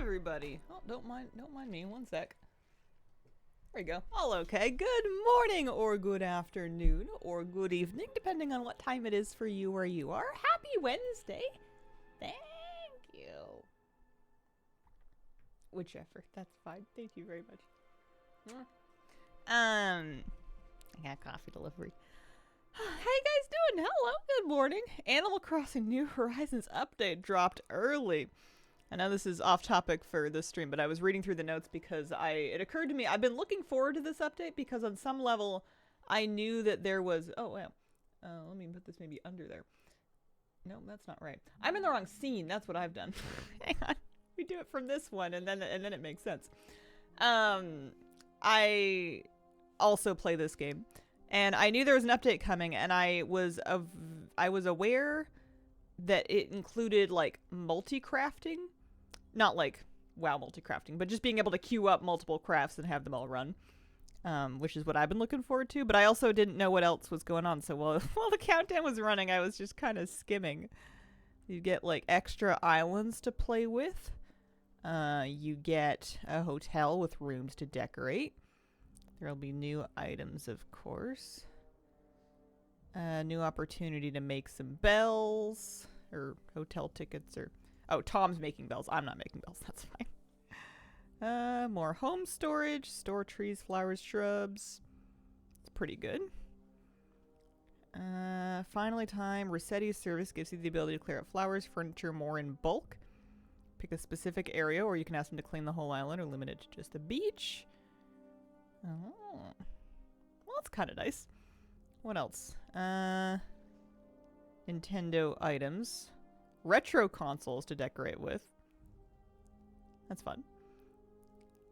everybody. Oh, don't mind me. One sec. There we go. All okay. Good morning or good afternoon or good evening, depending on what time it is for you where you are. Happy Wednesday. Thank you. Whichever. That's fine. Thank you very much. I got coffee delivery. How you guys doing? Hello. Good morning. Animal Crossing New Horizons update dropped early. I know this is off topic for this stream, but I was reading through the notes because it occurred to me, I've been looking forward to this update because on some level, I knew that there was, oh wow, let me put this maybe under there. No, that's not right. I'm in the wrong scene, that's what I've done. Hang on, we do it from this one and then it makes sense. I also play this game, and I knew there was an update coming, and I was aware that it included like multi-crafting. Not like WoW multi-crafting, but just being able to queue up multiple crafts and have them all run, which is what I've been looking forward to. But I also didn't know what else was going on, so while the countdown was running, I was just kind of skimming. You get like extra islands to play with. You get a hotel with rooms to decorate. There'll be new items, of course. New opportunity to make some bells or hotel tickets or... Oh, Tom's making bells. I'm not making bells. That's fine. More home storage. Store trees, flowers, shrubs. It's pretty good. Finally time. Rossetti's service gives you the ability to clear out flowers, furniture more in bulk. Pick a specific area, or you can ask them to clean the whole island or limit it to just the beach. Oh. Well, that's kind of nice. What else? Nintendo items. Retro consoles to decorate with. That's fun.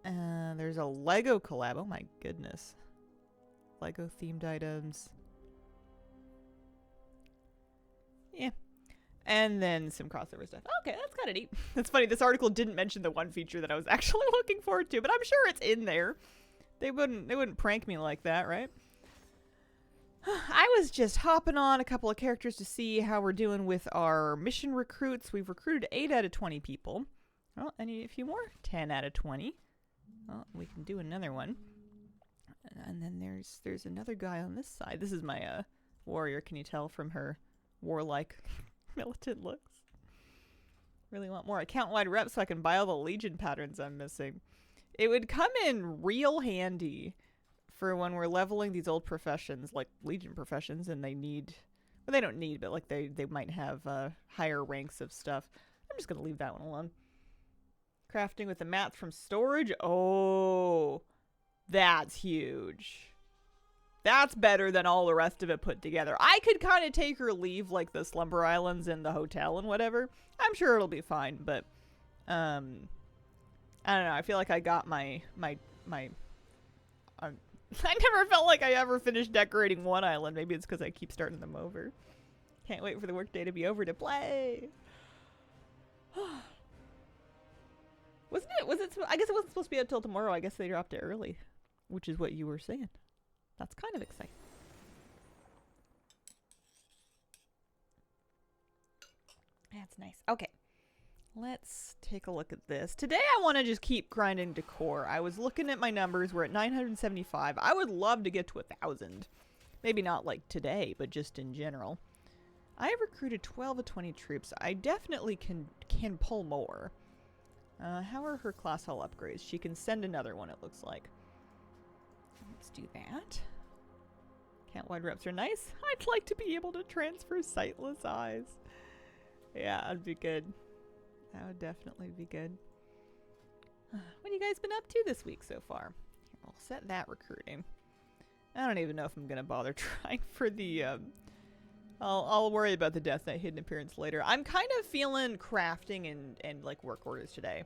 There's a Lego collab. Oh my goodness. Lego themed items. Yeah. And then some crossover stuff. Okay, that's kind of neat. It's funny, this article didn't mention the one feature that I was actually looking forward to, but I'm sure it's in there. They wouldn't prank me like that, right? I was just hopping on a couple of characters to see how we're doing with our mission recruits. We've recruited 8 out of 20 people. Oh, I need a few more. 10 out of 20. Oh, we can do another one. And then there's another guy on this side. This is my warrior. Can you tell from her warlike militant looks? Really want more account-wide reps so I can buy all the Legion patterns I'm missing. It would come in real handy for when we're leveling these old professions, like Legion professions, and they need... Well, they don't need, but like they might have higher ranks of stuff. I'm just going to leave that one alone. Crafting with the mats from storage? Oh, that's huge. That's better than all the rest of it put together. I could kind of take or leave like the Slumber Islands and the hotel and whatever. I'm sure it'll be fine, but I don't know. I feel like I got my I never felt like I ever finished decorating one island. Maybe it's because I keep starting them over. Can't wait for the workday to be over to play. Was it? I guess it wasn't supposed to be until tomorrow. I guess they dropped it early, which is what you were saying. That's kind of exciting. That's nice. Okay. Let's take a look at this. Today I want to just keep grinding decor. I was looking at my numbers. We're at 975. I would love to get to 1,000. Maybe not like today, but just in general. I have recruited 12 of 20 troops. I definitely can pull more. How are her class hall upgrades? She can send another one, it looks like. Let's do that. Count-wide reps are nice. I'd like to be able to transfer sightless eyes. Yeah, that'd be good. That would definitely be good. What have you guys been up to this week so far? Here, I'll set that recruiting. I don't even know if I'm going to bother trying for the... I'll worry about the Death Knight hidden appearance later. I'm kind of feeling crafting and like work orders today.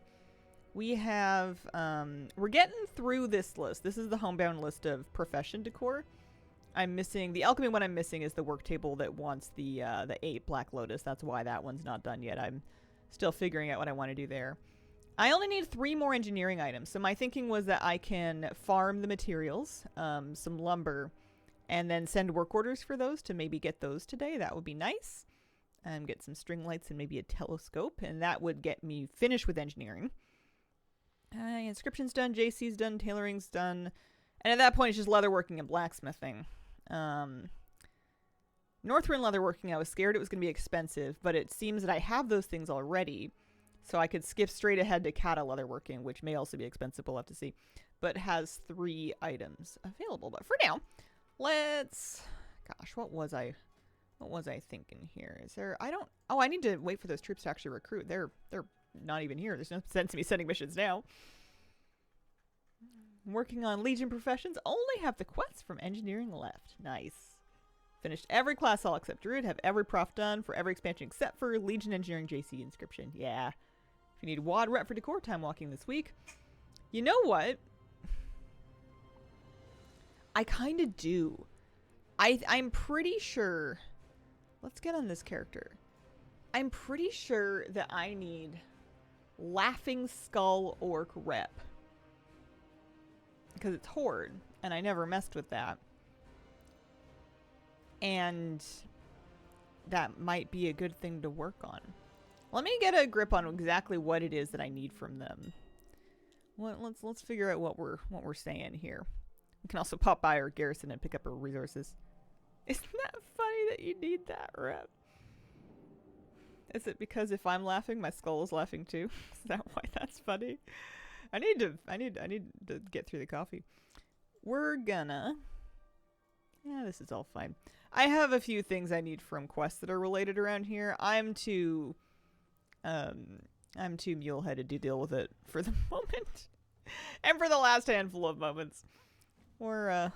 We have... we're getting through this list. This is the homebound list of profession decor. I'm missing... The alchemy one I'm missing is the work table that wants the 8 Black Lotus. That's why that one's not done yet. I'm still figuring out what I want to do there. I only need 3 more engineering items. So my thinking was that I can farm the materials, some lumber, and then send work orders for those to maybe get those today. That would be nice. Get some string lights and maybe a telescope, and that would get me finished with engineering. Inscription's done, JC's done, tailoring's done. And at that point, it's just leatherworking and blacksmithing. Northrend leatherworking, I was scared it was going to be expensive, but it seems that I have those things already. So I could skip straight ahead to Kata leatherworking, which may also be expensive, we'll have to see. But has 3 items available. But for now, let's... Gosh, what was I thinking here? Is there... I need to wait for those troops to actually recruit. They're not even here. There's no sense in me sending missions now. Working on Legion professions. Only have the quests from engineering left. Nice. Finished every class all except Druid. Have every prof done for every expansion except for Legion Engineering JC inscription. Yeah. If you need WAD rep for decor, time walking this week. You know what? I kind of do. I'm pretty sure... Let's get on this character. I'm pretty sure that I need Laughing Skull Orc rep. Because it's Horde, and I never messed with that. And that might be a good thing to work on. Let me get a grip on exactly what it is that I need from them. Let's figure out what we're saying here. We can also pop by our garrison and pick up our resources. Isn't that funny that you need that rep? Is it because if I'm laughing, my skull is laughing too? Is that why that's funny? I need to get through the coffee. We're gonna... Yeah, this is all fine. I have a few things I need from quests that are related around here. I'm too mule-headed to deal with it for the moment. And for the last handful of moments. Or a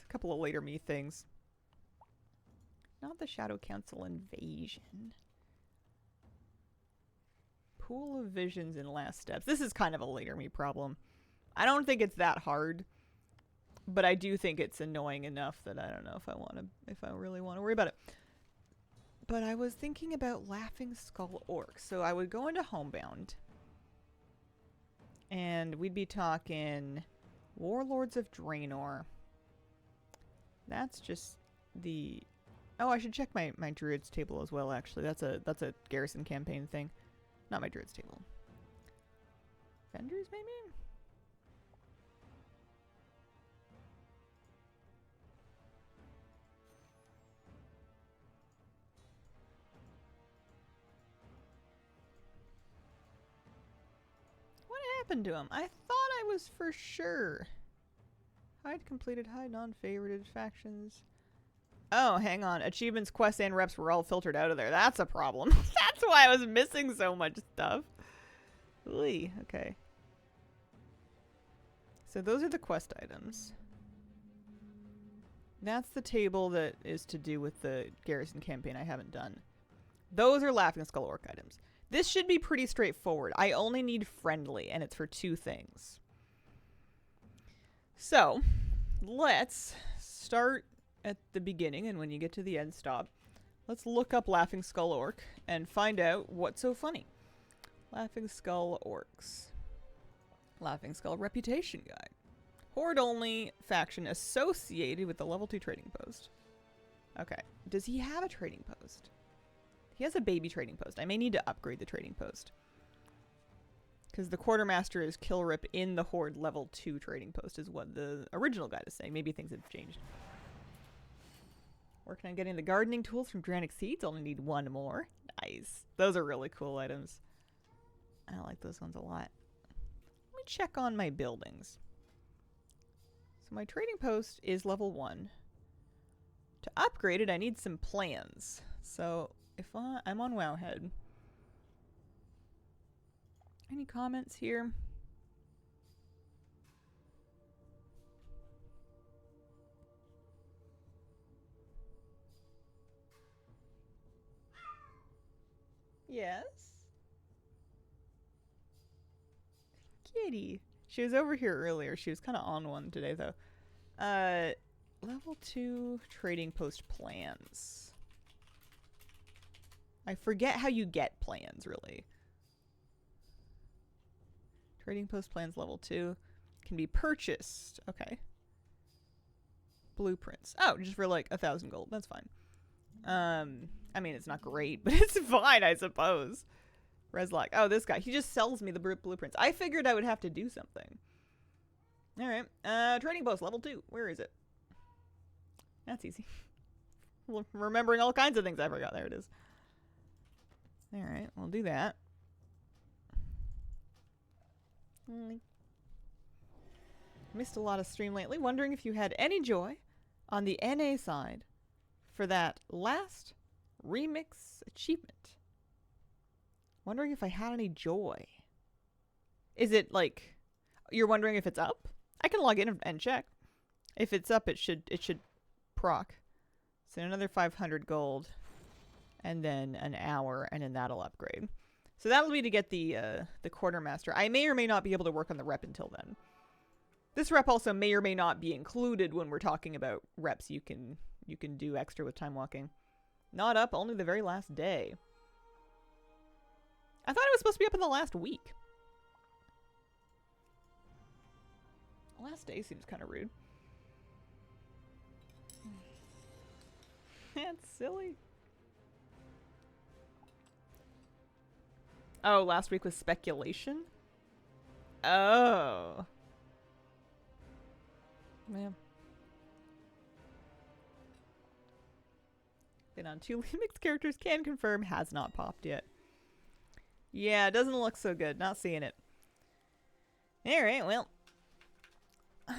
couple of later me things. Not the Shadow Council invasion. Pool of visions and last steps. This is kind of a later me problem. I don't think it's that hard. But I do think it's annoying enough that I don't know if I really want to worry about it. But I was thinking about Laughing Skull Orcs. So I would go into Homebound. And we'd be talking Warlords of Draenor. That's just the... Oh, I should check my Druids table as well, actually. That's a garrison campaign thing. Not my Druids table. Vendors, maybe? What happened to him? I thought I was for sure. Hide completed, hide non-favorited factions. Oh, hang on. Achievements, quests, and reps were all filtered out of there. That's a problem. That's why I was missing so much stuff. Oy, okay. So those are the quest items. That's the table that is to do with the garrison campaign I haven't done. Those are Laughing Skull Orc items. This should be pretty straightforward. I only need friendly, and it's for 2 things. So, let's start at the beginning, and when you get to the end, stop. Let's look up Laughing Skull Orc and find out what's so funny. Laughing Skull Orcs. Laughing Skull Reputation Guide. Horde only faction associated with the level 2 trading post. Okay. Does he have a trading post? He has a baby trading post. I may need to upgrade the trading post. Because the Quartermaster is kill rip in the Horde level 2 trading post is what the original guide is saying. Maybe things have changed. Working on getting the gardening tools from Dranic Seeds. Only need 1 more. Nice. Those are really cool items. I like those ones a lot. Let me check on my buildings. So my trading post is level 1. To upgrade it, I need some plans. So if I'm on Wowhead. Any comments here? Yes. Kitty. She was over here earlier. She was kind of on one today, though. Level 2 trading post plans. I forget how you get plans, really. Trading post plans level 2 can be purchased. Okay. Blueprints. Oh, just for like 1,000 gold. That's fine. I mean, it's not great, but it's fine, I suppose. Reslock. Oh, this guy. He just sells me the blueprints. I figured I would have to do something. Alright. Trading post, level 2. Where is it? That's easy. Remembering all kinds of things I forgot. There it is. Alright, we'll do that. Missed a lot of stream lately. Wondering if you had any joy on the NA side for that last remix achievement. Wondering if I had any joy. Is it like you're wondering if it's up? I can log in and check. If it's up, it should proc. So another 500 gold, and then an hour, and then that'll upgrade. So that'll be to get the quartermaster. I may or may not be able to work on the rep until then. This rep also may or may not be included when we're talking about reps you can do extra with time walking. Not up, only the very last day. I thought it was supposed to be up in the last week. Last day seems kind of rude. That's silly. Oh, last week was speculation? Oh. Man. Been on 2 remixed characters, can confirm, has not popped yet. Yeah, it doesn't look so good. Not seeing it. Alright, well. I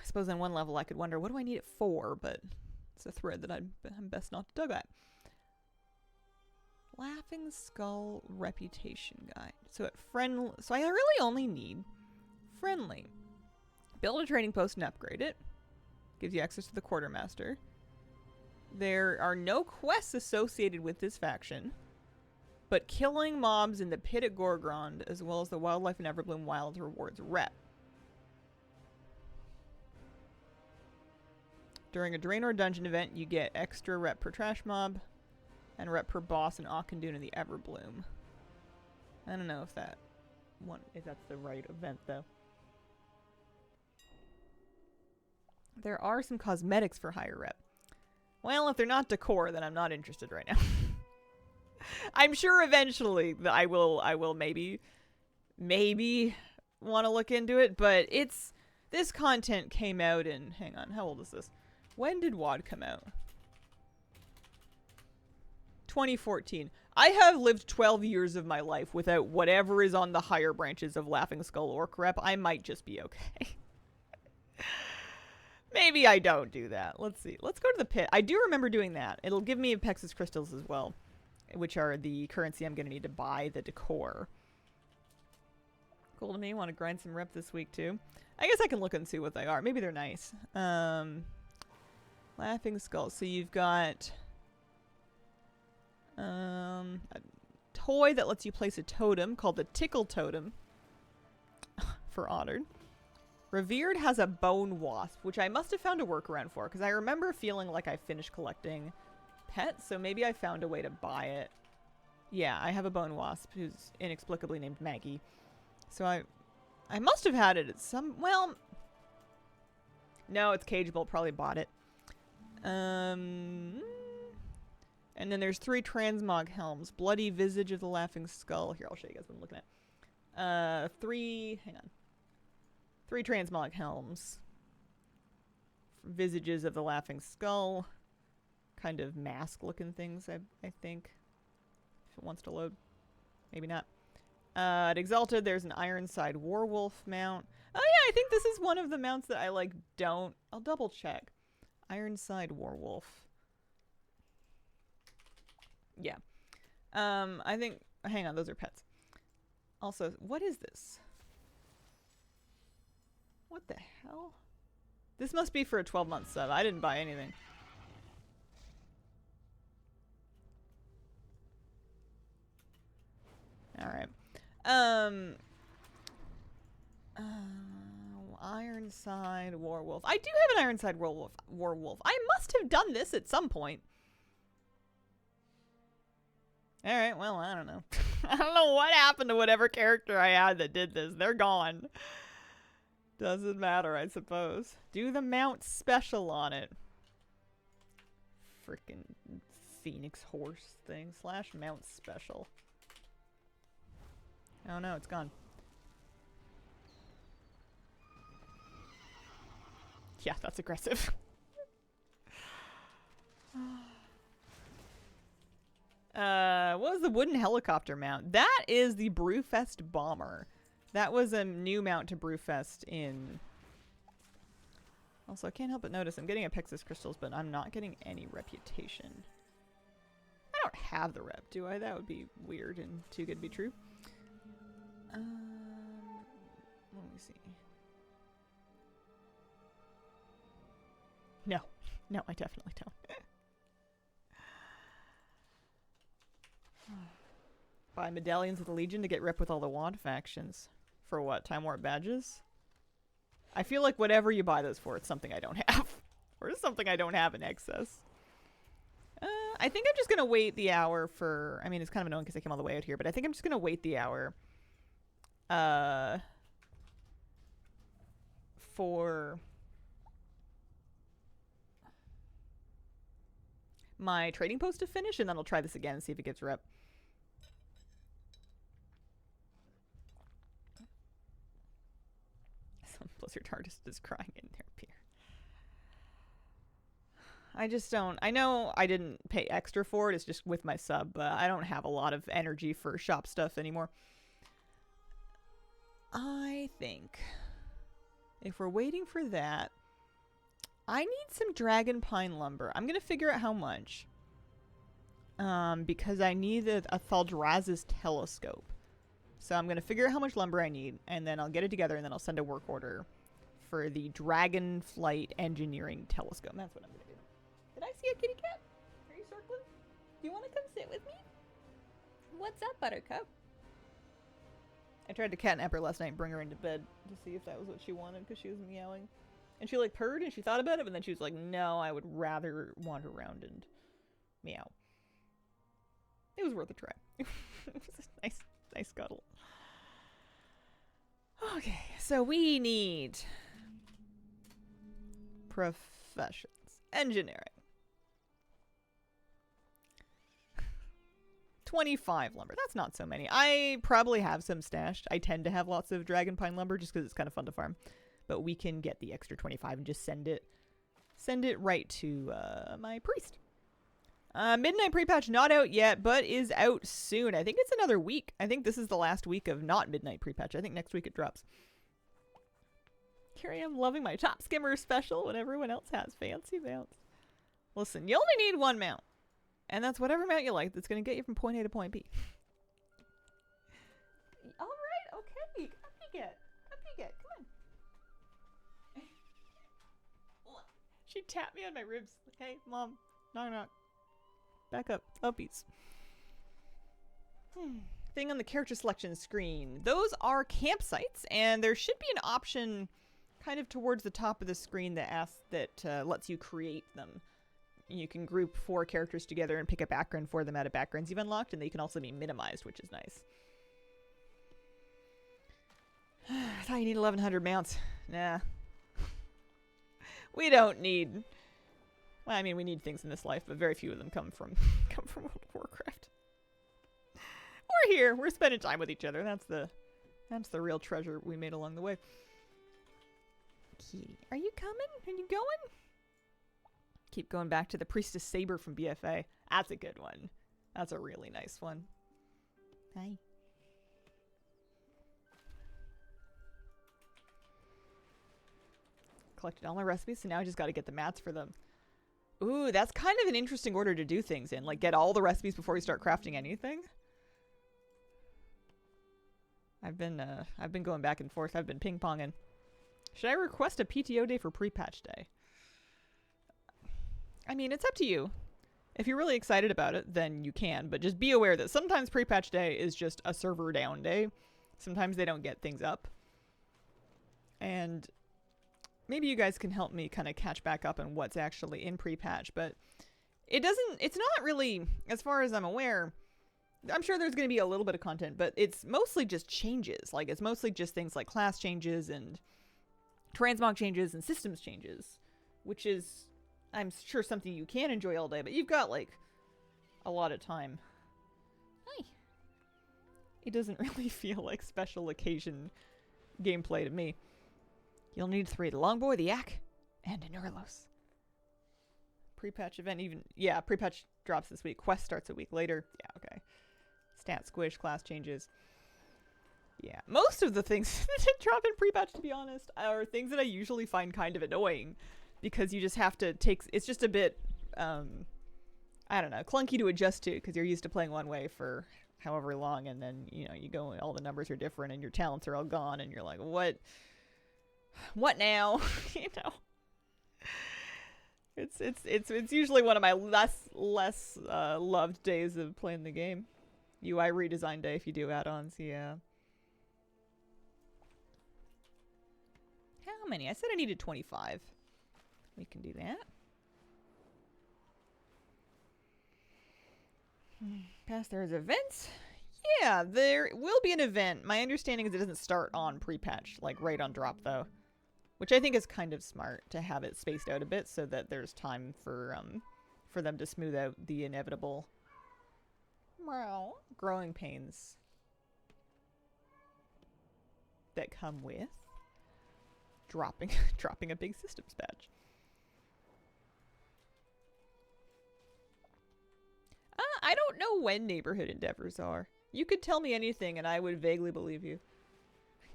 suppose on one level I could wonder, what do I need it for? But it's a thread that I'm best not to tug at. Laughing Skull Reputation Guide. So I really only need friendly. Build a trading post and upgrade it. Gives you access to the quartermaster. There are no quests associated with this faction, but killing mobs in the pit at Gorgrond, as well as the wildlife in Everbloom Wilds, rewards rep. During a Draenor dungeon event, you get extra rep per trash mob, and rep per boss in Auchindoun in the Everbloom. I don't know if that's the right event, though. There are some cosmetics for higher rep. Well, if they're not decor, then I'm not interested right now. I'm sure eventually that I will maybe want to look into it, but this content came out in, hang on, how old is this? When did WoD come out? 2014. I have lived 12 years of my life without whatever is on the higher branches of Laughing Skull Orc rep. I might just be okay. Maybe I don't do that. Let's see. Let's go to the pit. I do remember doing that. It'll give me Apexis crystals as well, which are the currency I'm going to need to buy the decor. Cool to me. Want to grind some rep this week too. I guess I can look and see what they are. Maybe they're nice. Laughing Skull. So you've got a toy that lets you place a totem called the Tickle Totem for Honored. Revered has a Bone Wasp, which I must have found a workaround for, because I remember feeling like I finished collecting pets, so maybe I found a way to buy it. Yeah, I have a Bone Wasp who's inexplicably named Maggie. So I must have had it at some... Well... No, it's cageable. Probably bought it. And then there's 3 transmog helms. Bloody Visage of the Laughing Skull. Here, I'll show you guys what I'm looking at. 3... Hang on. 3 transmog helms. Visages of the Laughing Skull. Kind of mask-looking things, I think. If it wants to load. Maybe not. At Exalted, there's an Ironside Warwolf mount. Oh yeah, I think this is one of the mounts that I, like, don't... I'll double check. Ironside Warwolf. Yeah. I think... Hang on, those are pets. Also, what is this? What the hell? This must be for a 12-month sub. I didn't buy anything. Alright. Ironside Warwolf. I do have an Ironside Warwolf. I must have done this at some point. Alright, well, I don't know. I don't know what happened to whatever character I had that did this. They're gone. Doesn't matter, I suppose. Do the mount special on it. Freaking Phoenix horse thing. / mount special. Oh no, it's gone. Yeah, that's aggressive. What was the wooden helicopter mount? That is the Brewfest Bomber. That was a new mount to Brewfest in... Also, I can't help but notice I'm getting Apexis crystals, but I'm not getting any reputation. I don't have the rep, do I? That would be weird and too good to be true. Let me see. No. No, I definitely don't. Buy medallions with the Legion to get rep with all the WAD factions. For what? Time Warp badges? I feel like whatever you buy those for, it's something I don't have. Or it's something I don't have in excess. I think I'm just going to wait the hour for... I mean, it's kind of annoying because I came all the way out here, but I think I'm just going to wait the hour. For... my trading post to finish, and then I'll try this again and see if it gives rep. Some Blizzard artist is crying in their beer. I just don't... I know I didn't pay extra for it, it's just with my sub, but I don't have a lot of energy for shop stuff anymore. I think if we're waiting for that, I need some dragon pine lumber. I'm going to figure out how much. Because I need a Thaldraz's telescope. So I'm going to figure out how much lumber I need, and then I'll get it together, and then I'll send a work order for the Dragonflight Engineering Telescope. That's what I'm going to do. Did I see a kitty cat? Are you circling? Do you want to come sit with me? What's up, Buttercup? I tried to catnap her last night and bring her into bed to see if that was what she wanted, because she was meowing. And she like purred and she thought about it, but then she was like, no, I would rather wander around and meow. It was worth a try. It was a nice cuddle. Okay, so we need professions. Engineering. 25 lumber. That's not so many. I probably have some stashed. I tend to have lots of dragon pine lumber just because it's kind of fun to farm. But we can get the extra 25 and just send it right to my priest. Midnight pre-patch not out yet, but is out soon. I think it's another week. I think this is the last week of not Midnight pre-patch. I think next week it drops. Here I am loving my top skimmer special when everyone else has fancy mounts. Listen, you only need one mount. And that's whatever mount you like that's going to get you from point A to point B. All right, okay. Up you get. Come on. She tapped me on my ribs. Hey, Mom. Knock, knock. Back up. Uppies. Thing on the character selection screen. Those are campsites, and there should be an option kind of towards the top of the screen that lets you create them. You can group 4 characters together and pick a background for them out of backgrounds you've unlocked, and they can also be minimized, which is nice. I thought you need 1,100 mounts. Nah. We don't need... Well, I mean, we need things in this life, but very few of them come from World of Warcraft. We're here. We're spending time with each other. That's the real treasure we made along the way. Kitty, are you coming? Are you going? Keep going back to the Priestess Saber from BFA. That's a good one. That's a really nice one. Hi. Collected all my recipes, so now I just got to get the mats for them. Ooh, that's kind of an interesting order to do things in. Like, get all the recipes before you start crafting anything. I've been going back and forth. I've been ping-ponging. Should I request a PTO day for pre-patch day? I mean, it's up to you. If you're really excited about it, then you can. But just be aware that sometimes pre-patch day is just a server down day. Sometimes they don't get things up. And maybe you guys can help me kind of catch back up on what's actually in pre-patch. But it's not really, as far as I'm aware, I'm sure there's going to be a little bit of content, but it's mostly just changes. Like, it's mostly just things like class changes and transmog changes and systems changes, which is, I'm sure, something you can enjoy all day, but you've got, like, a lot of time. Hi. It doesn't really feel like special occasion gameplay to me. You'll need 3: the Longboy, the Yak, and a Nurlos. Pre-patch event even... Yeah, pre-patch drops this week. Quest starts a week later. Yeah, okay. Stat squish, class changes. Yeah, most of the things that drop in pre-patch, to be honest, are things that I usually find kind of annoying. Because you just have to take... It's just a bit, I don't know, clunky to adjust to. Because you're used to playing one way for however long. And then, you know, you go and all the numbers are different. And your talents are all gone. And you're like, what now? You know? It's usually one of my less loved days of playing the game. UI redesign day if you do add-ons, yeah. How many? I said I needed 25. We can do that. Past there's events. Yeah, there will be an event. My understanding is it doesn't start on pre-patch, like right on drop though. Which I think is kind of smart to have it spaced out a bit so that there's time for them to smooth out the inevitable growing pains that come with dropping a big systems patch. I don't know when neighborhood endeavors are. You could tell me anything and I would vaguely believe you.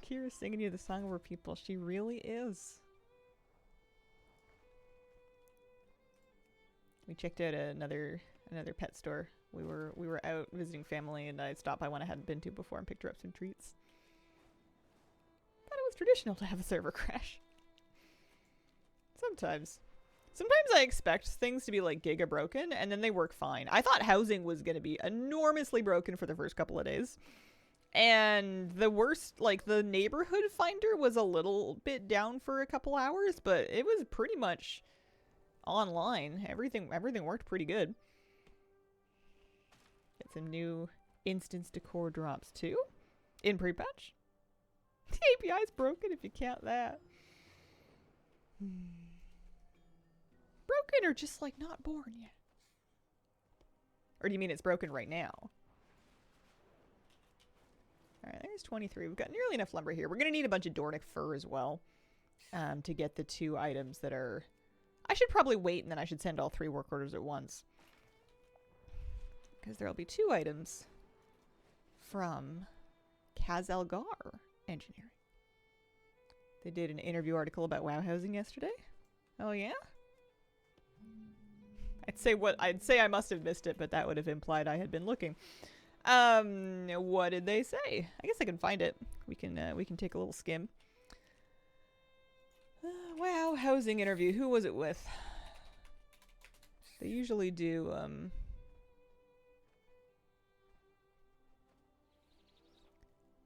Kira's singing you the song over people. She really is. We checked out another pet store. We were out visiting family and I stopped by one I hadn't been to before and picked her up some treats. Thought it was traditional to have a server crash. Sometimes I expect things to be like giga broken and then they work fine. I thought housing was going to be enormously broken for the first couple of days. And the worst, like the neighborhood finder was a little bit down for a couple hours, but it was pretty much online. Everything worked pretty good. Get some new instance decor drops too in pre-patch. The API's broken if you count that. Broken or just like not born yet? Or do you mean it's broken right now? Alright, there's 23. We've got nearly enough lumber here. We're going to need a bunch of Dornic fur as well to get the 2 items that are... I should probably wait and then I should send all 3 work orders at once. Because there'll be 2 items from Kazelgar Engineering. They did an interview article about WoW housing yesterday. Oh yeah? I'd say I must have missed it, but that would have implied I had been looking. What did they say? I guess I can find it. We can take a little skim. Wow, housing interview. Who was it with? They usually do,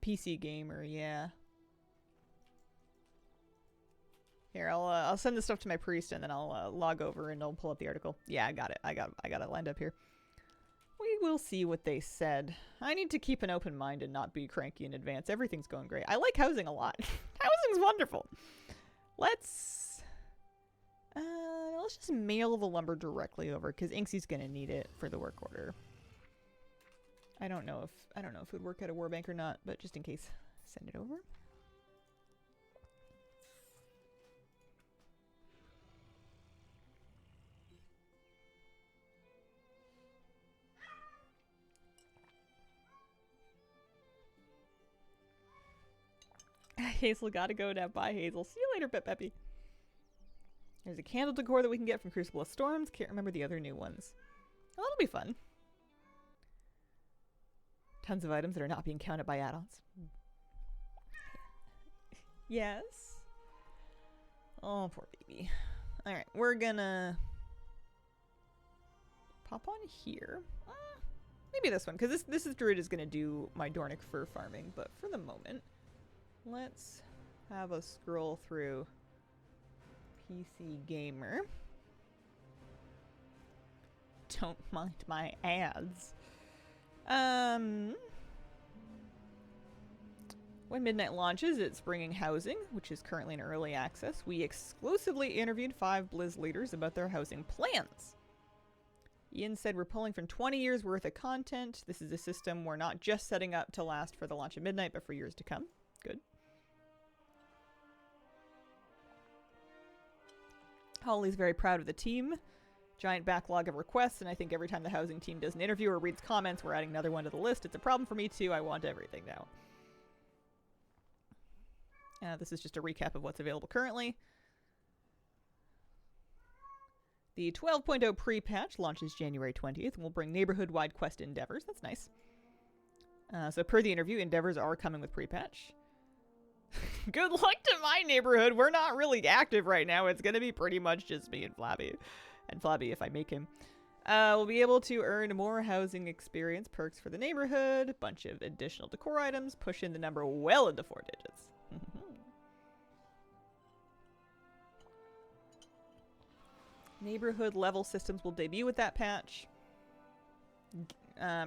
PC Gamer, yeah. Here, I'll send this stuff to my priest and then I'll log over and I'll pull up the article. Yeah, I got it. I got it lined up here. We will see what they said. I need to keep an open mind and not be cranky in advance. Everything's going great. I like housing a lot. Housing's wonderful. Let's just mail the lumber directly over because Inksy's gonna need it for the work order. I don't know if it would work at a warbank or not, but just in case, send it over. Hazel gotta go now. Bye, Hazel. See you later, Peppy. There's a candle decor that we can get from Crucible of Storms. Can't remember the other new ones. Oh, that'll be fun. Tons of items that are not being counted by add-ons. Yes. Oh, poor baby. Alright, we're gonna pop on here. Maybe this one, because this is Druid is gonna do my Dornic fur farming, but for the moment, let's have a scroll through PC Gamer. Don't mind my ads. When Midnight launches, it's bringing housing, which is currently in early access. We exclusively interviewed 5 Blizz leaders about their housing plans. Ian said we're pulling from 20 years worth of content. This is a system we're not just setting up to last for the launch of Midnight, but for years to come. Good. Holly's very proud of the team. Giant backlog of requests, and I think every time the housing team does an interview or reads comments, we're adding another one to the list. It's a problem for me too. I want everything now. This is just a recap of what's available currently. The 12.0 pre-patch launches January 20th and will bring neighborhood-wide quest endeavors. That's nice. So per the interview, endeavors are coming with pre-patch. Good luck to my neighborhood. We're not really active right now. It's going to be pretty much just me and Flabby. And Flabby if I make him. We'll be able to earn more housing experience perks for the neighborhood. A bunch of additional decor items. Push in the number well into 4 digits. Neighborhood level systems will debut with that patch.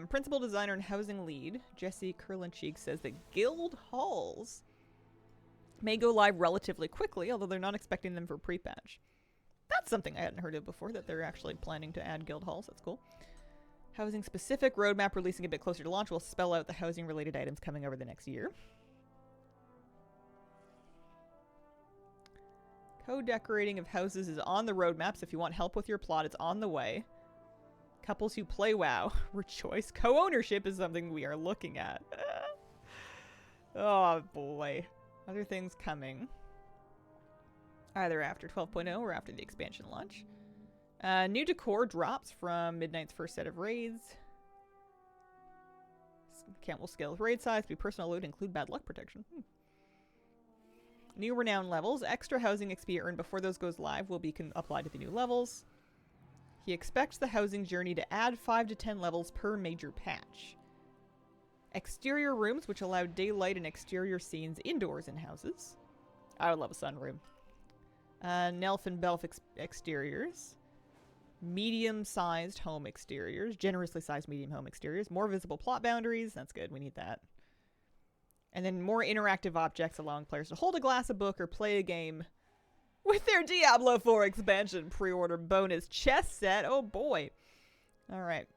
Principal designer and housing lead, Jesse Kurlanchik, says that guild halls may go live relatively quickly, although they're not expecting them for pre-patch. That's something I hadn't heard of before, that they're actually planning to add guild halls. That's cool. Housing specific roadmap releasing a bit closer to launch will spell out the housing related items coming over the next year. Co-decorating of houses is on the roadmap, so if you want help with your plot, it's on the way. Couples who play WoW rejoice. Co-ownership is something we are looking at. Oh boy. Other things coming. Either after 12.0 or after the expansion launch. New decor drops from Midnight's first set of raids. Camp will scale with raid size, be personal loot, include bad luck protection. New renown levels. Extra housing XP earned before those goes live will be applied to the new levels. He expects the housing journey to add 5 to 10 levels per major patch. Exterior rooms, which allow daylight and exterior scenes indoors in houses. I would love a sunroom. Nelf and Belf exteriors. Medium-sized home exteriors. Generously sized medium home exteriors. More visible plot boundaries. That's good. We need that. And then more interactive objects allowing players to hold a glass, a book, or play a game with their Diablo 4 expansion pre-order bonus chess set. Oh boy. Alright.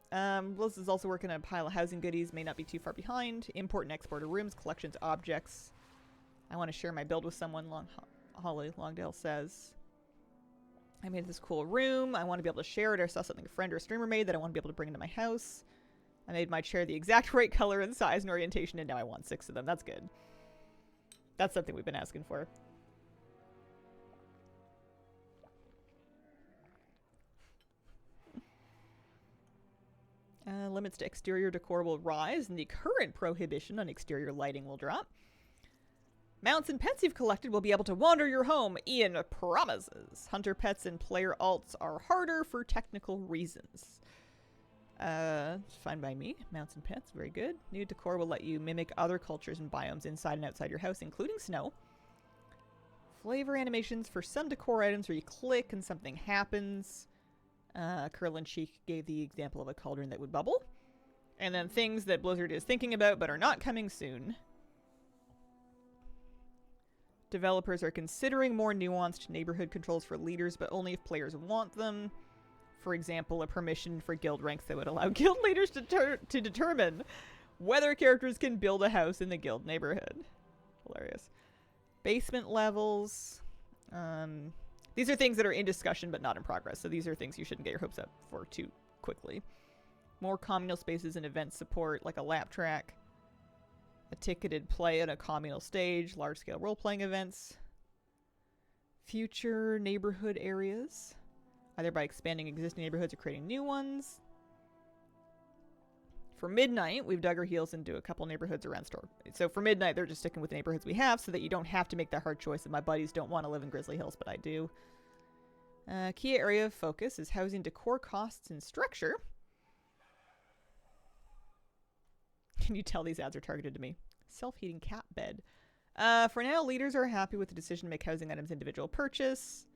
Bliss is also working on a pile of housing goodies. May not be too far behind. Import and export of rooms, collections, objects. I want to share my build with someone, Holly Longdale says. I made this cool room. I want to be able to share it, or saw something a friend or a streamer made that I want to be able to bring into my house. I made my chair the exact right color and size and orientation, and now I want 6 of them. That's good. That's something we've been asking for. Limits to exterior decor will rise, and the current prohibition on exterior lighting will drop. Mounts and pets you've collected will be able to wander your home, Ian promises. Hunter pets and player alts are harder for technical reasons. Fine by me. Mounts and pets, very good. New decor will let you mimic other cultures and biomes inside and outside your house, including snow. Flavor animations for some decor items where you click and something happens. Curlin Cheek gave the example of a cauldron that would bubble. And then things that Blizzard is thinking about but are not coming soon. Developers are considering more nuanced neighborhood controls for leaders, but only if players want them. For example, a permission for guild ranks that would allow guild leaders to determine whether characters can build a house in the guild neighborhood. Hilarious. Basement levels. These are things that are in discussion but not in progress, so these are things you shouldn't get your hopes up for too quickly. More communal spaces and event support, like a lap track. A ticketed play at a communal stage, large-scale role-playing events. Future neighborhood areas, either by expanding existing neighborhoods or creating new ones. For Midnight, we've dug our heels into a couple neighborhoods around store. So for Midnight, they're just sticking with the neighborhoods we have so that you don't have to make that hard choice that my buddies don't want to live in Grizzly Hills, but I do. Key area of focus is housing decor costs and structure. Can you tell these ads are targeted to me? Self-heating cat bed. For now, leaders are happy with the decision to make housing items individual purchase.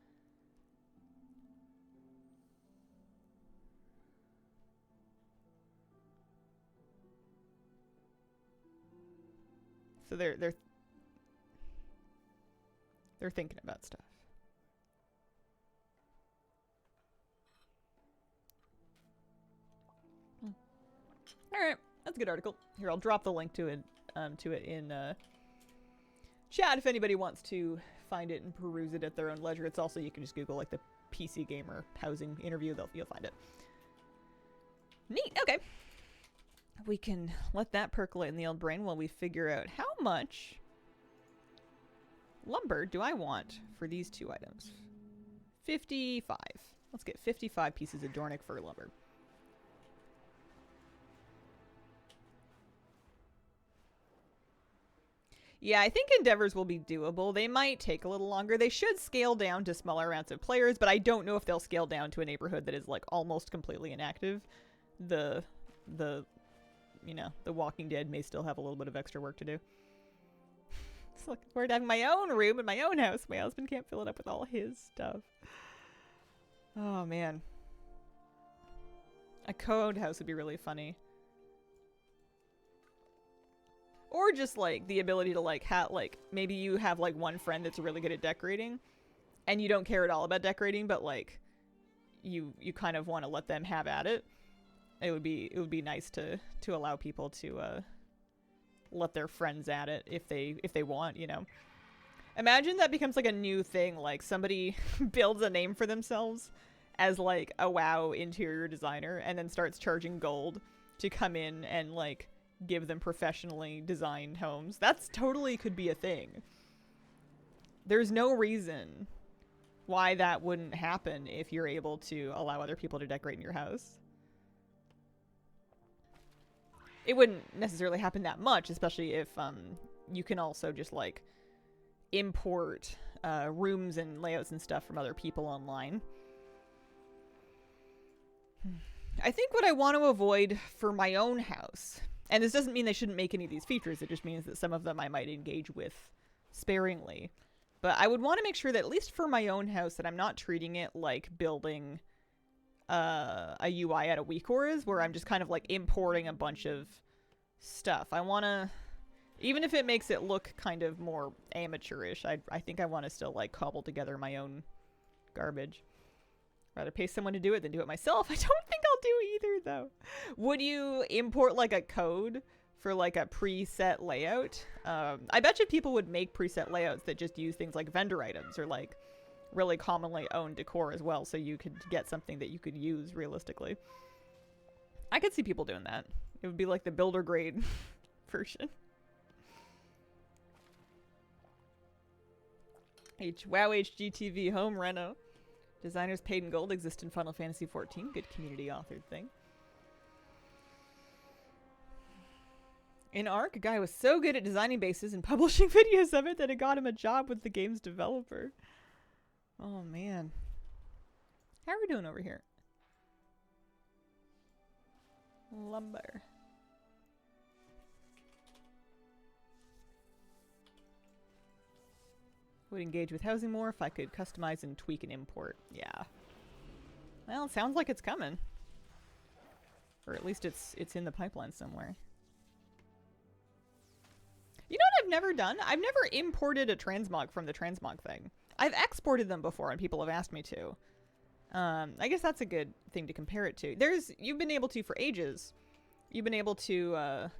So they're thinking about stuff. All right, that's a good article. Here, I'll drop the link to it in chat if anybody wants to find it and peruse it at their own leisure. It's also, you can just Google like the PC gamer housing interview. You'll find it. Neat. Okay. We can let that percolate in the old brain while we figure out how much lumber do I want for these two items. 55. Let's get 55 pieces of Dornic fir lumber. Yeah, I think endeavors will be doable. They might take a little longer. They should scale down to smaller amounts of players, but I don't know if they'll scale down to a neighborhood that is like almost completely inactive. The Walking Dead may still have a little bit of extra work to do. It's looking forward to having my own room in my own house. My husband can't fill it up with all his stuff. Oh, man. A code house would be really funny. Or just, like, the ability to, like, maybe you have, like, one friend that's really good at decorating, and you don't care at all about decorating, but, like, you kind of want to let them have at it. It would be nice to allow people to let their friends at it if they want, you know. Imagine that becomes like a new thing, like somebody builds a name for themselves as like a WoW interior designer and then starts charging gold to come in and like give them professionally designed homes. That's totally could be a thing. There's no reason why that wouldn't happen if you're able to allow other people to decorate in your house. It wouldn't necessarily happen that much, especially if you can also just like import rooms and layouts and stuff from other people online. I think what I want to avoid for my own house, and this doesn't mean they shouldn't make any of these features, it just means that some of them I might engage with sparingly. But I would want to make sure that at least for my own house that I'm not treating it like building a UI at a WeCore is, where I'm just kind of like importing a bunch of stuff. I want to, even if it makes it look kind of more amateurish, I think I want to still like cobble together my own garbage. Rather pay someone to do it than do it myself. I don't think I'll do either though. Would you import like a code for like a preset layout? I bet you people would make preset layouts that just use things like vendor items or like really commonly owned decor as well, so you could get something that you could use realistically. I could see people doing that. It would be like the builder grade version. WoW HGTV home reno. Designers paid in gold exist in Final Fantasy XIV. Good community authored thing. In Ark, a guy was so good at designing bases and publishing videos of it that it got him a job with the game's developer. Oh, man. How are we doing over here? Lumber. Would engage with housing more if I could customize and tweak and import. Yeah. Well, it sounds like it's coming. Or at least it's in the pipeline somewhere. You know what I've never done? I've never imported a transmog from the transmog thing. I've exported them before and people have asked me to. I guess that's a good thing to compare it to. You've been able to for ages. You've been able to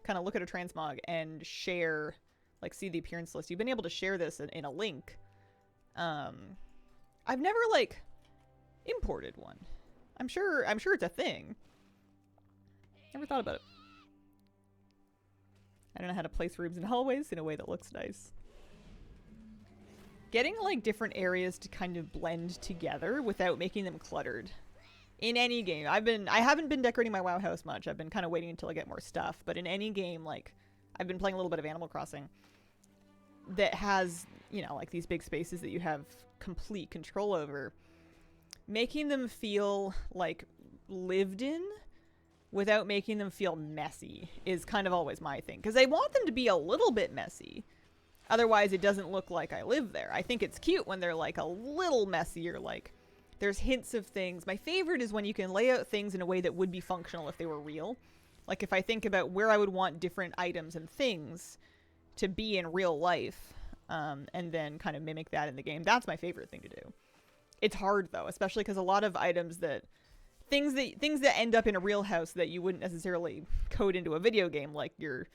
kind of look at a transmog and share, like see the appearance list. You've been able to share this in a link. I've never like imported one. I'm sure it's a thing. Never thought about it. I don't know how to place rooms and hallways in a way that looks nice. Getting like different areas to kind of blend together without making them cluttered. In any game, I haven't been decorating my WoW house much. I've been kind of waiting until I get more stuff. But in any game, like I've been playing a little bit of Animal Crossing that has, you know, like these big spaces that you have complete control over. Making them feel like lived in without making them feel messy is kind of always my thing. Because I want them to be a little bit messy. Otherwise, it doesn't look like I live there. I think it's cute when they're like a little messy or like there's hints of things. My favorite is when you can lay out things in a way that would be functional if they were real. Like if I think about where I would want different items and things to be in real life, and then kind of mimic that in the game. That's my favorite thing to do. It's hard though, especially because a lot of items that things that end up in a real house that you wouldn't necessarily code into a video game, like your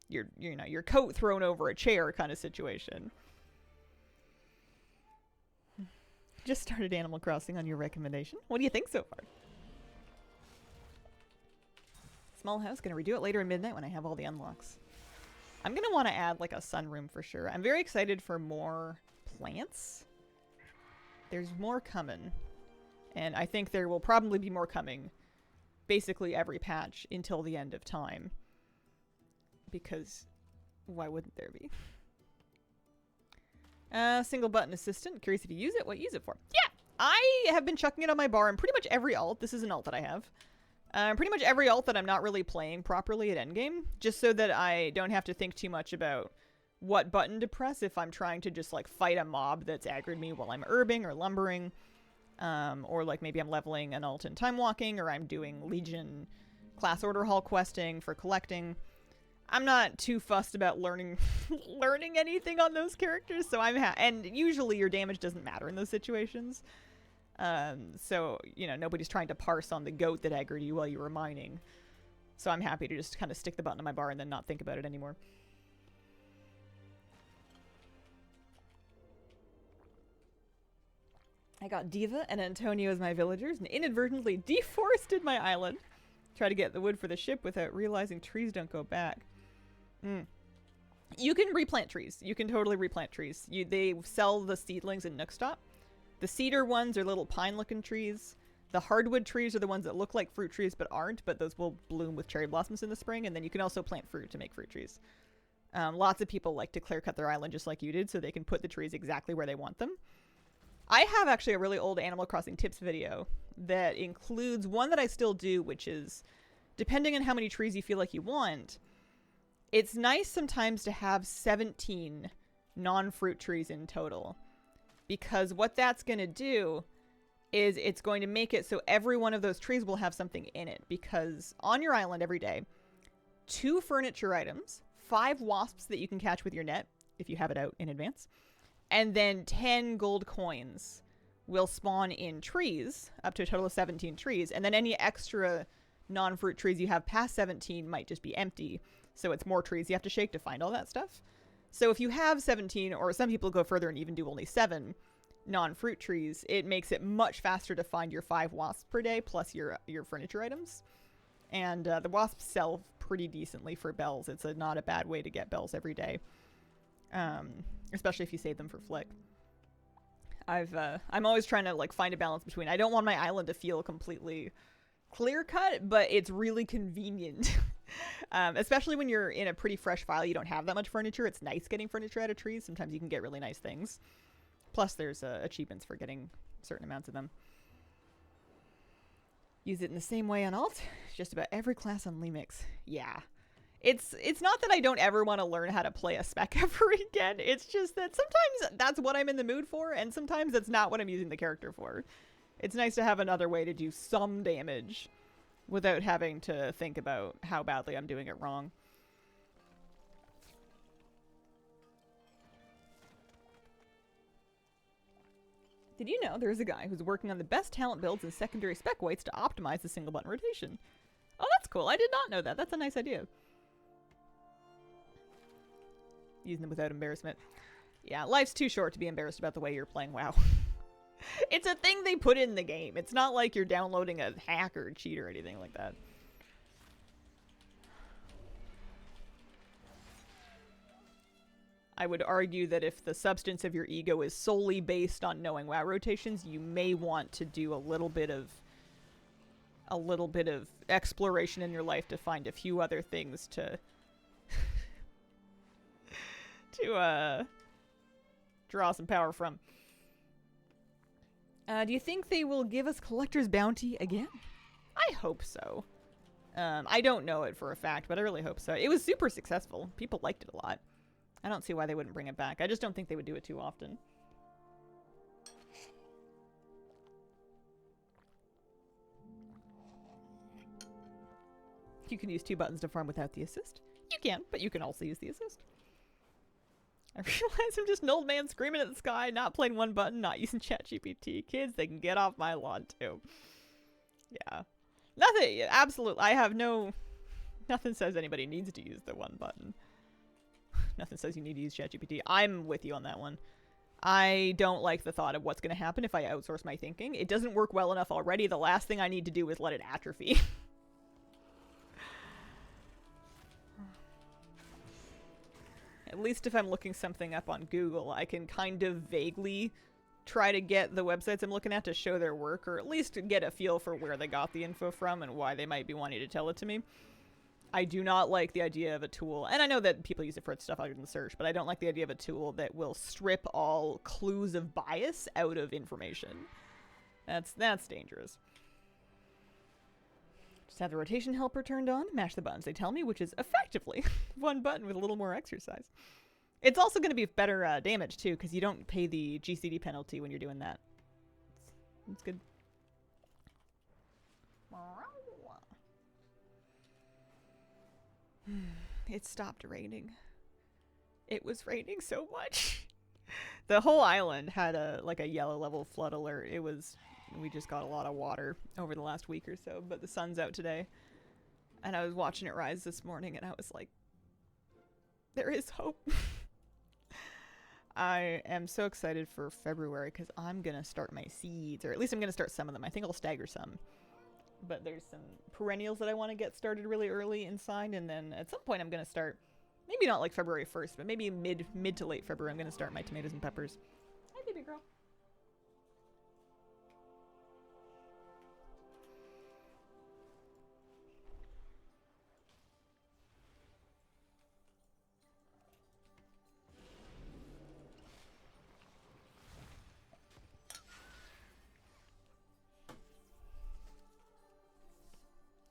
your coat thrown over a chair kind of situation. Just started Animal Crossing on your recommendation. What do you think so far? Small house, gonna redo it later in midnight when I have all the unlocks. I'm gonna want to add like a sunroom for sure. I'm very excited for more plants. There's more coming. And I think there will probably be more coming basically every patch until the end of time. Because why wouldn't there be? Single button assistant. Curious if you use it. What you use it for? Yeah! I have been chucking it on my bar in pretty much every alt. This is an alt that I have. Pretty much every alt that I'm not really playing properly at endgame, just so that I don't have to think too much about what button to press if I'm trying to just like fight a mob that's aggroed me while I'm herbing or lumbering, or like maybe I'm leveling an alt in time walking, or I'm doing Legion class order hall questing for collecting. I'm not too fussed about learning anything on those characters, so and usually your damage doesn't matter in those situations. So, you know, nobody's trying to parse on the goat that aggroed you while you were mining. So I'm happy to just kind of stick the button on my bar and then not think about it anymore. I got Diva and Antonio as my villagers and inadvertently deforested my island. Try to get the wood for the ship without realizing trees don't go back. You can replant trees. You can totally replant trees. They sell the seedlings in Nookstop. The cedar ones are little pine-looking trees. The hardwood trees are the ones that look like fruit trees but aren't, but those will bloom with cherry blossoms in the spring, and then you can also plant fruit to make fruit trees. Lots of people like to clear-cut their island just like you did, so they can put the trees exactly where they want them. I have actually a really old Animal Crossing tips video that includes one that I still do, which is, depending on how many trees you feel like you want, it's nice sometimes to have 17 non-fruit trees in total. Because what that's going to do is it's going to make it so every one of those trees will have something in it. Because on your island every day, 2 furniture items, 5 wasps that you can catch with your net, if you have it out in advance, and then 10 gold coins will spawn in trees, up to a total of 17 trees. And then any extra non-fruit trees you have past 17 might just be empty. So it's more trees you have to shake to find all that stuff. So if you have 17, or some people go further and even do only 7 non-fruit trees, it makes it much faster to find your 5 wasps per day plus your furniture items. And the wasps sell pretty decently for bells. It's not a bad way to get bells every day, especially if you save them for Flick. I'm always trying to like find a balance between, I don't want my island to feel completely clear cut, but it's really convenient. Especially when you're in a pretty fresh file, you don't have that much furniture. It's nice getting furniture out of trees. Sometimes you can get really nice things. Plus there's achievements for getting certain amounts of them. Use it in the same way on alt. Just about every class on Lemix. Yeah. It's not that I don't ever want to learn how to play a spec ever again. It's just that sometimes that's what I'm in the mood for, and sometimes that's not what I'm using the character for. It's nice to have another way to do some damage without having to think about how badly I'm doing it wrong. Did you know there's a guy who's working on the best talent builds and secondary spec weights to optimize the single button rotation? Oh, that's cool. I did not know that. That's a nice idea. Using them without embarrassment. Yeah, life's too short to be embarrassed about the way you're playing WoW. It's a thing they put in the game. It's not like you're downloading a hack or a cheat or anything like that. I would argue that if the substance of your ego is solely based on knowing WoW rotations, you may want to do a little bit of exploration in your life to find a few other things to draw some power from. Do you think they will give us Collector's Bounty again? I hope so. I don't know it for a fact, but I really hope so. It was super successful. People liked it a lot. I don't see why they wouldn't bring it back. I just don't think they would do it too often. You can use 2 buttons to farm without the assist. You can, but you can also use the assist. I realize I'm just an old man screaming at the sky, not playing one button, not using ChatGPT. Kids, they can get off my lawn too. Yeah. Nothing. Absolutely. I have no. Nothing says anybody needs to use the one button. Nothing says you need to use ChatGPT. I'm with you on that one. I don't like the thought of what's going to happen if I outsource my thinking. It doesn't work well enough already. The last thing I need to do is let it atrophy. At least if I'm looking something up on Google, I can kind of vaguely try to get the websites I'm looking at to show their work, or at least get a feel for where they got the info from and why they might be wanting to tell it to me. I do not like the idea of a tool, and I know that people use it for stuff other than search, but I don't like the idea of a tool that will strip all clues of bias out of information. That's dangerous. Just have the rotation helper turned on, mash the buttons they tell me, which is effectively one button with a little more exercise. It's also going to be better damage, too, because you don't pay the GCD penalty when you're doing that. It's good. It stopped raining. It was raining so much. The whole island had a yellow level flood alert. We just got a lot of water over the last week or so, but the sun's out today. And I was watching it rise this morning and I was like, there is hope. I am so excited for February because I'm going to start my seeds, or at least I'm going to start some of them. I think I'll stagger some. But there's some perennials that I want to get started really early inside, and then at some point I'm going to start, maybe not like February 1st, but maybe mid to late February I'm going to start my tomatoes and peppers. Hi, baby girl.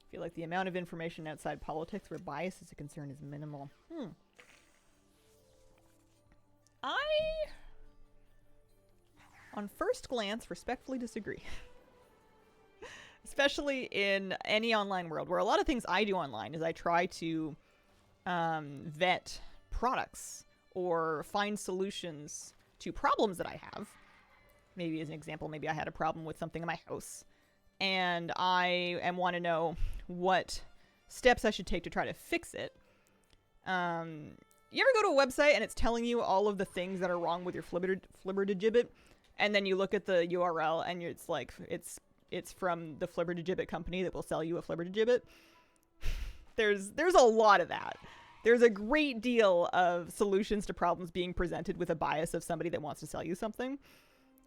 I feel like the amount of information outside politics where bias is a concern is minimal. I, on first glance, respectfully disagree. Especially in any online world, where a lot of things I do online is I try to vet products or find solutions to problems that I have. Maybe as an example, maybe I had a problem with something in my house, and I want to know what steps I should take to try to fix it. You ever go to a website and it's telling you all of the things that are wrong with your flibbertigibbet, and then you look at the URL and it's like it's from the flibbertigibbet company that will sell you a flibbertigibbet? There's a lot of that. There's a great deal of solutions to problems being presented with a bias of somebody that wants to sell you something.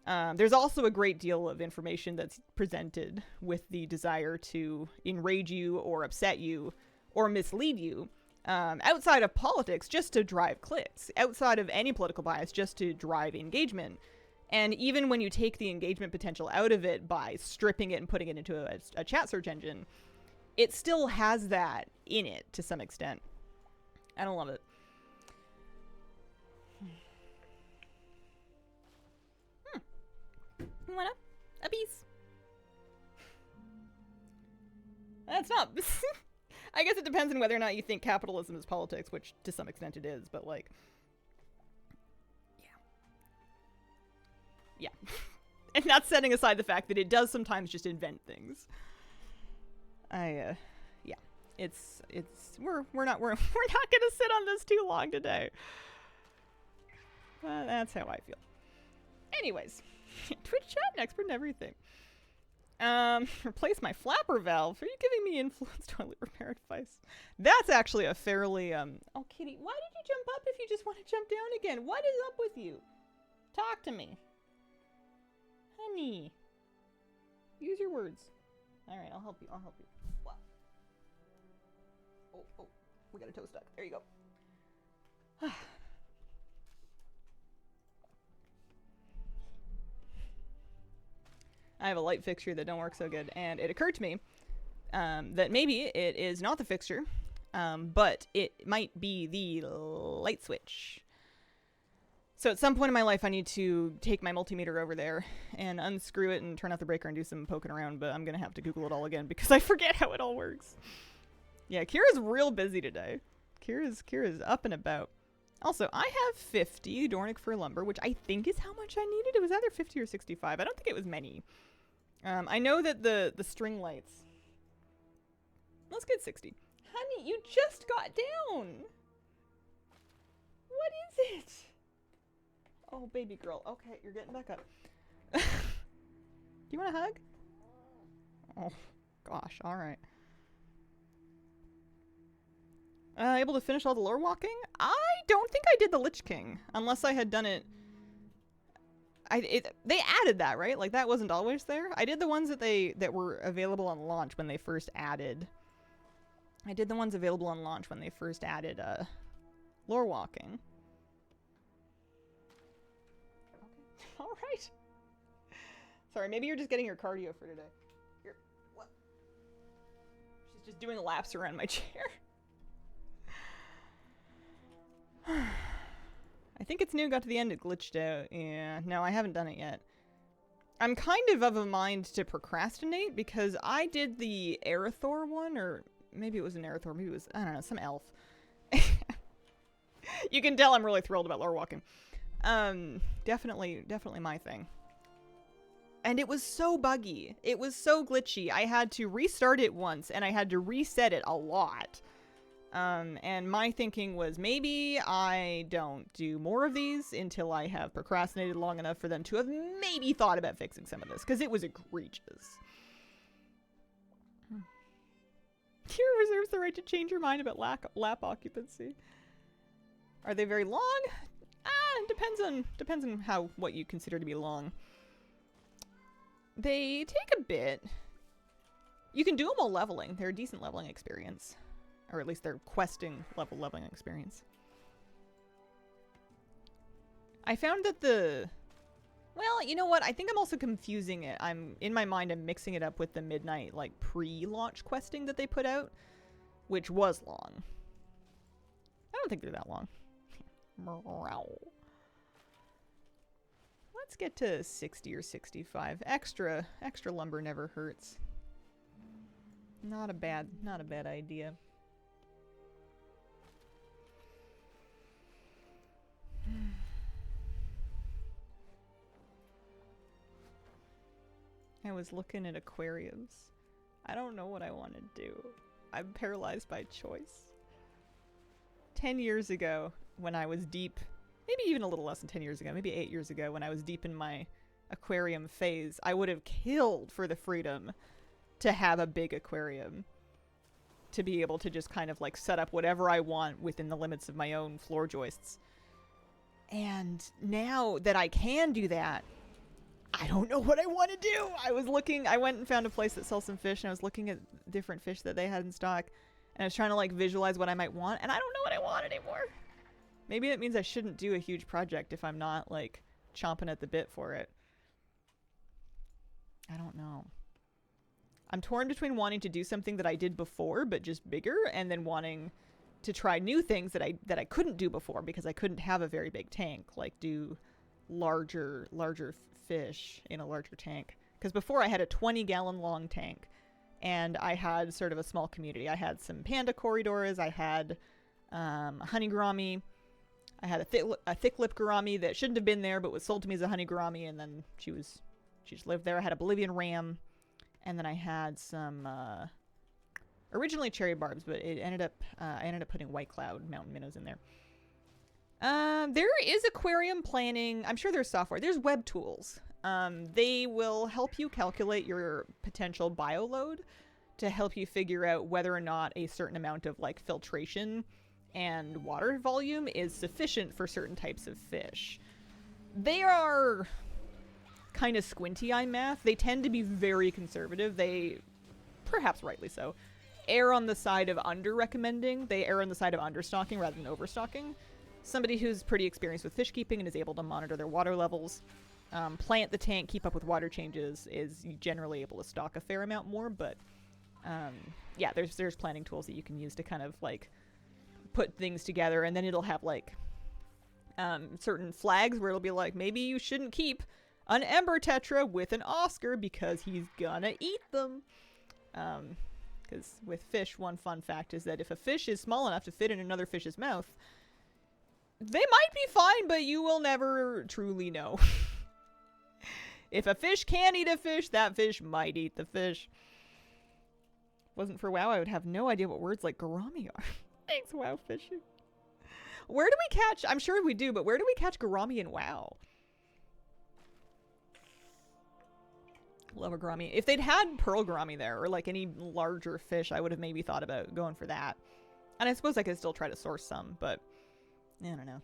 There's also a great deal of information that's presented with the desire to enrage you or upset you or mislead you, outside of politics, just to drive clicks, outside of any political bias, just to drive engagement. And even when you take the engagement potential out of it by stripping it and putting it into a chat search engine, it still has that in it to some extent. I don't love it. You want a piece? That's not... I guess it depends on whether or not you think capitalism is politics, which to some extent it is, but like... Yeah. And that's setting aside the fact that it does sometimes just invent things. Yeah. We're not gonna sit on this too long today. That's how I feel. Anyways. Twitch chat, an expert in everything. Replace my flapper valve. Are you giving me influence toilet repair advice? That's actually a fairly, Oh, kitty, why did you jump up if you just want to jump down again? What is up with you? Talk to me. Honey. Use your words. Alright, I'll help you. What? Oh, we got a toe stuck. There you go. I have a light fixture that don't work so good, and it occurred to me that maybe it is not the fixture, but it might be the light switch. So at some point in my life, I need to take my multimeter over there and unscrew it and turn off the breaker and do some poking around, but I'm going to have to Google it all again because I forget how it all works. Yeah, Kira's real busy today. Kira's up and about. Also, I have 50 Dornic fir lumber, which I think is how much I needed. It was either 50 or 65. I don't think it was many. I know that the string lights. Let's get 60. Honey, you just got down. What is it? Oh, baby girl. Okay, you're getting back up. Do you want a hug? Oh, gosh. All right. Able to finish all the lore walking? I don't think I did the Lich King, unless I had done it. They added that, right? Like that wasn't always there. I did the ones that were available on launch when they first added. I did the ones available on launch when they first added lore walking. Okay. All right. Sorry, maybe you're just getting your cardio for today. What? She's just doing laps around my chair. I think it's new, got to the end, it glitched out. Yeah, no, I haven't done it yet. I'm kind of a mind to procrastinate because I did the Arathor one, or maybe it was an Arathor, maybe it was, I don't know, some elf. You can tell I'm really thrilled about lore walking. Definitely my thing. And it was so buggy. It was so glitchy. I had to restart it once, and I had to reset it a lot. And my thinking was maybe I don't do more of these until I have procrastinated long enough for them to have maybe thought about fixing some of this, because it was egregious. Kira reserves the right to change your mind about lap occupancy. Are they very long? Depends on what you consider to be long. They take a bit. You can do them while leveling. They're a decent leveling experience. Or at least they're questing leveling experience. I found that well, you know what? I think I'm also confusing it. In my mind, I'm mixing it up with the midnight, like, pre-launch questing that they put out, which was long. I don't think they're that long. Let's get to 60 or 65. Extra lumber never hurts. Not a bad idea. I was looking at aquariums. I don't know what I want to do. I'm paralyzed by choice. 10 years ago, when I was deep, maybe even a little less than 10 years ago, maybe 8 years ago, when I was deep in my aquarium phase, I would have killed for the freedom to have a big aquarium. To be able to just kind of like set up whatever I want within the limits of my own floor joists. And now that I can do that, I don't know what I want to do. I went and found a place that sells some fish, and I was looking at different fish that they had in stock, and I was trying to like visualize what I might want, and I don't know what I want anymore. Maybe that means I shouldn't do a huge project if I'm not like chomping at the bit for it. I don't know. I'm torn between wanting to do something that I did before, but just bigger, and then wanting to try new things that I couldn't do before because I couldn't have a very big tank, like do larger fish in a larger tank. Because before I had a 20-gallon long tank, and I had sort of a small community. I had some panda corridors, I had a honey gourami, I had a thick lip gourami that shouldn't have been there but was sold to me as a honey gourami, and then she just lived there. I had a Bolivian ram, and then I had some originally cherry barbs, but I ended up putting white cloud mountain minnows in there. There is aquarium planning. I'm sure there's software. There's web tools. They will help you calculate your potential bioload to help you figure out whether or not a certain amount of like filtration and water volume is sufficient for certain types of fish. They are kind of squinty eye math. They tend to be very conservative. They, perhaps rightly so, err on the side of under-recommending. They err on the side of understocking rather than overstocking. Somebody who's pretty experienced with fish keeping and is able to monitor their water levels, plant the tank, keep up with water changes, is generally able to stock a fair amount more. But yeah, there's planning tools that you can use to kind of like put things together, and then it'll have like certain flags where it'll be like, maybe you shouldn't keep an ember tetra with an Oscar because he's gonna eat them. Because with fish, one fun fact is that if a fish is small enough to fit in another fish's mouth, they might be fine, but you will never truly know. If a fish can eat a fish, that fish might eat the fish. Wasn't for WoW, I would have no idea what words like gourami are. Thanks, WoW fishing. Where do we catch? I'm sure we do, but where do we catch gourami in WoW? Love a gourami. If they'd had pearl gourami there, or like any larger fish, I would have maybe thought about going for that. And I suppose I could still try to source some, but I don't know.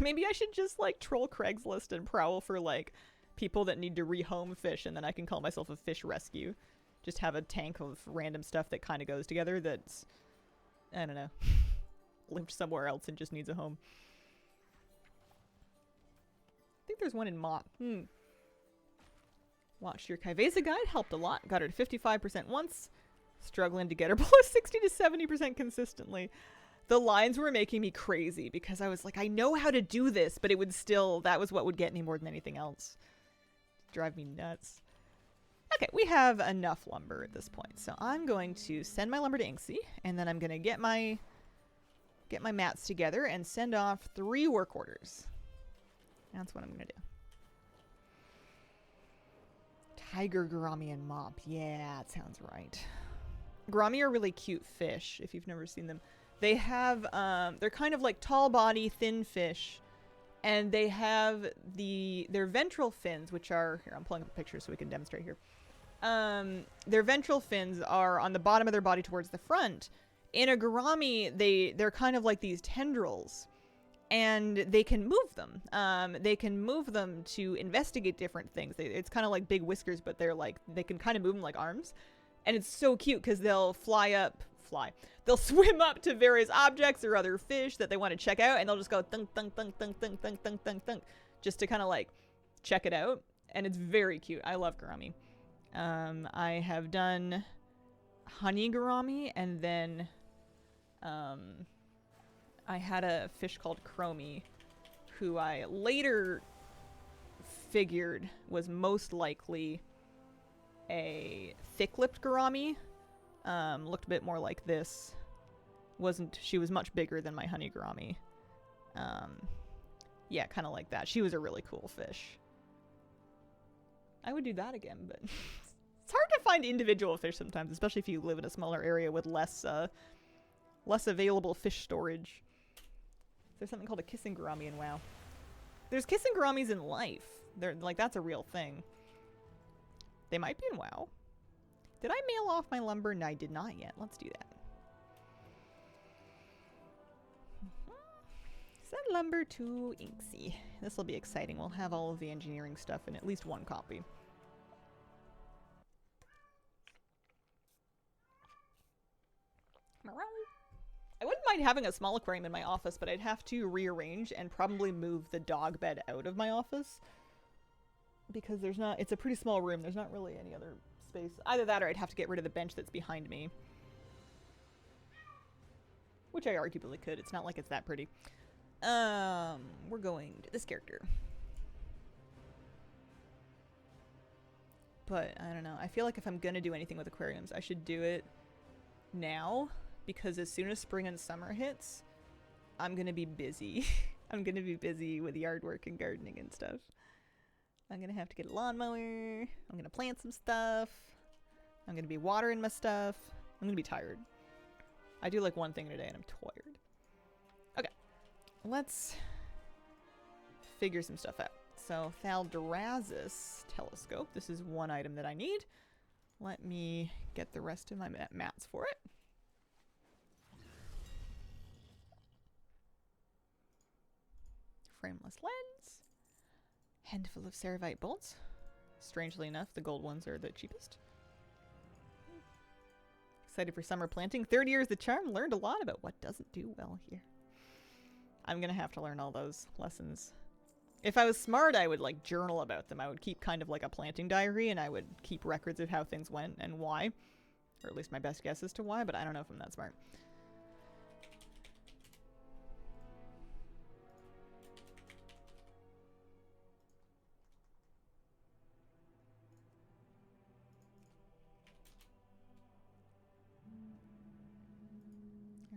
Maybe I should just like troll Craigslist and prowl for like people that need to rehome fish, and then I can call myself a fish rescue. Just have a tank of random stuff that kind of goes together that's, I don't know, lived somewhere else and just needs a home. I think there's one in Mott. Watched your Kaiveza guide, helped a lot. Got her to 55% once. Struggling to get her below 60 to 70% consistently. The lines were making me crazy because I was like, I know how to do this, but it would still, that was what would get me more than anything else. Drive me nuts. Okay, we have enough lumber at this point. So I'm going to send my lumber to Inksy, and then I'm going to get my mats together and send off 3 work orders. That's what I'm going to do. Tiger gourami and mop. Yeah, that sounds right. Gourami are really cute fish, if you've never seen them. They have, they're kind of like tall body, thin fish. And they have their ventral fins, which are, here, I'm pulling up a picture so we can demonstrate here. Their ventral fins are on the bottom of their body towards the front. In a gourami, they're kind of like these tendrils. And they can move them. They can move them to investigate different things. It's kind of like big whiskers, but they can kind of move them like arms. And it's so cute because they'll they'll swim up to various objects or other fish that they want to check out, and they'll just go thunk, thunk, thunk, thunk, thunk, thunk, thunk, thunk, thunk, just to kind of like check it out. And it's very cute. I love gourami. I have done honey gourami, and then I had a fish called Chromie, who I later figured was most likely a thick-lipped gourami. Looked a bit more like this. She was much bigger than my honey gourami. Yeah, kind of like that. She was a really cool fish. I would do that again, but it's hard to find individual fish sometimes, especially if you live in a smaller area with less available fish storage. There's something called a kissing gourami in WoW. There's kissing gouramis in life. They're like, that's a real thing. They might be in WoW. Did I mail off my lumber? No, I did not yet. Let's do that. Send lumber to Inksy. This will be exciting. We'll have all of the engineering stuff in at least one copy. I wouldn't mind having a small aquarium in my office, but I'd have to rearrange and probably move the dog bed out of my office. Because it's a pretty small room. There's not really any other space. Either that or I'd have to get rid of the bench that's behind me. Which I arguably could. It's not like it's that pretty. We're going to this character. But, I don't know. I feel like if I'm gonna do anything with aquariums, I should do it now. Because as soon as spring and summer hits, I'm gonna be busy. I'm gonna be busy with yard work and gardening and stuff. I'm gonna have to get a lawnmower. I'm gonna plant some stuff. I'm gonna be watering my stuff. I'm gonna be tired. I do like one thing in a day and I'm tired. Okay. Let's figure some stuff out. So, Thaldarazis telescope. This is one item that I need. Let me get the rest of my mats for it. Frameless lens. Handful of ceravite bolts. Strangely enough, the gold ones are the cheapest. Excited for summer planting. 30 years the charm. Learned a lot about what doesn't do well here. I'm gonna have to learn all those lessons. If I was smart, I would like journal about them. I would keep kind of like a planting diary, and I would keep records of how things went and why. Or at least my best guess as to why, but I don't know if I'm that smart.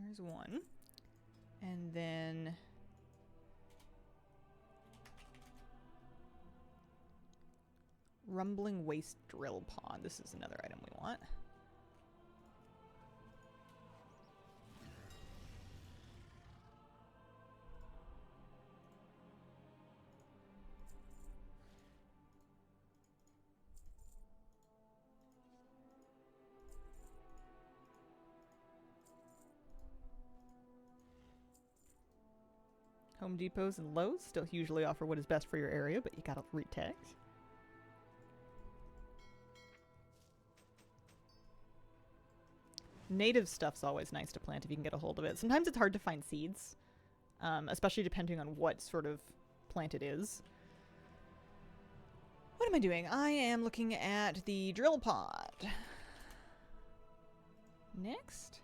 There's one. And then Rumbling waste drill pond. This is another item we want. Home Depots and Lowe's still usually offer what is best for your area, but you gotta read tags. Native stuff's always nice to plant if you can get a hold of it. Sometimes it's hard to find seeds, especially depending on what sort of plant it is. What am I doing? I am looking at the drill pod. Next.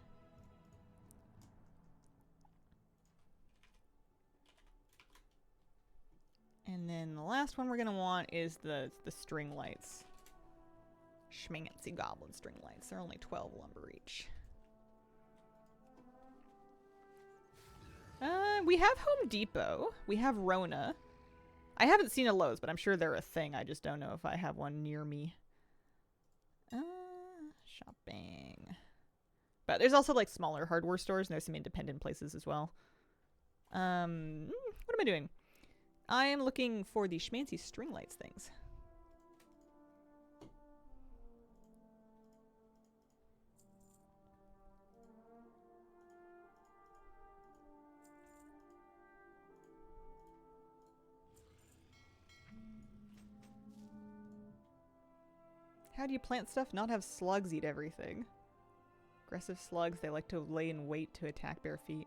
And then the last one we're going to want is the string lights. Schmancy goblin string lights. They're only 12 lumber each. We have Home Depot. We have Rona. I haven't seen a Lowe's, but I'm sure they're a thing. I just don't know if I have one near me. Shopping. But there's also like smaller hardware stores, and there's some independent places as well. What am I doing? I am looking for the schmancy string lights things. How do you plant stuff? Not have slugs eat everything. Aggressive slugs, they like to lay in wait to attack bare feet.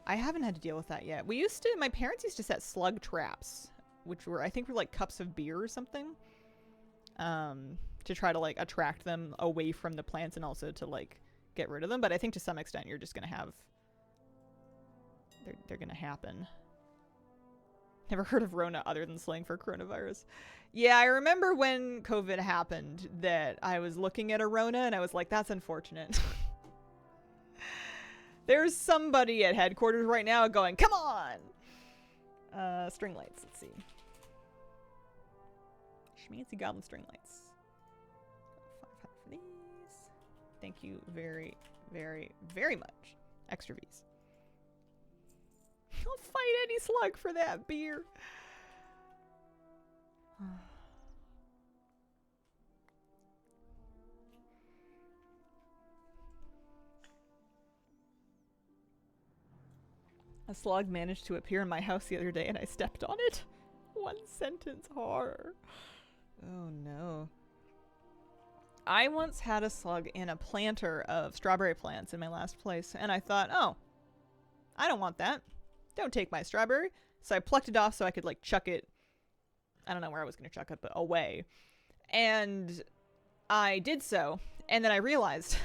I haven't had to deal with that yet. We used to, my parents used to set slug traps, which were, I think, were like cups of beer or something. To try to like attract them away from the plants and also to like get rid of them. But I think to some extent you're just going to have, they're going to happen. Never heard of Rona other than slang for coronavirus. Yeah, I remember when COVID happened that I was looking at a Rona and I was like, that's unfortunate. There's somebody at headquarters right now going, come on! String lights, let's see. Schmancy goblin string lights. 500 for these. Thank you very, very, very much. Extra V's. I'll fight any slug for that beer. A slug managed to appear in my house the other day and I stepped on it. One sentence horror. Oh no. I once had a slug in a planter of strawberry plants in my last place and I thought, oh, I don't want that. Don't take my strawberry. So I plucked it off so I could like chuck it. I don't know where I was going to chuck it, but away. And I did so. And then I realized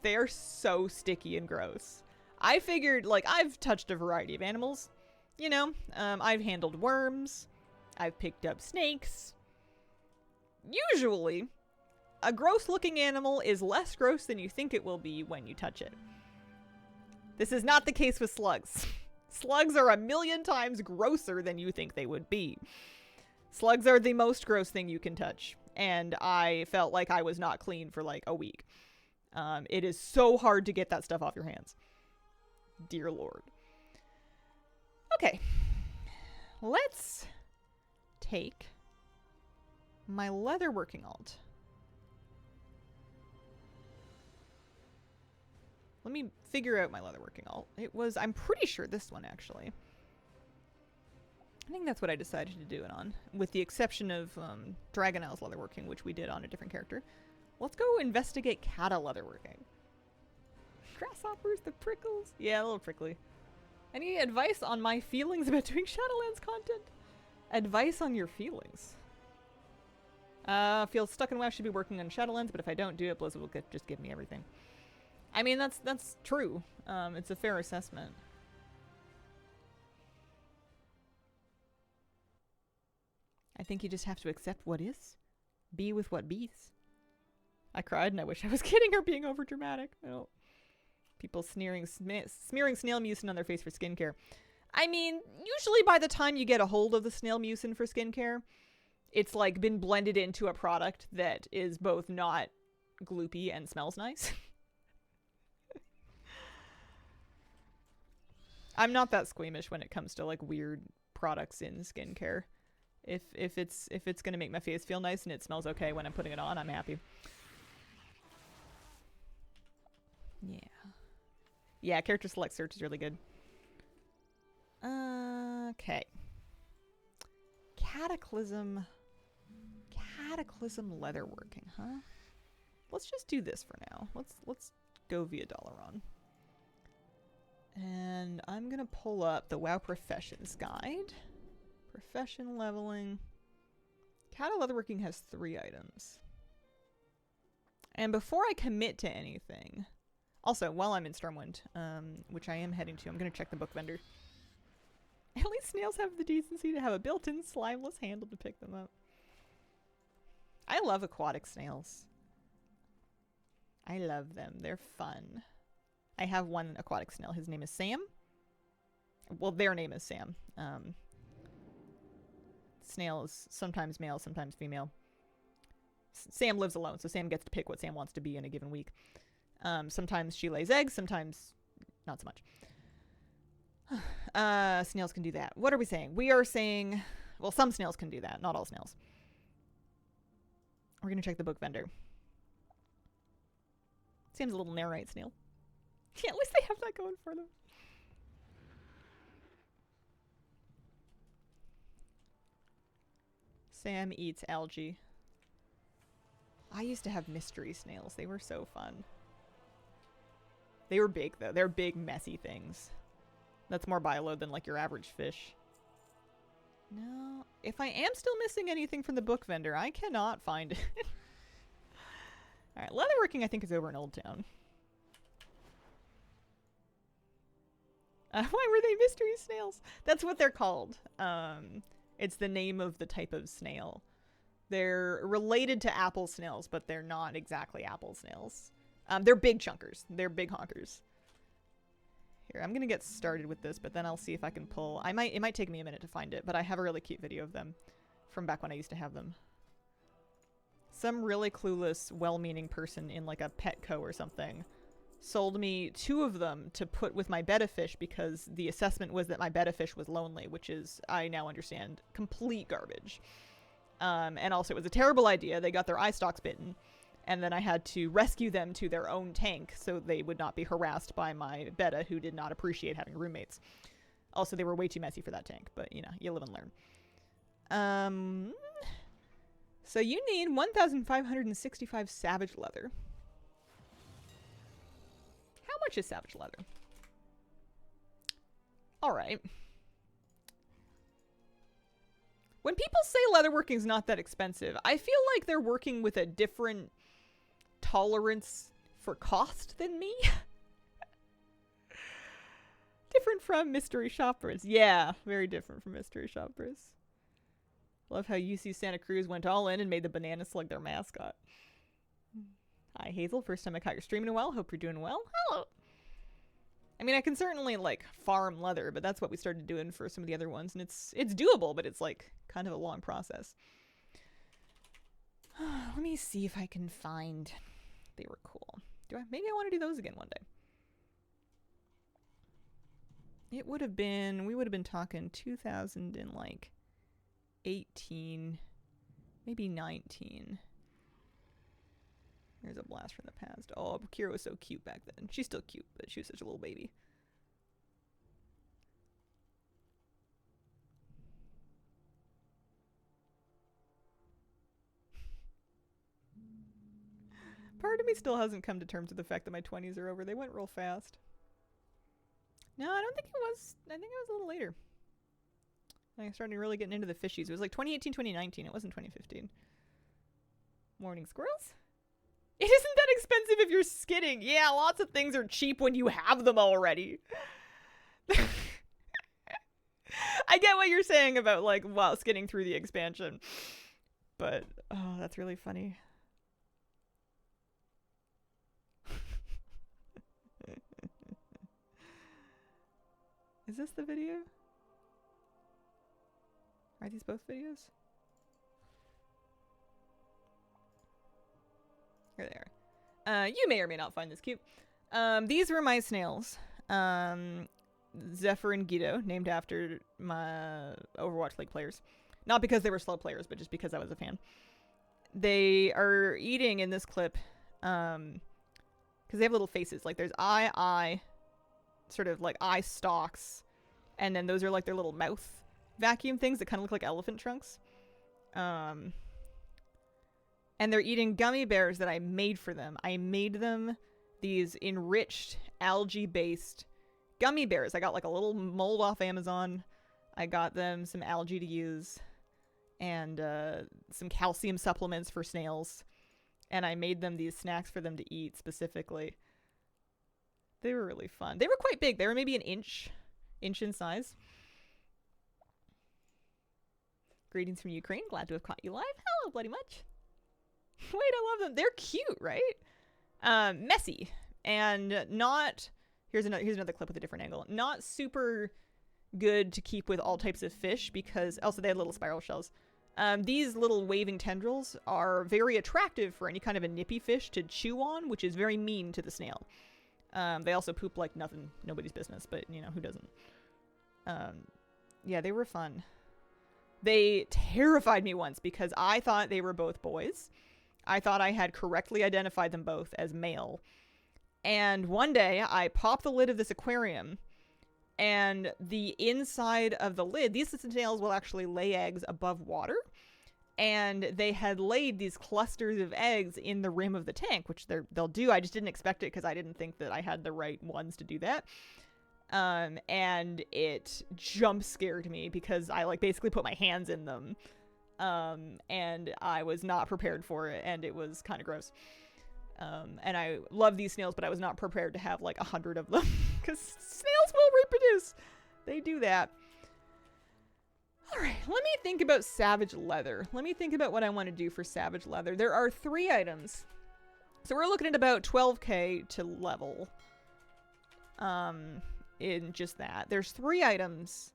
they are so sticky and gross. I figured, like, I've touched a variety of animals. You know, I've handled worms. I've picked up snakes. Usually, a gross-looking animal is less gross than you think it will be when you touch it. This is not the case with slugs. Slugs are 1,000,000 times grosser than you think they would be. Slugs are the most gross thing you can touch. And I felt like I was not clean for, like, a week. It is so hard to get that stuff off your hands. Dear Lord. Okay. Let's take my leatherworking alt. Let me figure out my leatherworking alt. It was, I'm pretty sure this one actually. I think that's what I decided to do it on, with the exception of Dragonelle's leatherworking, which we did on a different character. Let's go investigate Kata leatherworking. Grasshoppers, the prickles. Yeah, a little prickly. Any advice on my feelings about doing Shadowlands content? Advice on your feelings. Feel stuck in WoW, should be working on Shadowlands, but if I don't do it, Blizzard will just give me everything. I mean, that's true. It's a fair assessment. I think you just have to accept what is. Be with what bees. I cried and I wish I was kidding or being over dramatic. No. People smearing snail mucin on their face for skincare. I mean, usually by the time you get a hold of the snail mucin for skincare, It's like been blended into a product that is both not gloopy and smells nice. I'm not that squeamish when it comes to like weird products in skincare. If it's gonna make my face feel nice and it smells okay when I'm putting it on, I'm happy. Yeah. Yeah, character select search is really good. Okay. Cataclysm leatherworking, huh? Let's just do this for now. Let's go via Dalaran. And I'm gonna pull up the WoW Professions Guide. Profession leveling. Cata leatherworking has 3 items. And before I commit to anything, also while I'm in Stormwind, which I am heading to, I'm gonna check the book vendor. At least snails have the decency to have a built-in slimeless handle to pick them up. I love aquatic snails. I love them. They're fun. I have one aquatic snail. His name is Sam. Well, their name is Sam. Snail is sometimes male, sometimes female. Sam lives alone, so Sam gets to pick what Sam wants to be in a given week. Sometimes she lays eggs, sometimes not so much. Snails can do that. What are we saying? We are saying, well, some snails can do that, not all snails. We're going to check the book vendor. Sam's a little narrite snail. Yeah, at least they have that going for them. Sam eats algae. I used to have mystery snails. They were so fun. They were big, though. They're big, messy things. That's more bioload than, like, your average fish. No. If I am still missing anything from the book vendor, I cannot find it. Alright, leatherworking, I think, is over in Old Town. Why were they mystery snails? That's what they're called. It's the name of the type of snail. They're related to apple snails, but they're not exactly apple snails. They're big chunkers. They're big honkers. Here, I'm gonna get started with this, but then I'll see if I can pull... It might take me a minute to find it, but I have a really cute video of them from back when I used to have them. Some really clueless, well-meaning person in like a Petco or something sold me 2 of them to put with my betta fish because the assessment was that my betta fish was lonely, which is, I now understand, complete garbage. And also it was a terrible idea. They got their eye stalks bitten, and then I had to rescue them to their own tank so they would not be harassed by my betta, who did not appreciate having roommates. Also, they were way too messy for that tank, but, you know, you live and learn. So you need 1,565 savage leather. How much is savage leather? Alright. When people say leatherworking is not that expensive, I feel like they're working with a different tolerance for cost than me. Different from mystery shoppers. Yeah, very different from mystery shoppers. Love how UC Santa Cruz went all in and made the banana slug their mascot. Hi, Hazel. First time I caught your stream in a while. Hope you're doing well. Hello. I mean, I can certainly, like, farm leather, but that's what we started doing for some of the other ones. And it's doable, but it's, like, kind of a long process. Let me see if I can find... They were cool. Maybe I want to do those again one day. It would have been... We would have been talking 2018, maybe 19. There's a blast from the past. Oh, Kira was so cute back then. She's still cute, but she was such a little baby. Part of me still hasn't come to terms with the fact that my 20s are over. They went real fast. No, I don't think it was. I think it was a little later. I started really getting into the fishies. It was like 2018, 2019. It wasn't 2015. Morning squirrels? It isn't that expensive if you're skidding. Yeah, lots of things are cheap when you have them already. I get what you're saying about, like, wow, skidding through the expansion. But, oh, that's really funny. Is this the video? Are these both videos? Here they are. You may or may not find this cute. These were my snails. Zephyr and Guido, named after my Overwatch League players. Not because they were slow players, but just because I was a fan. They are eating in this clip, because they have little faces. Like there's eye, sort of like eye stalks, and then those are like their little mouth vacuum things that kind of look like elephant trunks. And they're eating gummy bears that I made for them. I made them these enriched algae-based gummy bears. I got like a little mold off Amazon. I got them some algae to use and some calcium supplements for snails. And I made them these snacks for them to eat specifically. They were really fun. They were quite big. They were maybe an inch in size. Greetings from Ukraine. Glad to have caught you live. Hello, Bloody Much. Wait, I love them. They're cute, right? Messy and not. Here's another clip with a different angle. Not super good to keep with all types of fish because also they had little spiral shells. These little waving tendrils are very attractive for any kind of a nippy fish to chew on, which is very mean to the snail. They also poop like nothing, nobody's business, but you know, who doesn't? Yeah, they were fun. They terrified me once because I thought they were both boys. I thought I had correctly identified them both as male. And one day I popped the lid of this aquarium and the inside of the lid, these snails will actually lay eggs above water. And they had laid these clusters of eggs in the rim of the tank, which they'll do. I just didn't expect it because I didn't think that I had the right ones to do that. And it jump scared me because I like basically put my hands in them. And I was not prepared for it, and it was kind of gross. And I love these snails, but I was not prepared to have like 100 of them because snails will reproduce. They do that. All right, let me think about savage leather. Let me think about what I want to do for savage leather. There are 3 items. So we're looking at about 12k to level. In just that. There's 3 items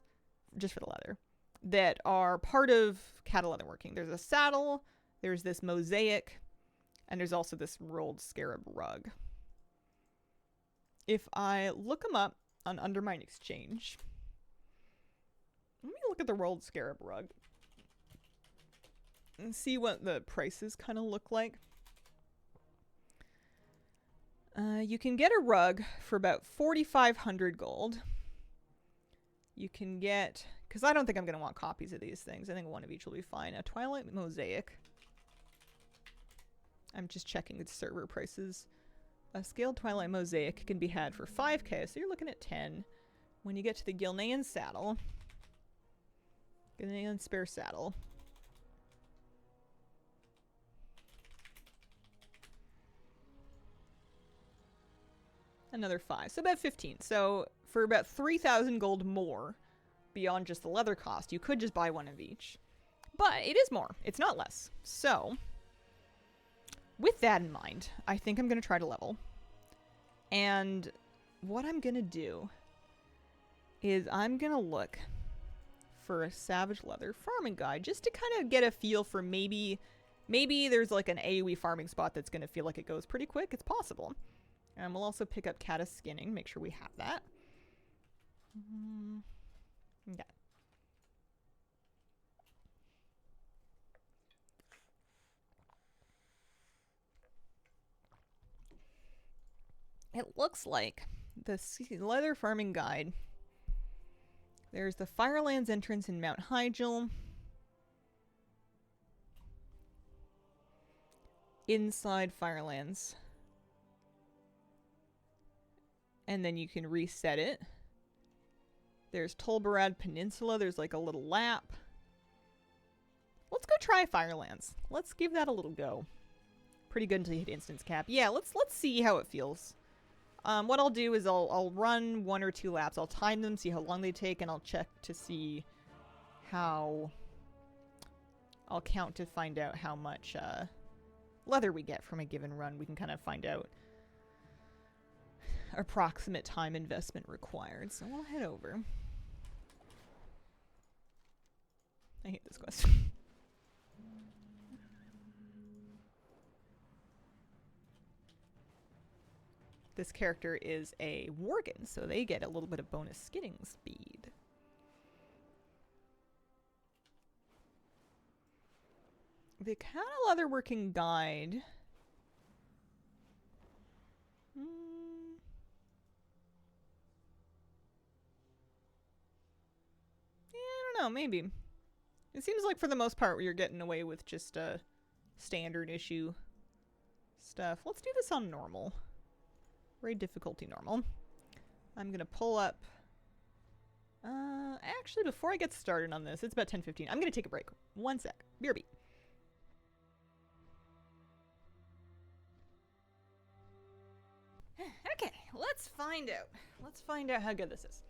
just for the leather that are part of cattle leatherworking. There's a saddle, there's this mosaic, and there's also this rolled scarab rug. If I look them up on Undermine Exchange, let me look at the rolled scarab rug and see what the prices kind of look like. You can get a rug for about 4,500 gold. You can get, because I don't think I'm going to want copies of these things. I think one of each will be fine. A Twilight Mosaic. I'm just checking the server prices. A scaled Twilight Mosaic can be had for 5k, so you're looking at 10. When you get to the Gilnean saddle, Gilnean spare saddle, another 5, so about 15. So for about 3,000 gold more beyond just the leather cost, you could just buy one of each. But it is more. It's not less. So with that in mind, I think I'm going to try to level. And what I'm going to do is I'm going to look for a savage leather farming guide just to kind of get a feel for maybe there's like an AoE farming spot that's going to feel like it goes pretty quick. It's possible. And we'll also pick up caddis skinning, make sure we have that. Okay. It looks like the leather farming guide. There's the Firelands entrance in Mount Hyjal. Inside Firelands. And then you can reset it. There's Tolbarad Peninsula. There's like a little lap. Let's go try Firelands. Let's give that a little go. Pretty good until you hit instance cap. Yeah, let's see how it feels. What I'll do is I'll run 1 or 2 laps. I'll time them, see how long they take, and I'll check to see how... I'll count to find out how much leather we get from a given run. We can kind of find out approximate time investment required. So we'll head over. I hate this quest. this character is a Worgen, so they get a little bit of bonus skidding speed. The Cattle Leatherworking Guide. Yeah, I don't know, maybe. It seems like for the most part you're getting away with just standard issue stuff. Let's do this on normal. Raid difficulty normal. I'm gonna pull up. Actually, before I get started on this, it's about 10:15. I'm gonna take a break. 1 sec. BRB. Okay, let's find out. Let's find out how good this is.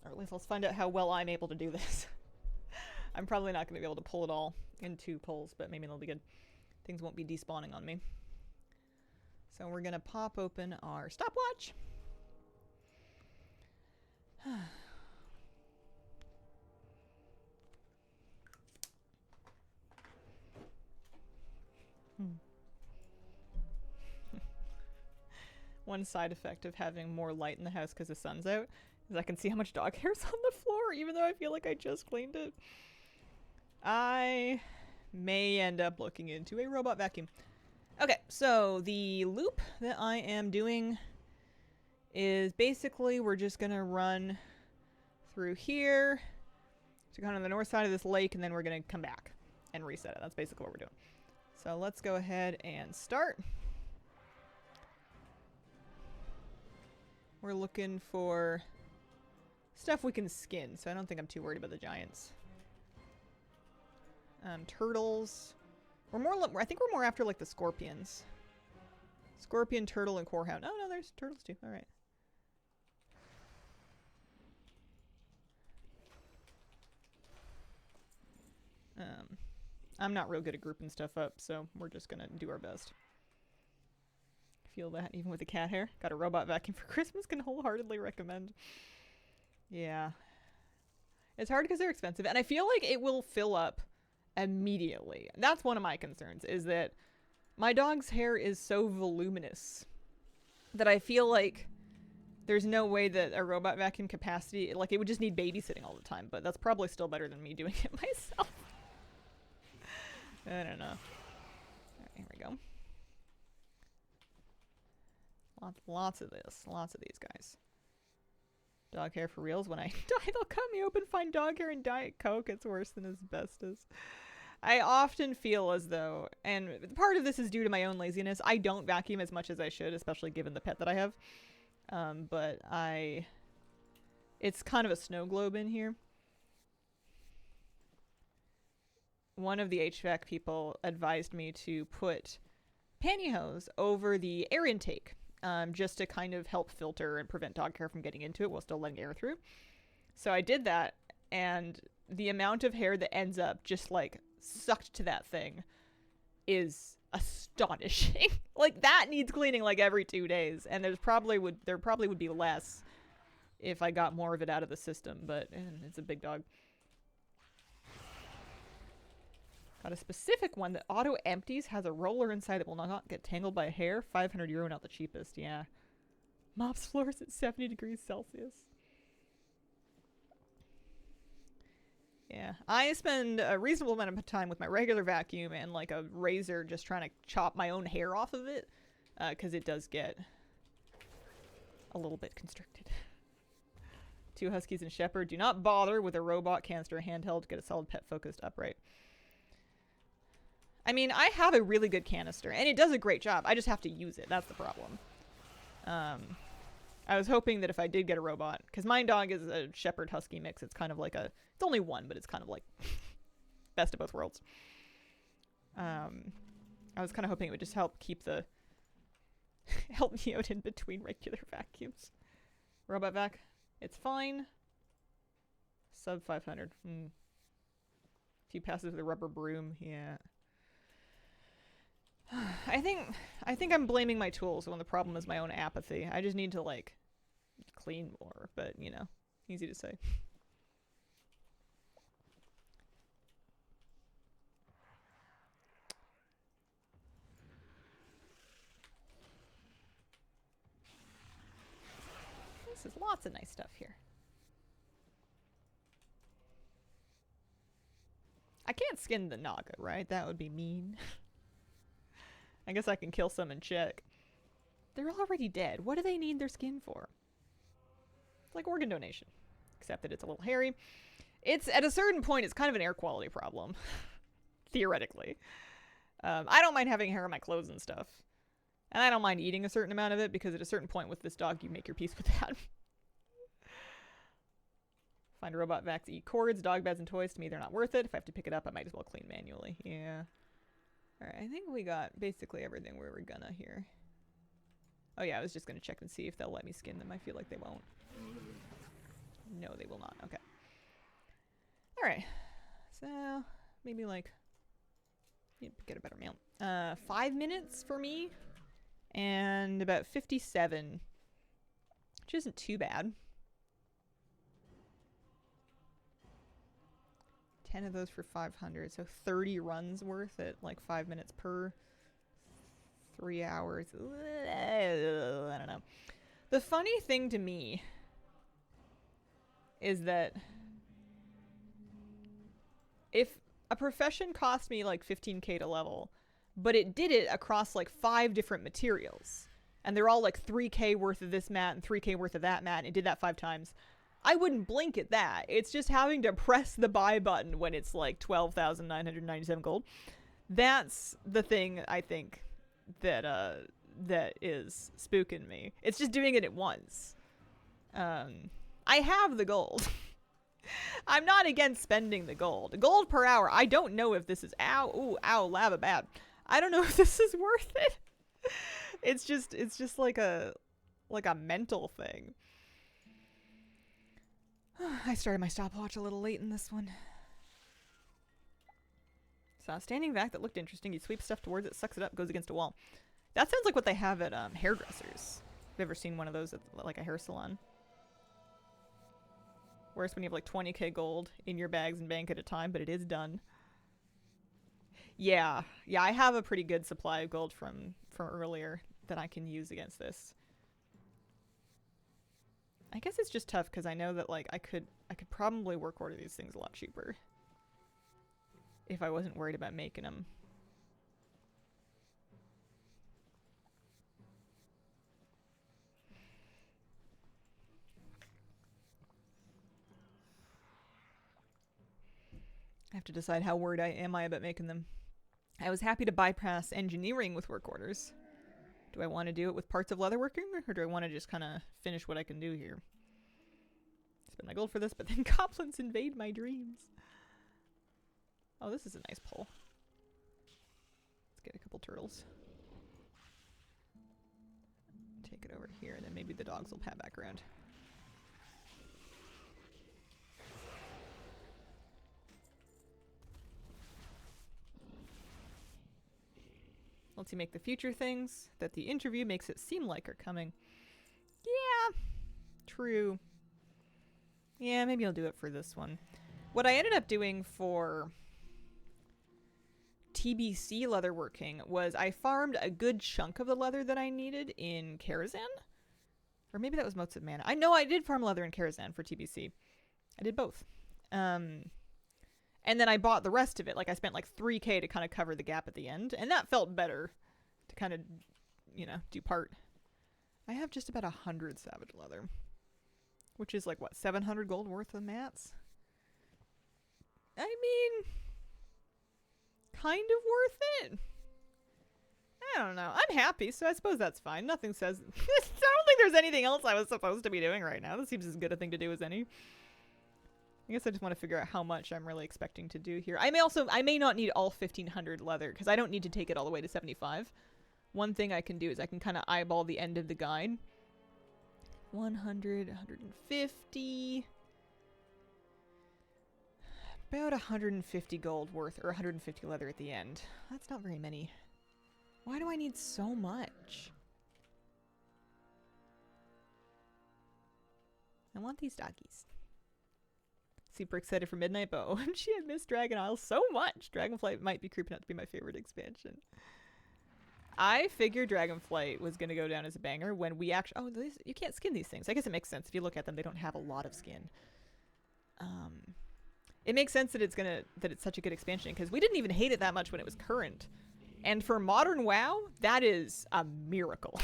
Or at least let's find out how well I'm able to do this. I'm probably not going to be able to pull it all in 2 pulls, but maybe they'll be good. Things won't be despawning on me. So we're going to pop open our stopwatch. One side effect of having more light in the house because the sun's out is I can see how much dog hair's on the floor, even though I feel like I just cleaned it. I may end up looking into a robot vacuum. Okay, so the loop that I am doing is basically we're just going to run through here to kind of the north side of this lake, and then we're going to come back and reset it. That's basically what we're doing. So let's go ahead and start. We're looking for stuff we can skin, so I don't think I'm too worried about the giants. Turtles. We're more. I think we're more after like the scorpions. Scorpion, turtle, and corehound. Oh no, there's turtles too. All right. I'm not real good at grouping stuff up, so we're just gonna do our best. Feel that even with the cat hair. Got a robot vacuum for Christmas. Can wholeheartedly recommend. Yeah. It's hard because they're expensive, and I feel like it will fill up immediately. That's one of my concerns, is that my dog's hair is so voluminous that I feel like there's no way that a robot vacuum capacity, like it would just need babysitting all the time, but that's probably still better than me doing it myself. I don't know. Alright, here we go. Lots of this. Lots of these guys. Dog hair for reals. When I die, they'll cut me open, find dog hair, and Diet Coke. It's worse than asbestos. I often feel as though, and part of this is due to my own laziness, I don't vacuum as much as I should, especially given the pet that I have. But it's kind of a snow globe in here. One of the HVAC people advised me to put pantyhose over the air intake, just to kind of help filter and prevent dog hair from getting into it while still letting air through. So I did that, and the amount of hair that ends up just like sucked to that thing is astonishing. Like that needs cleaning like every 2 days, and there probably would be less if I got more of it out of the system, but it's a big dog. Got a specific one that auto empties, has a roller inside that will not get tangled by hair. €500, not the cheapest, yeah. Mops floors at 70 degrees Celsius. Yeah, I spend a reasonable amount of time with my regular vacuum and like a razor just trying to chop my own hair off of it, because it does get a little bit constricted. 2 huskies and shepherd. Do not bother with a robot canister handheld to get a solid pet-focused upright. I mean, I have a really good canister, and it does a great job. I just have to use it. That's the problem. I was hoping that if I did get a robot, because my dog is a shepherd husky mix, it's kind of like it's only one, but it's kind of like best of both worlds. I was kind of hoping it would just help keep help me out in between regular vacuums. Robot vac, it's fine. Sub 500. Few passes with a rubber broom, yeah. I think I'm blaming my tools when the problem is my own apathy. I just need to like clean more, but you know, easy to say. Lots of nice stuff here. I can't skin the Naga, right? That would be mean. I guess I can kill some and check. They're already dead. What do they need their skin for? It's like organ donation. Except that it's a little hairy. It's, at a certain point, it's kind of an air quality problem. Theoretically. I don't mind having hair on my clothes and stuff. And I don't mind eating a certain amount of it, because at a certain point with this dog, you make your peace with that. Find a robot vacs, eat cords, dog beds, and toys. To me, they're not worth it. If I have to pick it up, I might as well clean manually. Yeah. Alright, I think we got basically everything we were gonna here. Oh yeah, I was just gonna check and see if they'll let me skin them. I feel like they won't. No, they will not. Okay. Alright. So, maybe like... get a better meal. 5 minutes for me. And about 57. Which isn't too bad. 10 of those for 500. So 30 runs worth at like 5 minutes per. 3 hours. I don't know. The funny thing to me is that if a profession cost me like 15k to level, but it did it across like 5 different materials, and they're all like 3k worth of this mat and 3k worth of that mat, and it did that 5 times, I wouldn't blink at that. It's just having to press the buy button when it's like 12,997 gold. That's the thing I think that that is spooking me. It's just doing it at once. I have the gold. I'm not against spending the gold. Gold per hour. I don't know if this is ow, lava bad. I don't know if this is worth it. It's just like a mental thing. I started my stopwatch a little late in this one. Saw a standing vac that looked interesting. You sweep stuff towards it, sucks it up, goes against a wall. That sounds like what they have at hairdressers. Have you ever seen one of those at like a hair salon? Whereas when you have like 20k gold in your bags and bank at a time, but it is done. Yeah, I have a pretty good supply of gold from earlier that I can use against this. I guess it's just tough because I know that like I could probably work order these things a lot cheaper if I wasn't worried about making them. I have to decide how worried am I about making them. I was happy to bypass engineering with work orders. Do I want to do it with parts of leatherworking, or do I want to just kind of finish what I can do here? Spend my gold for this, but then goblins invade my dreams. Oh, this is a nice pull. Let's get a couple turtles. Take it over here, and then maybe the dogs will pat back around. Once you make the future things that the interview makes it seem like are coming. Yeah, true. Yeah, maybe I'll do it for this one. What I ended up doing for TBC leatherworking was I farmed a good chunk of the leather that I needed in Karazhan. Or maybe that was Motes of Mana. I know I did farm leather in Karazhan for TBC. I did both. And then I bought the rest of it. Like, I spent like 3k to kind of cover the gap at the end. And that felt better to kind of, you know, do part. I have just about 100 savage leather. Which is like, what, 700 gold worth of mats? I mean, kind of worth it. I don't know. I'm happy, so I suppose that's fine. Nothing says... I don't think there's anything else I was supposed to be doing right now. This seems as good a thing to do as any. I guess I just want to figure out how much I'm really expecting to do here. I may not need all 1500 leather, because I don't need to take it all the way to 75. One thing I can do is I can kind of eyeball the end of the guide. 100, 150... About 150 gold worth, or 150 leather at the end. That's not very many. Why do I need so much? I want these doggies. Super excited for Midnight, but OMG, I miss Dragon Isle so much. Dragonflight might be creeping up to be my favorite expansion. I figured Dragonflight was gonna go down as a banger when we actually. Oh, you can't skin these things. I guess it makes sense if you look at them; they don't have a lot of skin. It makes sense that it's such a good expansion because we didn't even hate it that much when it was current, and for modern WoW, that is a miracle.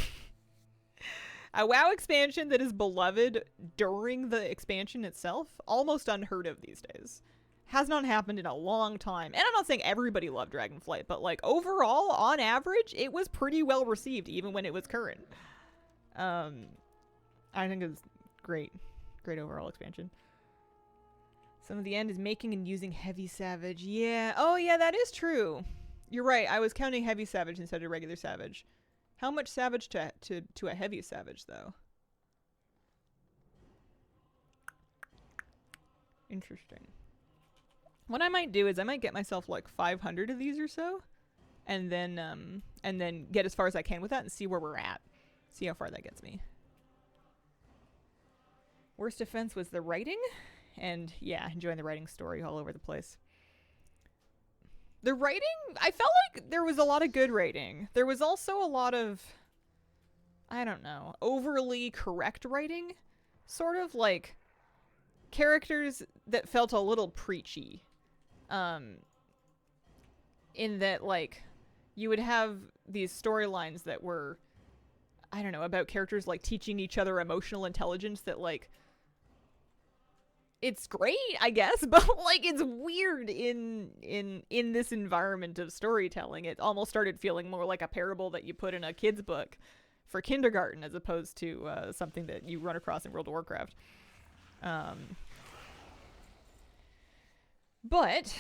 A WoW expansion that is beloved during the expansion itself, almost unheard of these days. Has not happened in a long time. And I'm not saying everybody loved Dragonflight, but like overall, on average, it was pretty well received even when it was current. I think it was great. Great overall expansion. Some of the end is making and using Heavy Savage. Yeah. Oh yeah, that is true. You're right. I was counting Heavy Savage instead of regular Savage. How much Savage to a Heavy Savage though? Interesting. What I might do is I might get myself like 500 of these or so, and then get as far as I can with that and see where we're at. See how far that gets me. Worst offense was the writing, and yeah, enjoying the writing story all over the place. The writing, I felt like there was a lot of good writing. There was also a lot of, I don't know, overly correct writing, sort of like characters that felt a little preachy. In that, like, you would have these storylines that were, I don't know, about characters, like, teaching each other emotional intelligence that, like, it's great, I guess, but, like, it's weird in this environment of storytelling. It almost started feeling more like a parable that you put in a kid's book for kindergarten as opposed to something that you run across in World of Warcraft. But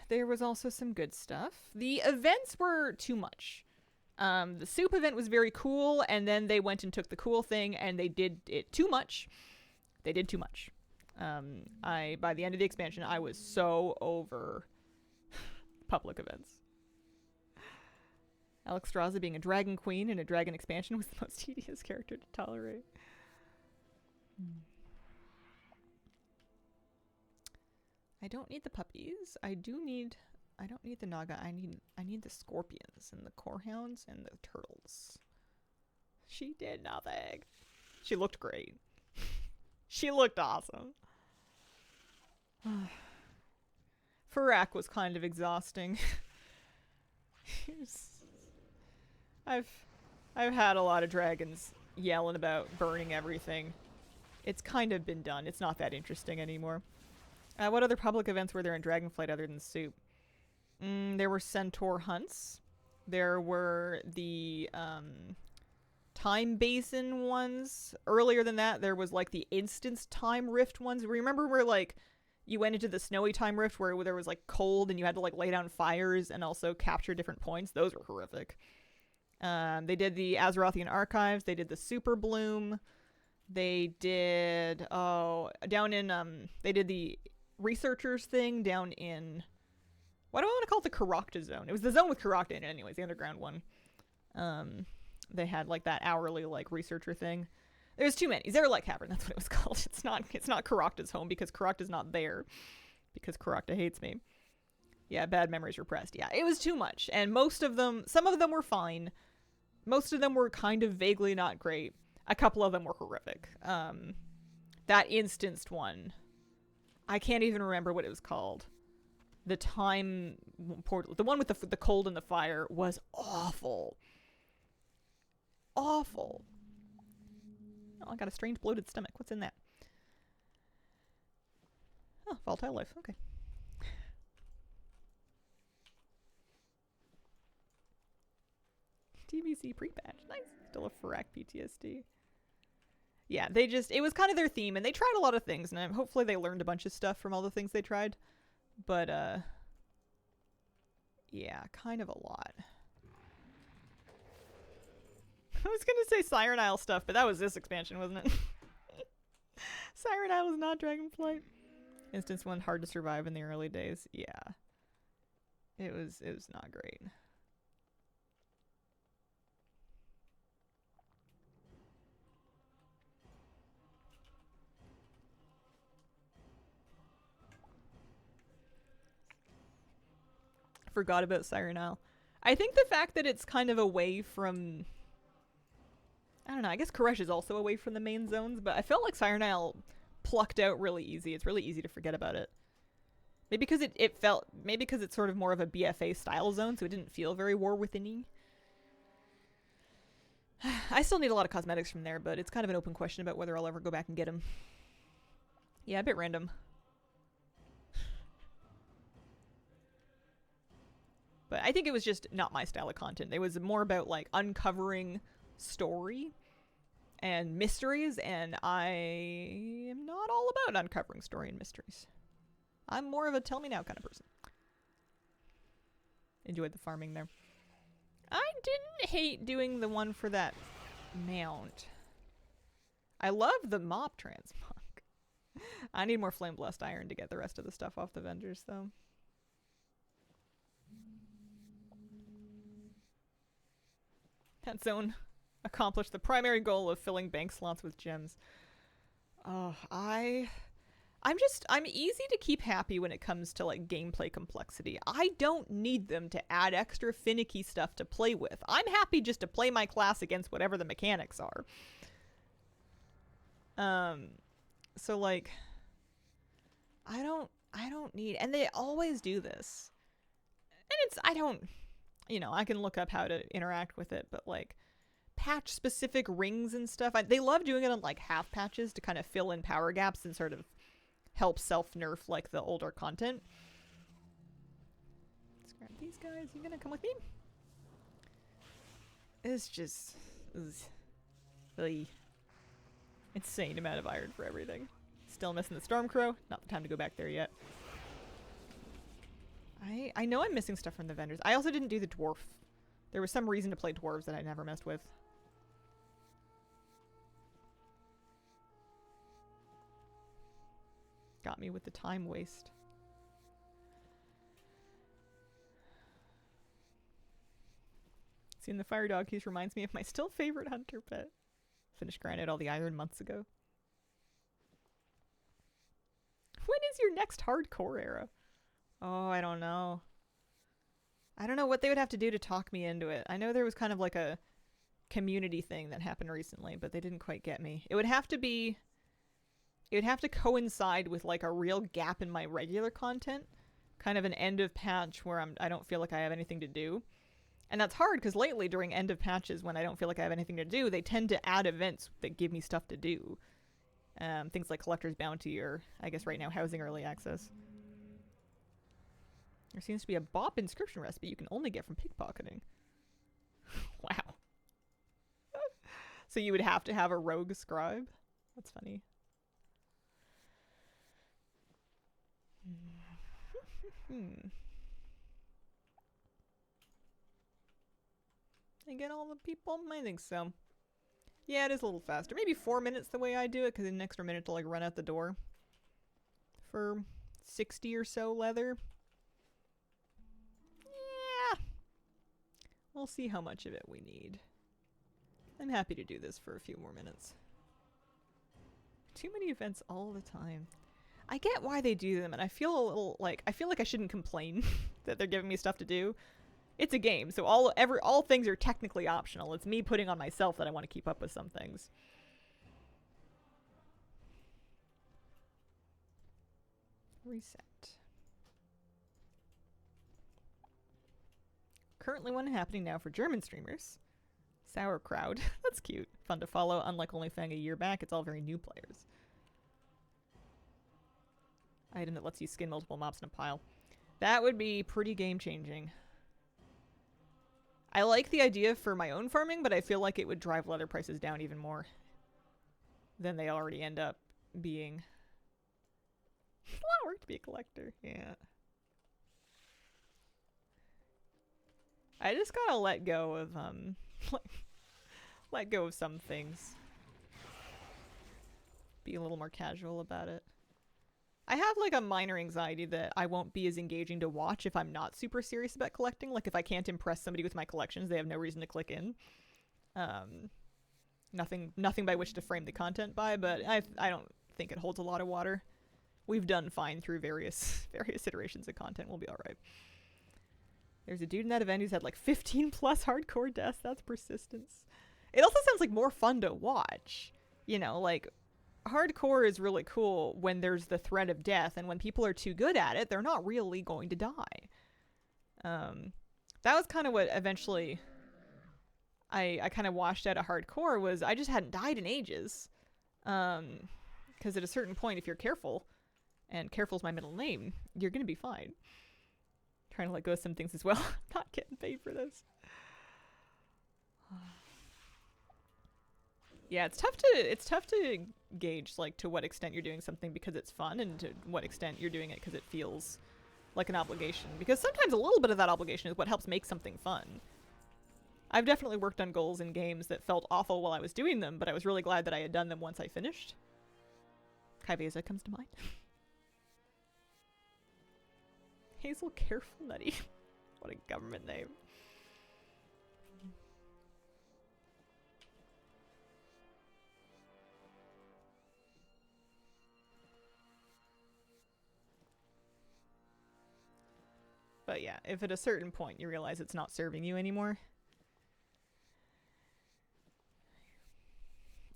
there was also some good stuff. The events were too much. The soup event was very cool, and then they went and took the cool thing, and they did it too much. They did too much. By the end of the expansion, I was so over public events. Alexstrasza being a dragon queen in a dragon expansion was the most tedious character to tolerate. I don't need the puppies. I don't need the naga. I need the scorpions and the corehounds and the turtles. She did nothing. She looked great. She looked awesome. Farak was kind of exhausting. I've had a lot of dragons yelling about burning everything. It's kind of been done. It's not that interesting anymore. What other public events were there in Dragonflight other than soup? There were centaur hunts. There were the time basin ones. Earlier than that, there was like the instance time rift ones. Remember where like you went into the snowy time rift where there was like cold and you had to like lay down fires and also capture different points? Those were horrific. They did the Azerothian archives. They did the super bloom. They did they did the researchers thing down in, what do I want to call it, the Karakta zone? It was the zone with Karakta in it anyways, the underground one. They had like that hourly like researcher thing. There's too many. Zerlite Cavern, that's what it was called. It's not Karakta's home because Karakta's not there because Karakta hates me. Yeah, bad memories repressed. Yeah, it was too much. And some of them were fine. Most of them were kind of vaguely not great. A couple of them were horrific. That instanced one, I can't even remember what it was called. The time portal, the one with the cold and the fire, was awful. Awful. Oh, I got a strange bloated stomach. What's in that? Oh, volatile life. Okay. TBC pre-patch. Nice. Still a Farak PTSD. Yeah, it was kind of their theme, and they tried a lot of things, and hopefully they learned a bunch of stuff from all the things they tried. But, yeah, kind of a lot. I was gonna say Siren Isle stuff, but that was this expansion, wasn't it? Siren Isle was not Dragonflight. Instance 1, hard to survive in the early days. Yeah. It was not great. Forgot about Siren Isle. I think the fact that it's kind of away from... I don't know, I guess Koresh is also away from the main zones, but I felt like Siren Isle plucked out really easy. It's really easy to forget about it. Maybe because maybe because it's sort of more of a BFA style zone, so it didn't feel very War Within-y. I still need a lot of cosmetics from there, but it's kind of an open question about whether I'll ever go back and get them. Yeah, a bit random. But I think it was just not my style of content. It was more about like uncovering story and mysteries, and I am not all about uncovering story and mysteries. I'm more of a tell me now kind of person. Enjoyed the farming there. I didn't hate doing the one for that mount. I love the mop transmog. I need more flame blessed iron to get the rest of the stuff off the vendors though. That zone accomplished the primary goal of filling bank slots with gems. Oh, I'm easy to keep happy when it comes to like gameplay complexity. I don't need them to add extra finicky stuff to play with. I'm happy just to play my class against whatever the mechanics are. So like I don't need, and they always do this. And I can look up how to interact with it, but like patch specific rings and stuff. They love doing it on like half patches to kind of fill in power gaps and sort of help self-nerf like the older content. Let's grab these guys. You gonna come with me? It's just really insane amount of iron for everything. Still missing the Stormcrow. Not the time to go back there yet. I know I'm missing stuff from the vendors. I also didn't do the dwarf. There was some reason to play dwarves that I never messed with. Got me with the time waste. Seeing the fire dog keys reminds me of my still favorite hunter pet. Finished grinding all the iron months ago. When is your next hardcore era? Oh, I don't know. I don't know what they would have to do to talk me into it. I know there was kind of like a community thing that happened recently, but they didn't quite get me. It would have to coincide with like a real gap in my regular content. Kind of an end of patch where I don't feel like I have anything to do. And that's hard because lately during end of patches when I don't feel like I have anything to do, they tend to add events that give me stuff to do. Things like Collector's Bounty or I guess right now Housing Early Access. There seems to be a bop inscription recipe you can only get from pickpocketing. Wow. So you would have to have a rogue scribe? That's funny. I get all the people? I think so. Yeah, it is a little faster. Maybe 4 minutes the way I do it, because an extra minute to like run out the door. For 60 or so leather. Yeah. We'll see how much of it we need. I'm happy to do this for a few more minutes. Too many events all the time. I get why they do them, and I feel a little like I shouldn't complain that they're giving me stuff to do. It's a game, so all things are technically optional. It's me putting on myself that I want to keep up with some things. Reset. Currently one happening now for German streamers. Sauerkraut. That's cute. Fun to follow. Unlike OnlyFang a year back, it's all very new players. Item that lets you skin multiple mobs in a pile. That would be pretty game-changing. I like the idea for my own farming, but I feel like it would drive leather prices down even more than they already end up being. A lot of work to be a collector. Yeah. I just gotta let go of let go of some things. Be a little more casual about it. I have like a minor anxiety that I won't be as engaging to watch if I'm not super serious about collecting. Like if I can't impress somebody with my collections, they have no reason to click in. Nothing by which to frame the content by, but I don't think it holds a lot of water. We've done fine through various iterations of content. We'll be all right. There's a dude in that event who's had like 15 plus hardcore deaths. That's persistence. It also sounds like more fun to watch. You know, like hardcore is really cool when there's the threat of death, and when people are too good at it, they're not really going to die. That was kind of what eventually I kind of washed out of hardcore, was I just hadn't died in ages. Because at a certain point, if you're careful, and careful's my middle name, you're going to be fine. Trying to let go of some things as well. I'm not getting paid for this. Yeah, it's tough to gauge like to what extent you're doing something because it's fun, and to what extent you're doing it because it feels like an obligation. Because sometimes a little bit of that obligation is what helps make something fun. I've definitely worked on goals in games that felt awful while I was doing them, but I was really glad that I had done them once I finished. Kaiveza comes to mind. Hazel Careful Nutty. What a government name. But yeah, if at a certain point you realize it's not serving you anymore,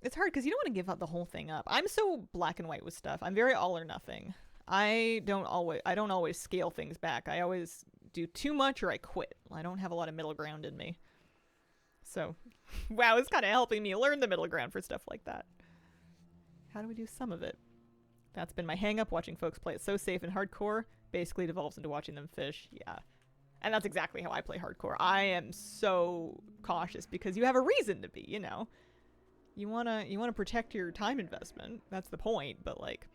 it's hard because you don't want to give up the whole thing up. I'm so black and white with stuff. I'm very all or nothing. I don't always scale things back. I always do too much or I quit. I don't have a lot of middle ground in me. So, WoW is kind of helping me learn the middle ground for stuff like that. How do we do some of it? That's been my hang up, watching folks play it so safe and hardcore basically devolves into watching them fish. Yeah. And that's exactly how I play hardcore. I am so cautious because you have a reason to be, you know. You wanna protect your time investment. That's the point, but like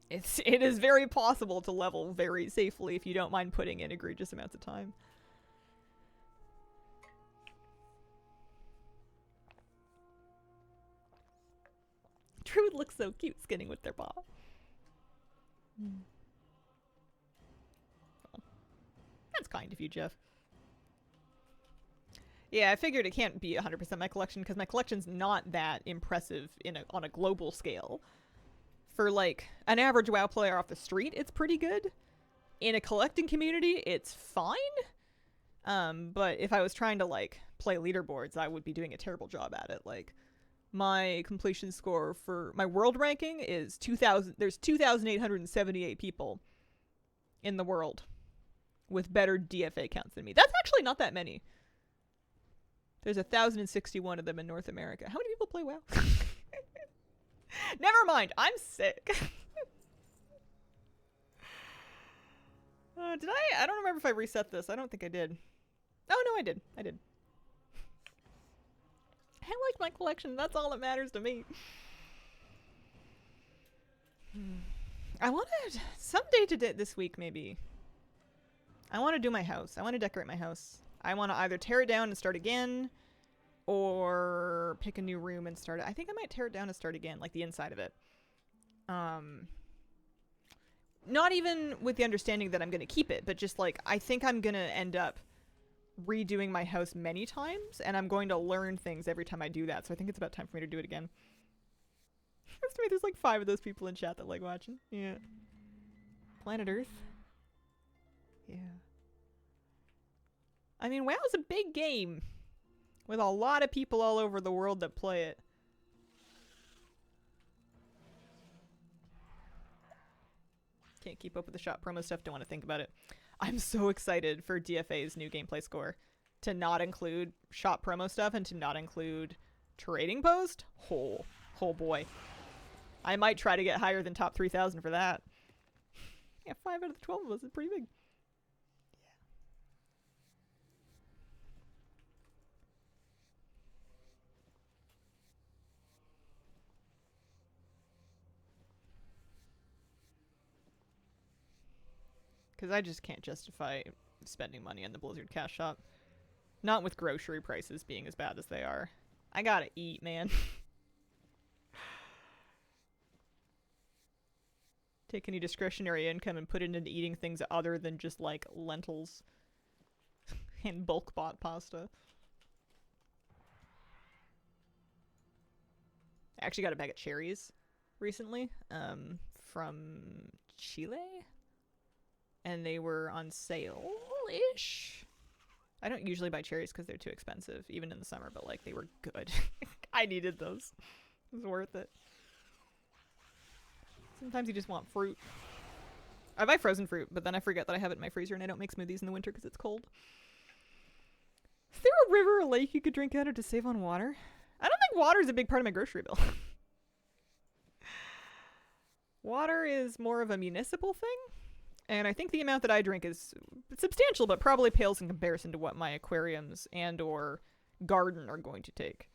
it is very possible to level very safely if you don't mind putting in egregious amounts of time. Druid looks so cute skinning with their paw. Well, that's kind of you, Jeff. Yeah, I figured it can't be 100% my collection because my collection's not that impressive on a global scale. For like an average WoW player off the street, it's pretty good. In a collecting community, it's fine. But if I was trying to like play leaderboards, I would be doing a terrible job at it. Like my completion score for my world ranking is 2,000. There's 2,878 people in the world with better DFA counts than me. That's actually not that many. There's 1,061 of them in North America. How many people play WoW? Never mind. I'm sick. Did I? I don't remember if I reset this. I don't think I did. Oh, no, I did. I did. I like my collection. That's all that matters to me. I wanted someday this week maybe. I want to do my house. I want to decorate my house. I want to either tear it down and start again, or pick a new room and start it. I think I might tear it down and start again, like the inside of it. Not even with the understanding that I'm going to keep it, but just like, I think I'm going to end up redoing my house many times, and I'm going to learn things every time I do that. So I think it's about time for me to do it again. There's like 5 of those people in chat that like watching. Yeah. Planet Earth. Yeah. I mean, WoW's a big game with a lot of people all over the world that play it. Can't keep up with the shop promo stuff, don't want to think about it. I'm so excited for DFA's new gameplay score to not include shop promo stuff and to not include trading post. Oh boy. I might try to get higher than top 3,000 for that. Yeah, 5 out of the 12 of us is pretty big. Because I just can't justify spending money on the Blizzard cash shop. Not with grocery prices being as bad as they are. I gotta eat, man. Take any discretionary income and put it into eating things other than just like lentils and bulk bought pasta. I actually got a bag of cherries recently from Chile. And they were on sale Delish. I don't usually buy cherries because they're too expensive, even in the summer, but like they were good. I needed those. It was worth it. Sometimes you just want fruit. I buy frozen fruit, but then I forget that I have it in my freezer and I don't make smoothies in the winter because it's cold. Is there a river or lake you could drink out of to save on water? I don't think water is a big part of my grocery bill. Water is more of a municipal thing, and I think the amount that I drink is substantial, but probably pales in comparison to what my aquariums and or garden are going to take.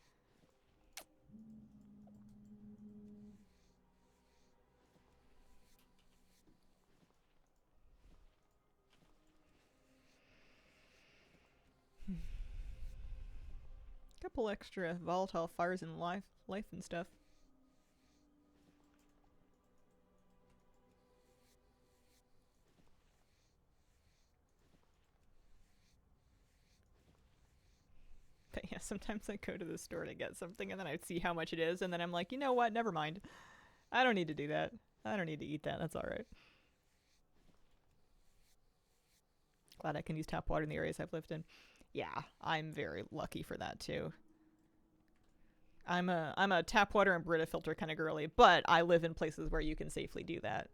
Couple extra volatile fires in life and stuff. But yeah, sometimes I go to the store to get something and then I see how much it is and then I'm like, you know what, never mind. I don't need to do that. I don't need to eat that, that's alright. Glad I can use tap water in the areas I've lived in. Yeah, I'm very lucky for that too. I'm a tap water and Brita filter kind of girly, but I live in places where you can safely do that.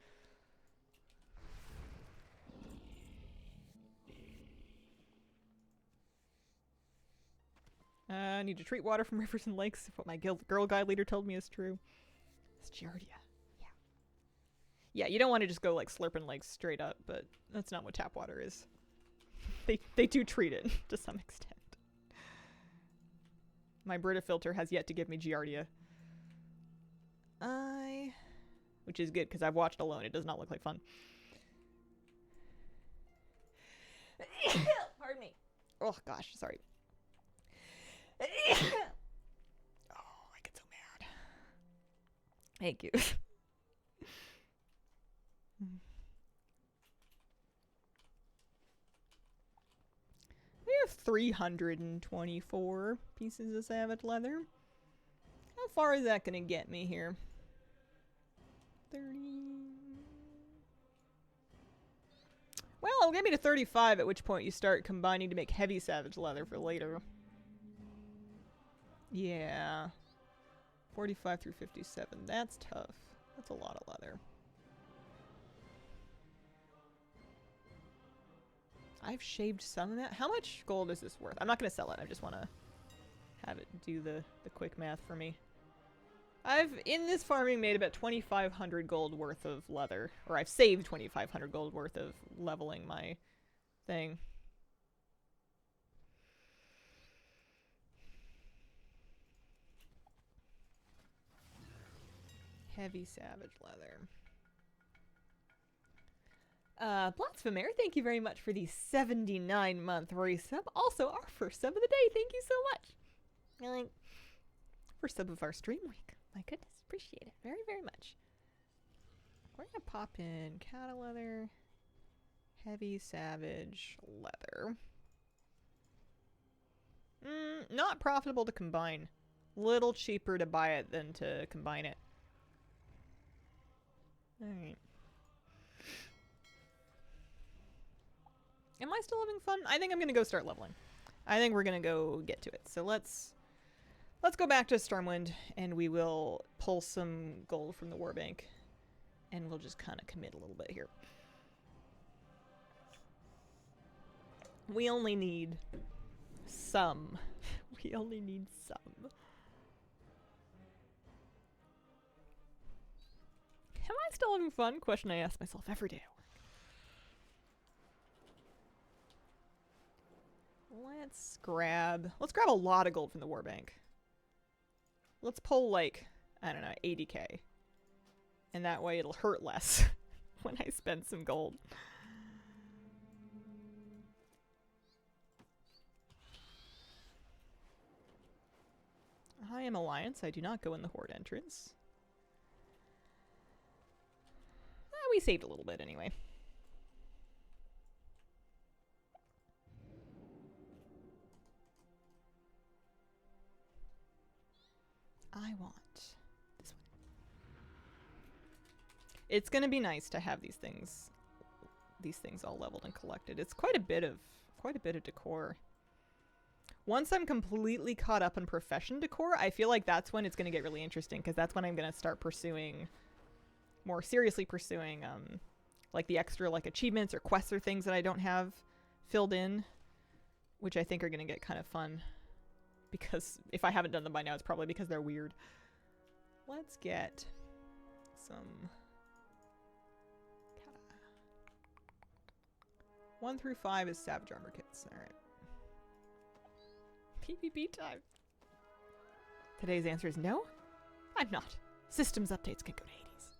I need to treat water from rivers and lakes, if what my Girl Guide leader told me is true. It's Giardia. Yeah. Yeah, you don't want to just go like slurping lakes straight up, but that's not what tap water is. They do treat it to some extent. My Brita filter has yet to give me Giardia. Which is good, because I've watched Alone. It does not look like fun. Pardon me. Oh, gosh. Sorry. Oh, I get so mad. Thank you. We have 324 pieces of savage leather. How far is that gonna get me here? 30. Well, it'll get me to 35, at which point you start combining to make heavy savage leather for later. Yeah. 45 through 57. That's tough. That's a lot of leather. I've shaved some of that. How much gold is this worth? I'm not going to sell it. I just want to have it do the quick math for me. I've, in this farming, made about 2,500 gold worth of leather. Or I've saved 2,500 gold worth of leveling my thing. Heavy savage leather. Blasphemer, thank you very much for the 79-month resub. Also, our first sub of the day. Thank you so much. First sub of our stream week. My goodness, appreciate it very, very much. We're gonna pop in cattle leather, heavy savage leather. Not profitable to combine. Little cheaper to buy it than to combine it. Alright. Am I still having fun? I think I'm gonna go start leveling. I think we're gonna go get to it. So let's go back to Stormwind and we will pull some gold from the Warbank. And we'll just kind of commit a little bit here. We only need some. We only need some. Am I still having fun? Question I ask myself every day. Let's grab a lot of gold from the Warbank. Let's pull like, I don't know, 80k. And that way it'll hurt less when I spend some gold. I am Alliance. I do not go in the Horde entrance. We saved a little bit anyway. I want this one. It's gonna be nice to have these things these things all leveled and collected. It's quite a bit of decor. Once I'm completely caught up in profession decor, I feel like that's when it's going to get really interesting, because that's when I'm going to start more seriously pursuing, like the extra like achievements or quests or things that I don't have filled in, which I think are going to get kind of fun, because if I haven't done them by now, it's probably because they're weird. Let's get some 1 through 5 is Savage Armor kits. All right. PvP time. Today's answer is no. I'm not. Systems updates can go to Hades.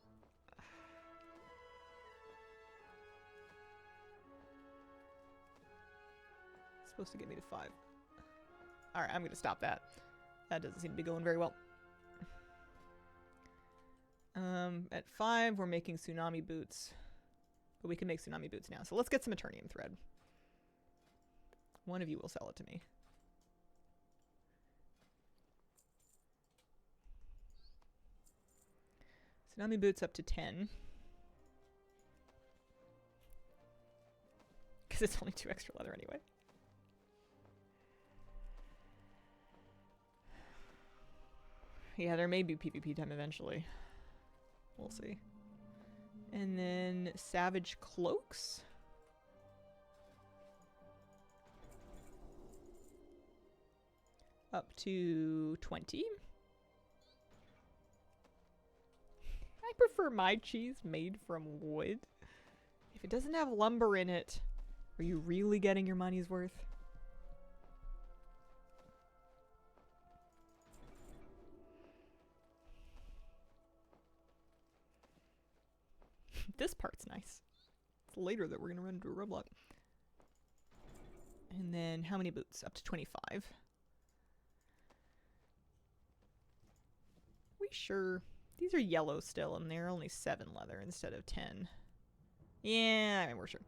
It's supposed to get me to 5. All right, I'm going to stop that. That doesn't seem to be going very well. At 5, we're making tsunami boots. But we can make tsunami boots now. So let's get some Eternium thread. One of you will sell it to me. Tsunami boots up to 10. Because it's only 2 extra leather anyway. Yeah, there may be PvP time eventually. We'll see. And then Savage Cloaks. Up to 20. I prefer my cheese made from wood. If it doesn't have lumber in it, are you really getting your money's worth? This part's nice. It's later that we're going to run into a roadblock. And then how many boots? Up to 25. We sure? These are yellow still, and they're only 7 leather instead of 10. Yeah, I mean, we're sure.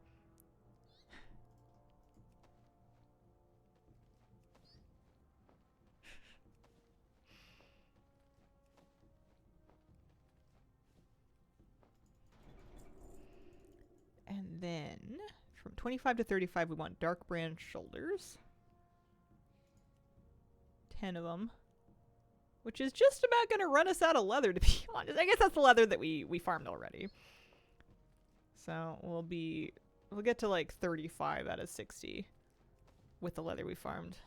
And then from 25 to 35, we want dark brand shoulders. 10 of them. Which is just about going to run us out of leather, to be honest. I guess that's the leather that we farmed already. So we'll get to like 35 out of 60 with the leather we farmed.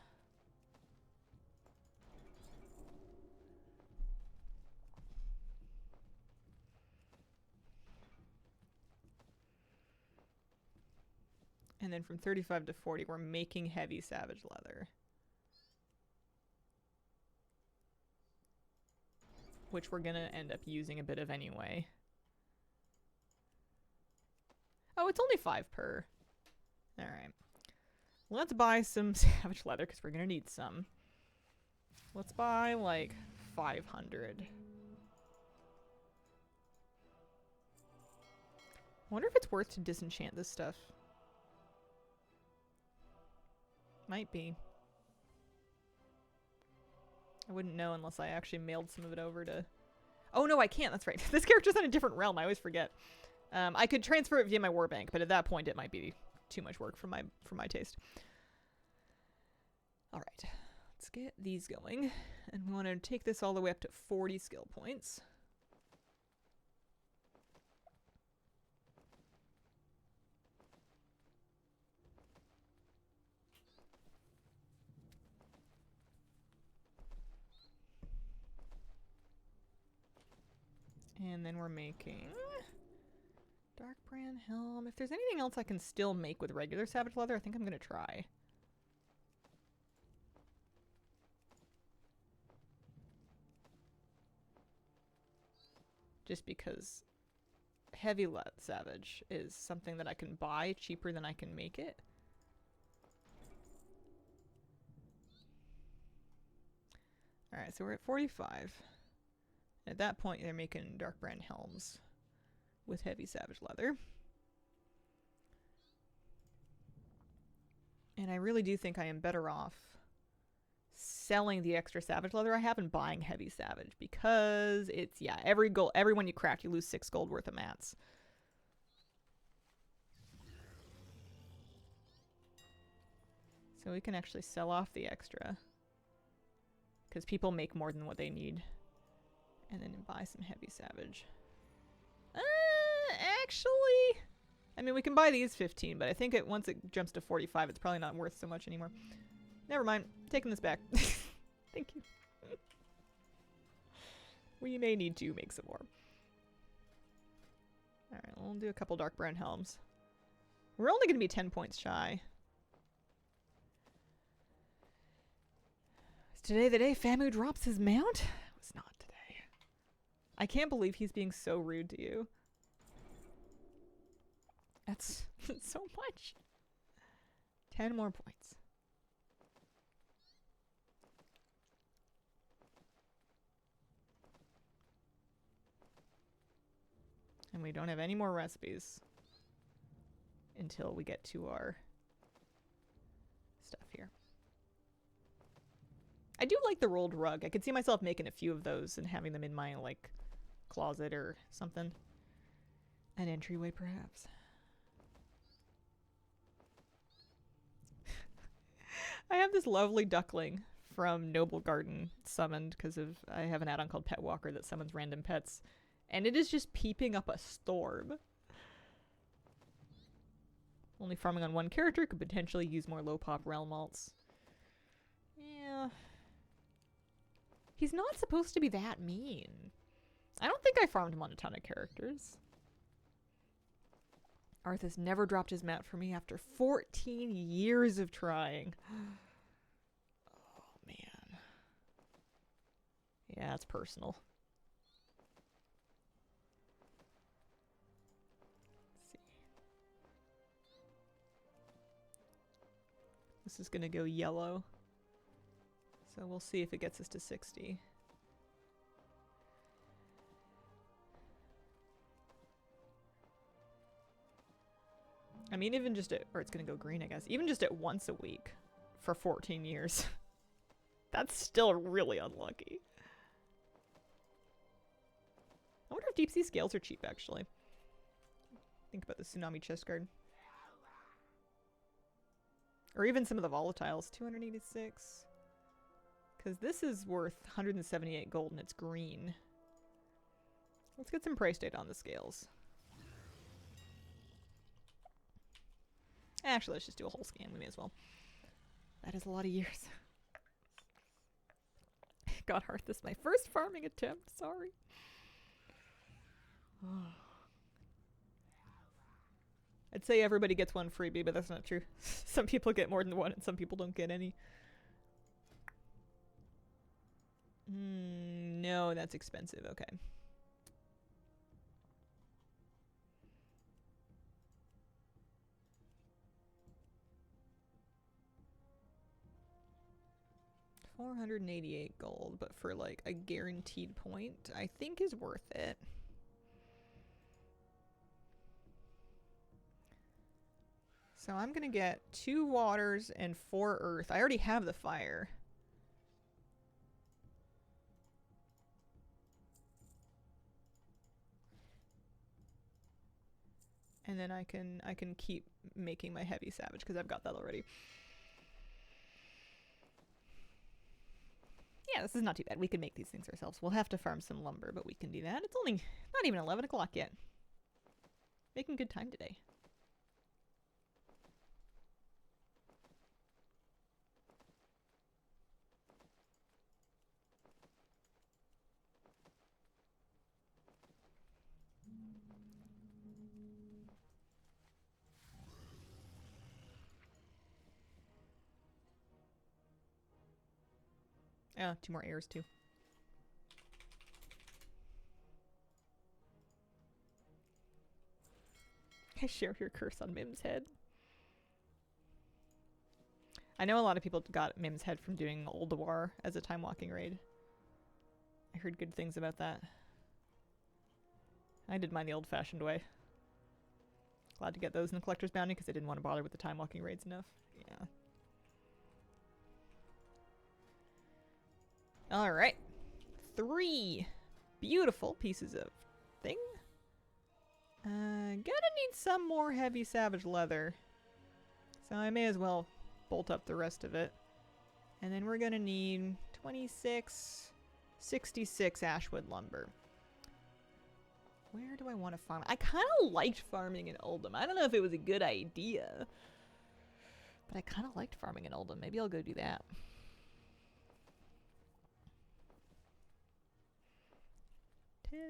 And then from 35 to 40, we're making heavy savage leather. Which we're going to end up using a bit of anyway. Oh, it's only 5 per. Alright. Let's buy some savage leather, because we're going to need some. Let's buy, like, 500. I wonder if it's worth to disenchant this stuff. Might be. I wouldn't know unless I actually mailed some of it over to... Oh, no, I can't. That's right. This character's in a different realm. I always forget. I could transfer it via my warbank, but at that point it might be too much work for my taste. All right. Let's get these going. And we want to take this all the way up to 40 skill points. And then we're making dark brand helm. If there's anything else I can still make with regular savage leather, I think I'm going to try. Just because heavy savage is something that I can buy cheaper than I can make it. Alright, so we're at 45. At that point, they're making dark brand helms with heavy savage leather. And I really do think I am better off selling the extra savage leather I have and buying heavy savage, because it's, yeah, every one you craft, you lose 6 gold worth of mats. So we can actually sell off the extra. Because people make more than what they need. And then buy some heavy savage. Actually... I mean, we can buy these 15, but I think once it jumps to 45, it's probably not worth so much anymore. Never mind. Taking this back. Thank you. We may need to make some more. Alright, we'll do a couple dark brown helms. We're only going to be 10 points shy. Is today the day Famu drops his mount? It was not today. I can't believe he's being so rude to you. That's so much. 10 more points. And we don't have any more recipes until we get to our stuff here. I do like the rolled rug. I could see myself making a few of those and having them in my, like, closet or something. An entryway, perhaps. I have this lovely duckling from Noble Garden summoned because I have an add-on called Pet Walker that summons random pets. And it is just peeping up a storm. Only farming on one character could potentially use more low-pop realm malts. Yeah. He's not supposed to be that mean. I don't think I farmed him on a ton of characters. Arthas never dropped his mat for me after 14 years of trying. Oh, man. Yeah, it's personal. Let's see. This is going to go yellow. So we'll see if it gets us to 60. I mean, even just at, or it's gonna go green, I guess. Even just at once a week for 14 years. That's still really unlucky. I wonder if deep sea scales are cheap, actually. Think about the tsunami chest guard. Or even some of the volatiles. 286. Because this is worth 178 gold and it's green. Let's get some price data on the scales. Actually, let's just do a whole scan. We may as well. That is a lot of years. God, Hearth, this is my first farming attempt. Sorry. I'd say everybody gets one freebie, but that's not true. Some people get more than one and some people don't get any. No, that's expensive. Okay. $488 gold, but for like a guaranteed point, I think is worth it. So I'm gonna get 2 waters and 4 earth. I already have the fire. And then I can keep making my heavy savage because I've got that already. Yeah, this is not too bad. We can make these things ourselves. We'll have to farm some lumber, but we can do that. It's only not even 11 o'clock yet. Making good time today. Oh, 2 more airs too. I share your curse on Mim's head. I know a lot of people got Mim's head from doing Old War as a time walking raid. I heard good things about that. I did mine the old-fashioned way. Glad to get those in the collector's bounty because I didn't want to bother with the time walking raids enough. Yeah. Alright. 3 beautiful pieces of thing. Gonna need some more heavy savage leather. So I may as well bolt up the rest of it. And then we're gonna need 66 ashwood lumber. Where do I want to farm? I kind of liked farming in Oldham. I don't know if it was a good idea, but I kind of liked farming in Oldham. Maybe I'll go do that. 10.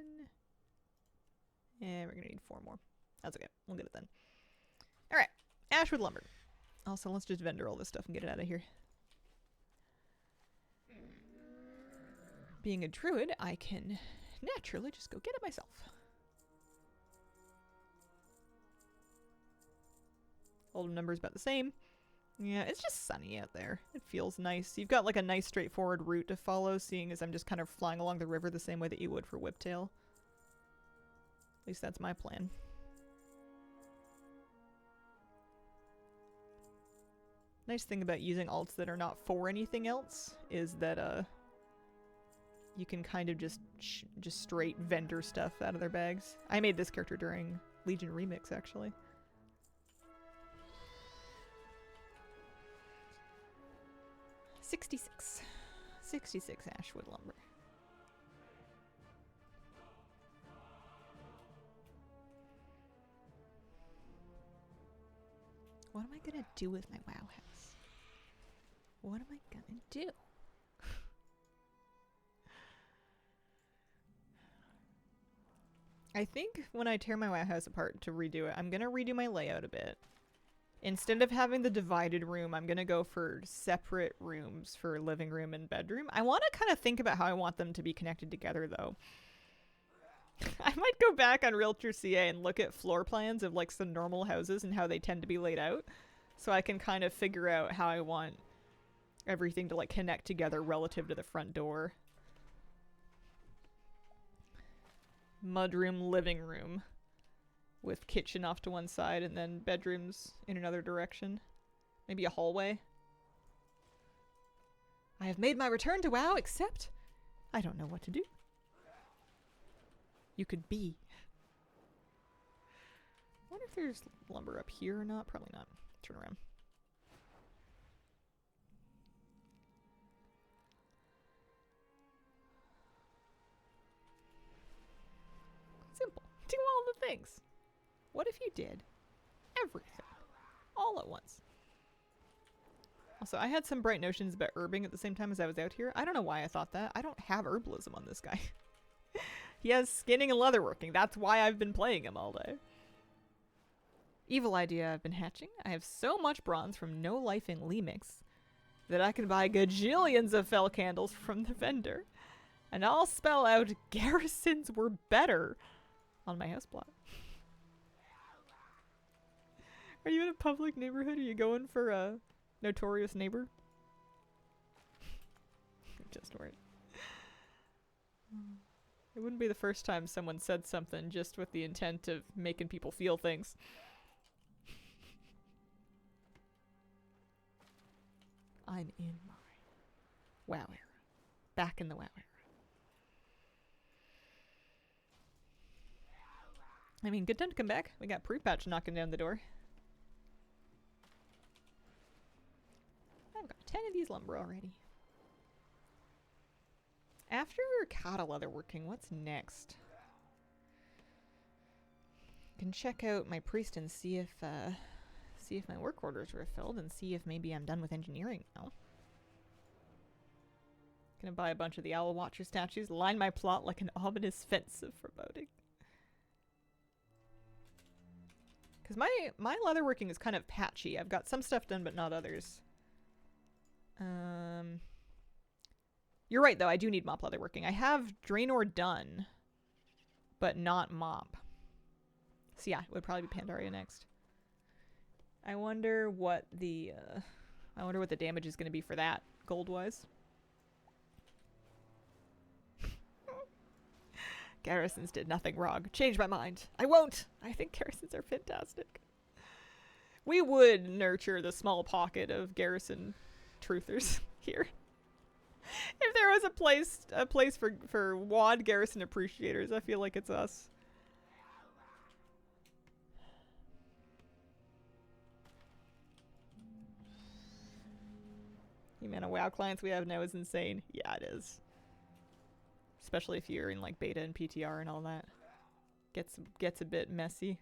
And we're gonna need 4 more. That's okay. We'll get it then. Alright. Ashwood lumber. Also, let's just vendor all this stuff and get it out of here. Being a druid, I can naturally just go get it myself. Oldham number's about the same. Yeah, it's just sunny out there. It feels nice. You've got like a nice straightforward route to follow, seeing as I'm just kind of flying along the river the same way that you would for Whiptail. At least that's my plan. Nice thing about using alts that are not for anything else is that you can kind of just straight vendor stuff out of their bags. I made this character during Legion Remix, actually. $66 ashwood lumber. What am I gonna do with my WoW house? What am I gonna do? I think when I tear my WoW house apart to redo it, I'm gonna redo my layout a bit. Instead of having the divided room, I'm gonna go for separate rooms for living room and bedroom. I want to kind of think about how I want them to be connected together, though. I might go back on Realtor CA and look at floor plans of like some normal houses and how they tend to be laid out, so I can kind of figure out how I want everything to like connect together relative to the front door. Mudroom, living room, with kitchen off to one side and then bedrooms in another direction. Maybe a hallway. I have made my return to WoW, except I don't know what to do. You could be. I wonder if there's lumber up here or not. Probably not. Turn around. Simple. Do all the things. What if you did everything all at once? Also, I had some bright notions about herbing at the same time as I was out here. I don't know why I thought that. I don't have herbalism on this guy. He has skinning and leatherworking. That's why I've been playing him all day. Evil idea I've been hatching. I have so much bronze from No Life in Lemix that I can buy gajillions of fell candles from the vendor. And I'll spell out garrisons were better on my house plot. Are you in a public neighborhood? Are you going for a notorious neighbor? Just worried. It wouldn't be the first time someone said something just with the intent of making people feel things. I'm in my WoW era. Back in the WoW era. I mean, good time to come back. We got pre-patch knocking down the door. I've got 10 of these lumber already. After cattle leatherworking, what's next? I can check out my priest and see if my work orders were filled and see if maybe I'm done with engineering now. Gonna buy a bunch of the Owl Watcher statues, line my plot like an ominous fence of foreboding. Because my leatherworking is kind of patchy. I've got some stuff done, but not others. You're right, though. I do need mop leatherworking. I have Draenor done, but not mop. So yeah, it would probably be Pandaria next. I wonder what the damage is going to be for that, gold-wise. Garrisons did nothing wrong. Change my mind. I won't. I think garrisons are fantastic. We would nurture the small pocket of garrison truthers here. If there was a place for WoD garrison appreciators, I feel like it's us. The amount of WoW clients we have now is insane. Yeah, it is. Especially if you're in like beta and PTR and all that. Gets a bit messy.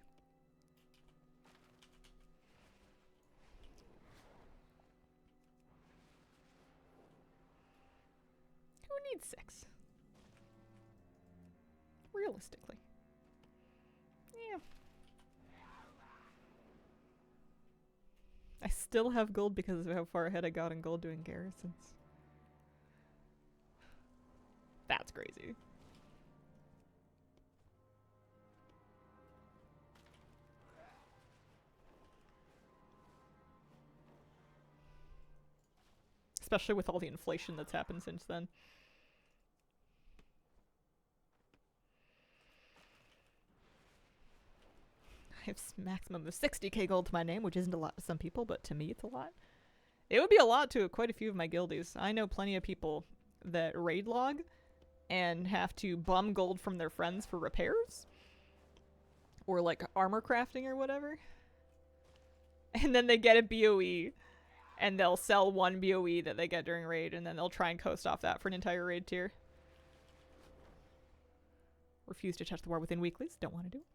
Who needs 6? Realistically. Yeah. I still have gold because of how far ahead I got in gold doing garrisons. That's crazy. Especially with all the inflation that's happened since then. I have a maximum of 60k gold to my name, which isn't a lot to some people, but to me it's a lot. It would be a lot to quite a few of my guildies. I know plenty of people that raid log and have to bum gold from their friends for repairs. Or like armor crafting or whatever. And then they get a BOE. And they'll sell one BOE that they get during raid, and then they'll try and coast off that for an entire raid tier. Refuse to touch the war within weeklies. Don't want to do it.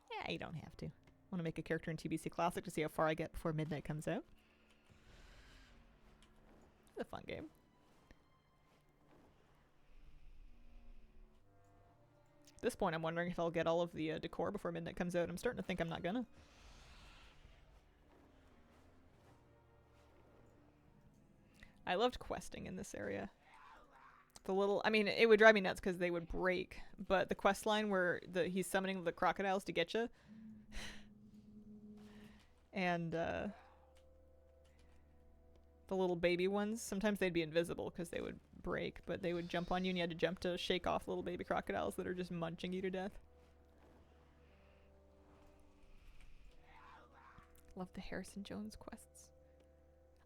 Yeah, you don't have to. Want to make a character in TBC Classic to see how far I get before midnight comes out. It's a fun game. At this point, I'm wondering if I'll get all of the decor before midnight comes out. I'm starting to think I'm not gonna. I loved questing in this area. The little, I mean, it would drive me nuts because they would break, but the quest line where he's summoning the crocodiles to get you, and the little baby ones, sometimes they'd be invisible because they would break, but they would jump on you and you had to jump to shake off little baby crocodiles that are just munching you to death. Love the Harrison Jones quests.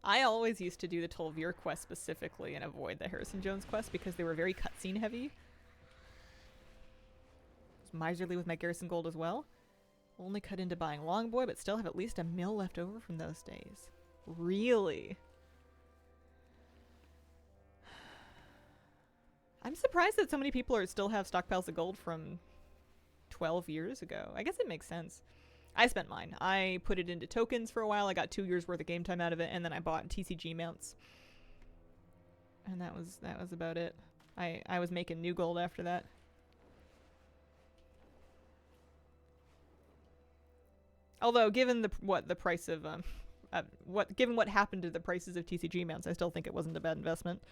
I always used to do the Tol'vir quest specifically and avoid the Harrison Jones quest because they were very cutscene heavy. I was miserly with my garrison gold as well. Only cut into buying Longboy, but still have at least 1 mil left over from those days. Really? I'm surprised that so many people still have stockpiles of gold from 12 years ago. I guess it makes sense. I spent mine. I put it into tokens for a while. I got 2 years worth of game time out of it, and then I bought TCG mounts. And that was about it. I was making new gold after that. Although, given the price of given what happened to the prices of TCG mounts, I still think it wasn't a bad investment.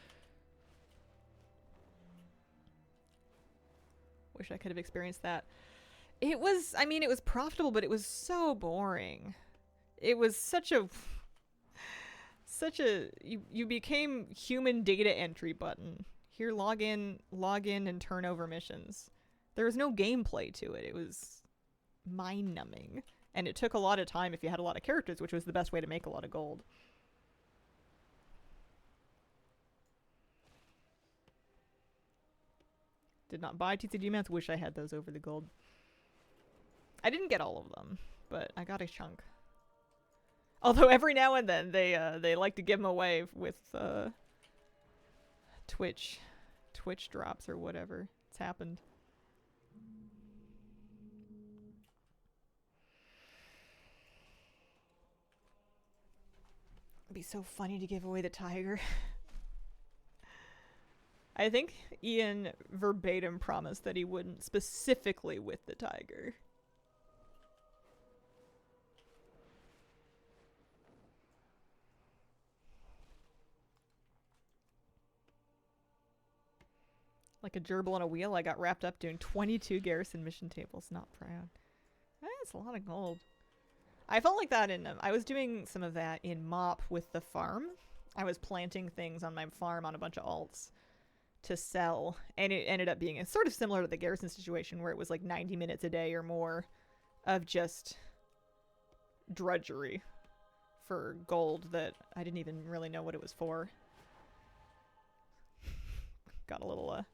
Wish I could have experienced that. It was, I mean, it was profitable, but it was so boring. It was such a, you became human data entry button. Here, log in, and turn over missions. There was no gameplay to it. It was mind-numbing. And it took a lot of time if you had a lot of characters, which was the best way to make a lot of gold. Did not buy TCG mounts. Wish I had those over the gold. I didn't get all of them, but I got a chunk. Although every now and then they like to give them away with Twitch drops or whatever. It's happened. It'd be so funny to give away the tiger. I think Ian verbatim promised that he wouldn't specifically with the tiger. Like a gerbil on a wheel, I got wrapped up doing 22 garrison mission tables. Not proud. That's a lot of gold. I felt like that in... I was doing some of that in MOP with the farm. I was planting things on my farm on a bunch of alts to sell. And it ended up being sort of similar to the garrison situation where it was like 90 minutes a day or more of just drudgery for gold that I didn't even really know what it was for. Got a little...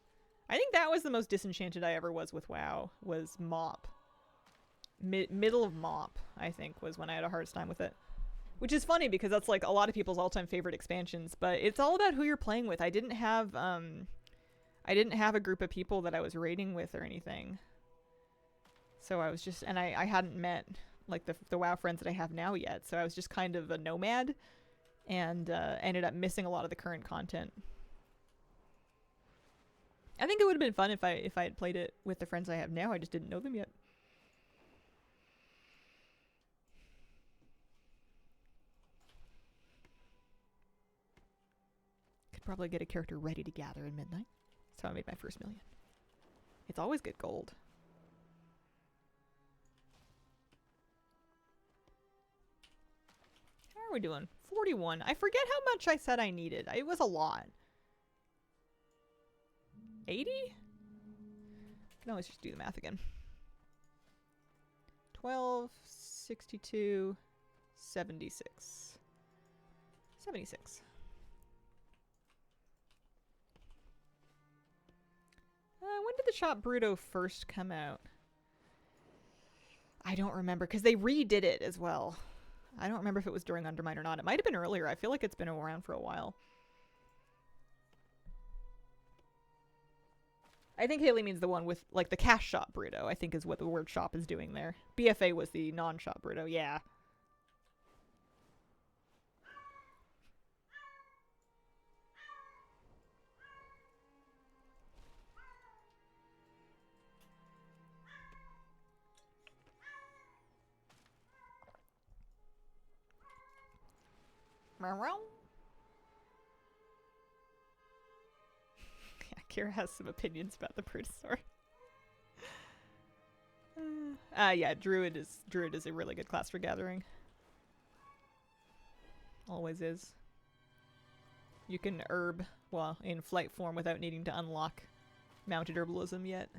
I think that was the most disenchanted I ever was with WoW, was MOP. Middle of MOP, I think, was when I had a hardest time with it. Which is funny because that's like a lot of people's all-time favorite expansions, but it's all about who you're playing with. I didn't have a group of people that I was raiding with or anything. So I was just, and I hadn't met like the WoW friends that I have now yet. So I was just kind of a nomad and ended up missing a lot of the current content. I think it would have been fun if I had played it with the friends I have now. I just didn't know them yet. Could probably get a character ready to gather in midnight. That's how I made my first million. It's always good gold. How are we doing? 41. I forget how much I said I needed. It was a lot. 80? I can always just do the math again. 12, 62, 76. 76. When did the Shop Bruto first come out? I don't remember, because they redid it as well. I don't remember if it was during Undermine or not. It might have been earlier. I feel like it's been around for a while. I think Haley means the one with, like, the cash shop Bruto, I think is what the word shop is doing there. BFA was the non-shop Bruto, yeah. Yeah, Kira has some opinions about the Brutosaur. Yeah, Druid is a really good class for gathering. Always is. You can herb, well, in flight form without needing to unlock mounted herbalism yet.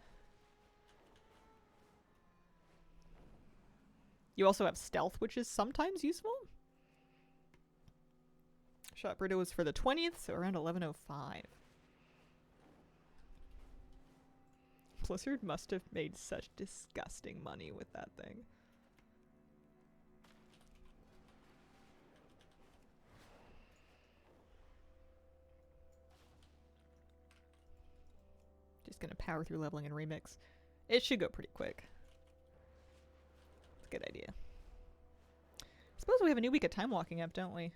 You also have stealth, which is sometimes useful. Shot Bruto was for the 20th, so around 11:05. Blizzard must have made such disgusting money with that thing. Just gonna power through leveling and remix. It should go pretty quick. It's a good idea. Suppose we have a new week of time walking up, don't we?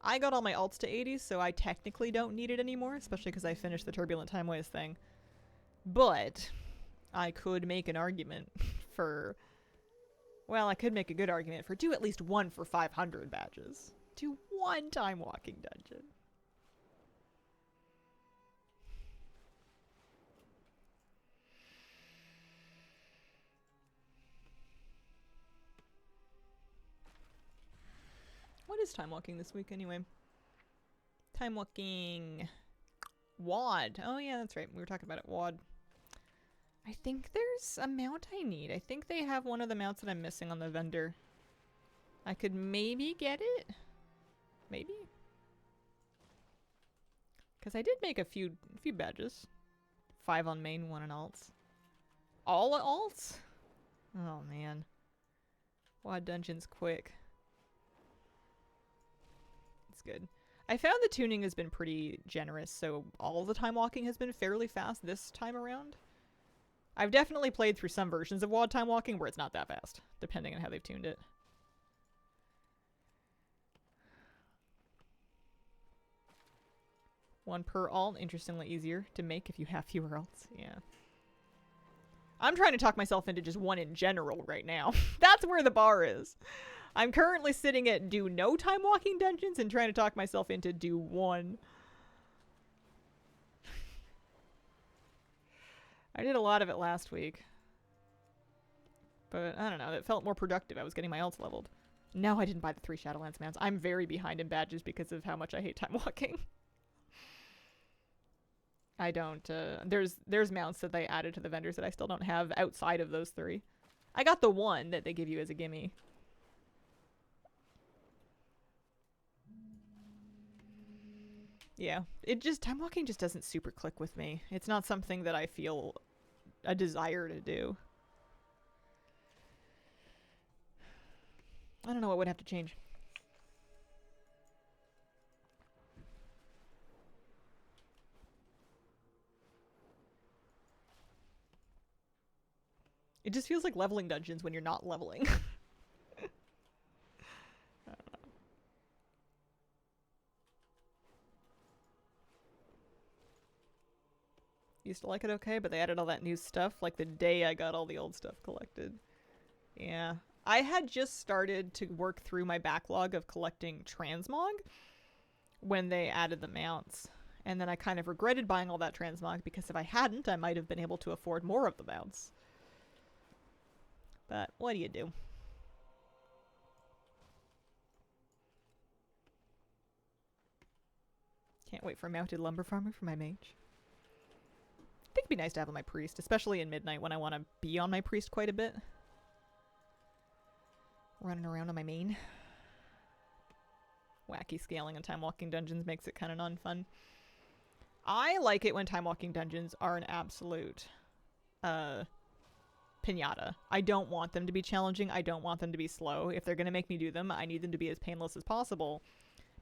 I got all my alts to 80, so I technically don't need it anymore, especially because I finished the Turbulent Timeways thing. But I could make an argument for... Well, I could make a good argument for do at least one for 500 badges. Do one time walking dungeon. What is time walking this week anyway? Time walking... WAD. Oh yeah, that's right. We were talking about it. WAD. I think there's a mount I need. I think they have one of the mounts that I'm missing on the vendor. I could maybe get it? Maybe? Because I did make a few badges. 5 on main, 1 on alts. All alts? Oh man. WAD dungeons quick. It's good. I found the tuning has been pretty generous, so all the time walking has been fairly fast this time around. I've definitely played through some versions of WAD time walking where it's not that fast, depending on how they've tuned it. One per alt, interestingly easier to make if you have fewer alts. Yeah. I'm trying to talk myself into just one in general right now. That's where the bar is. I'm currently sitting at do no time walking dungeons and trying to talk myself into do one. I did a lot of it last week. But I don't know, it felt more productive. I was getting my alts leveled. No, I didn't buy the 3 Shadowlands mounts. I'm very behind in badges because of how much I hate time walking. I don't, there's mounts that they added to the vendors that I still don't have outside of those 3. I got the one that they give you as a gimme. Yeah, time walking just doesn't super click with me. It's not something that I feel a desire to do. I don't know what would have to change. It just feels like leveling dungeons when you're not leveling. I don't know. Used to like it okay, but they added all that new stuff like the day I got all the old stuff collected. Yeah. I had just started to work through my backlog of collecting transmog when they added the mounts. And then I kind of regretted buying all that transmog because if I hadn't, I might have been able to afford more of the mounts. But what do you do? Can't wait for a mounted lumber farmer for my mage. I think it'd be nice to have on my priest, especially in midnight when I want to be on my priest quite a bit. Running around on my main. Wacky scaling and time walking dungeons makes it kind of non-fun. I like it when time walking dungeons are an absolute pinata. I don't want them to be challenging. I don't want them to be slow. If they're going to make me do them, I need them to be as painless as possible.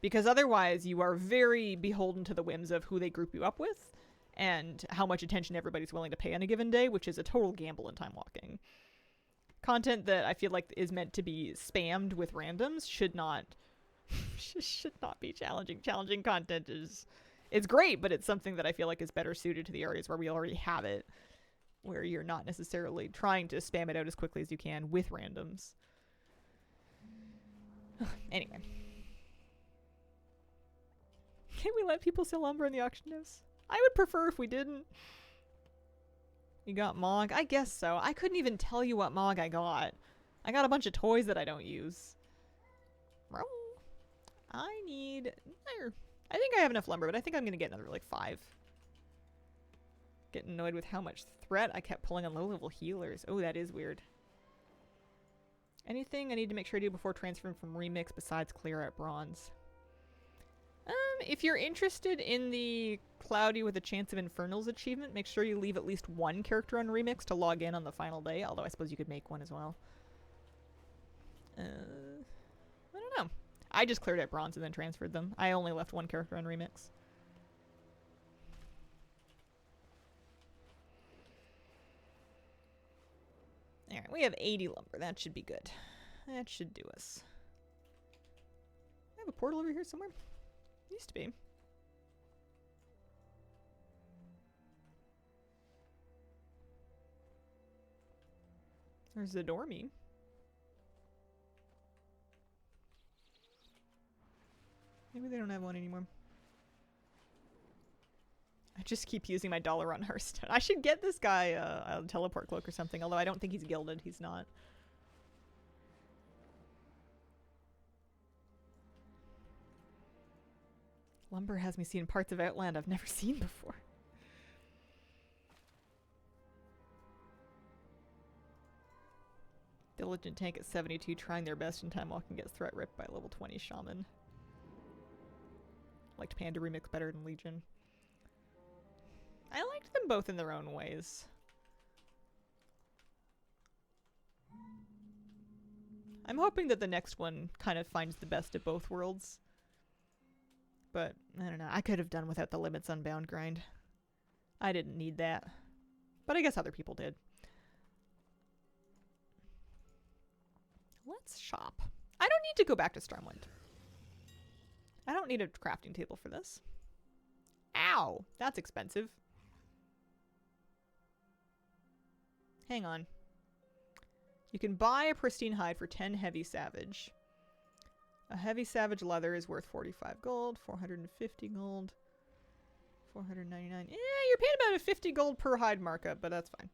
Because otherwise you are very beholden to the whims of who they group you up with and how much attention everybody's willing to pay on a given day, which is a total gamble in time walking. Content that I feel like is meant to be spammed with randoms should not be challenging. Challenging content it's great, but it's something that I feel like is better suited to the areas where we already have it, where you're not necessarily trying to spam it out as quickly as you can with randoms. Anyway. Can we let people sell lumber in the auction house? I would prefer if we didn't. You got Mog? I guess so. I couldn't even tell you what Mog I got. I got a bunch of toys that I don't use. I need... I think I have enough lumber, but I think I'm going to get another, like, 5. Getting annoyed with how much threat I kept pulling on low-level healers. Oh, that is weird. Anything I need to make sure I do before transferring from Remix besides clear out bronze? If you're interested in the Cloudy with a Chance of Infernals achievement, make sure you leave at least one character on Remix to log in on the final day, although I suppose you could make one as well. I don't know. I just cleared out bronze and then transferred them. I only left one character on Remix. Alright, we have 80 lumber. That should be good. That should do us. I have a portal over here somewhere. Used to be. There's the dormy. Maybe they don't have one anymore. I just keep using my dollar on Hearthstone. I should get this guy a teleport cloak or something, although I don't think he's gilded. He's not. Lumber has me seeing parts of Outland I've never seen before. Diligent Tank at 72 trying their best in time walking gets threat ripped by level 20 Shaman. Liked Panda Remix better than Legion. I liked them both in their own ways. I'm hoping that the next one kind of finds the best of both worlds. But, I don't know. I could have done without the Limits Unbound grind. I didn't need that. But I guess other people did. Let's shop. I don't need to go back to Stormwind. I don't need a crafting table for this. Ow! That's expensive. Hang on. You can buy a pristine hide for 10 heavy savage. A heavy savage leather is worth 45 gold, 450 gold, 499. Yeah, you're paying about a 50 gold per hide markup, but that's fine.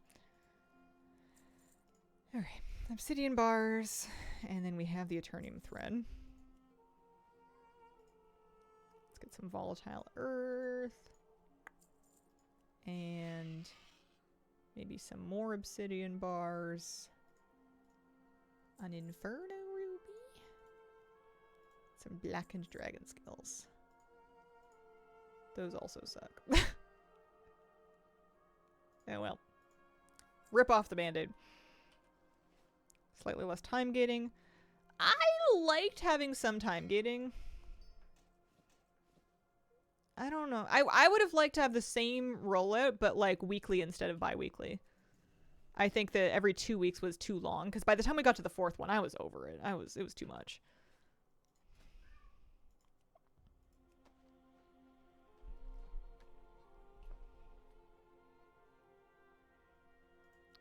Alright, obsidian bars, and then we have the Eternium thread. Let's get some volatile earth. And maybe some more obsidian bars. An Inferno ruby. Some blackened dragon scales. Those also suck. Oh well. Rip off the band-aid. Slightly less time gating. I liked having some time gating. I don't know. I would have liked to have the same rollout, but like weekly instead of bi-weekly. I think that every 2 weeks was too long, because by the time we got to the 4th one, I was over it. It was too much.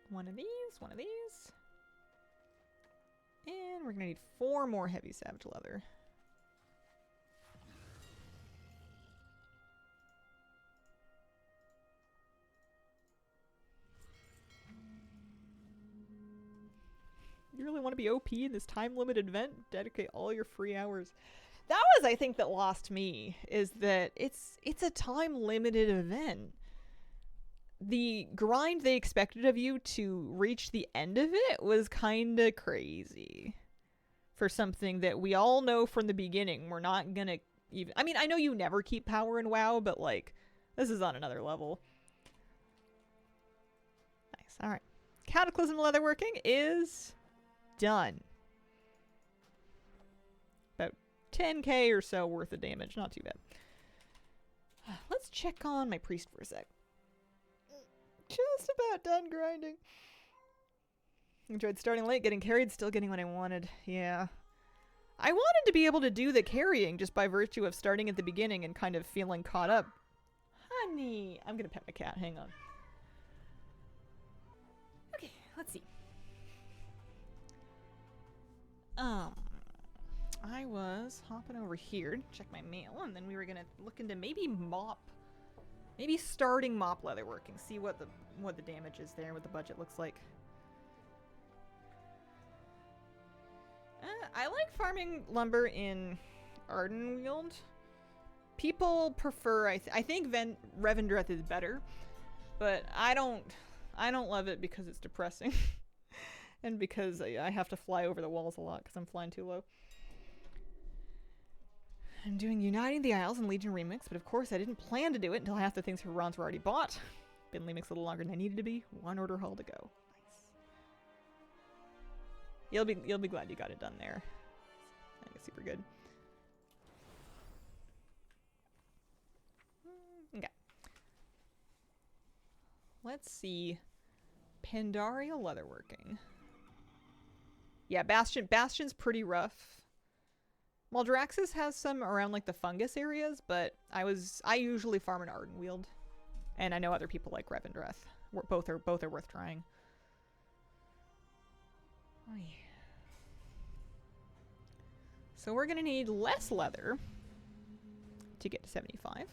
One of these, one of these. And we're gonna need 4 more heavy savage leather. You really want to be OP in this time-limited event? Dedicate all your free hours. That was, I think, that lost me, is that it's a time-limited event. The grind they expected of you to reach the end of it was kind of crazy. For something that we all know from the beginning, we're not gonna even... I mean, I know you never keep power in WoW, but, like, this is on another level. Nice, alright. Cataclysm leatherworking is... done. About 10k or so worth of damage. Not too bad. Let's check on my priest for a sec. Just about done grinding. Enjoyed starting late, getting carried, still getting what I wanted. Yeah. I wanted to be able to do the carrying just by virtue of starting at the beginning and kind of feeling caught up. Honey! I'm gonna pet my cat. Hang on. Okay, let's see. I was hopping over here to check my mail, and then we were gonna look into maybe starting mop leatherworking, see what the damage is there, what the budget looks like. I like farming lumber in Ardenweald. People prefer, I think Revendreth is better, but I don't love it because it's depressing. And because I have to fly over the walls a lot because I'm flying too low. I'm doing Uniting the Isles and Legion Remix, but of course I didn't plan to do it until half the things for Rons were already bought. Been Remix a little longer than I needed to be. 1 order haul to go. Nice. You'll be glad you got it done there. I think it's super good. Okay. Let's see. Pandaria leatherworking. Yeah, Bastion's pretty rough. Maldraxxus has some around like the fungus areas, but I usually farm in Ardenweald, and I know other people like Revendreth. Both are worth trying. Oh, yeah. So we're gonna need less leather to get to 75.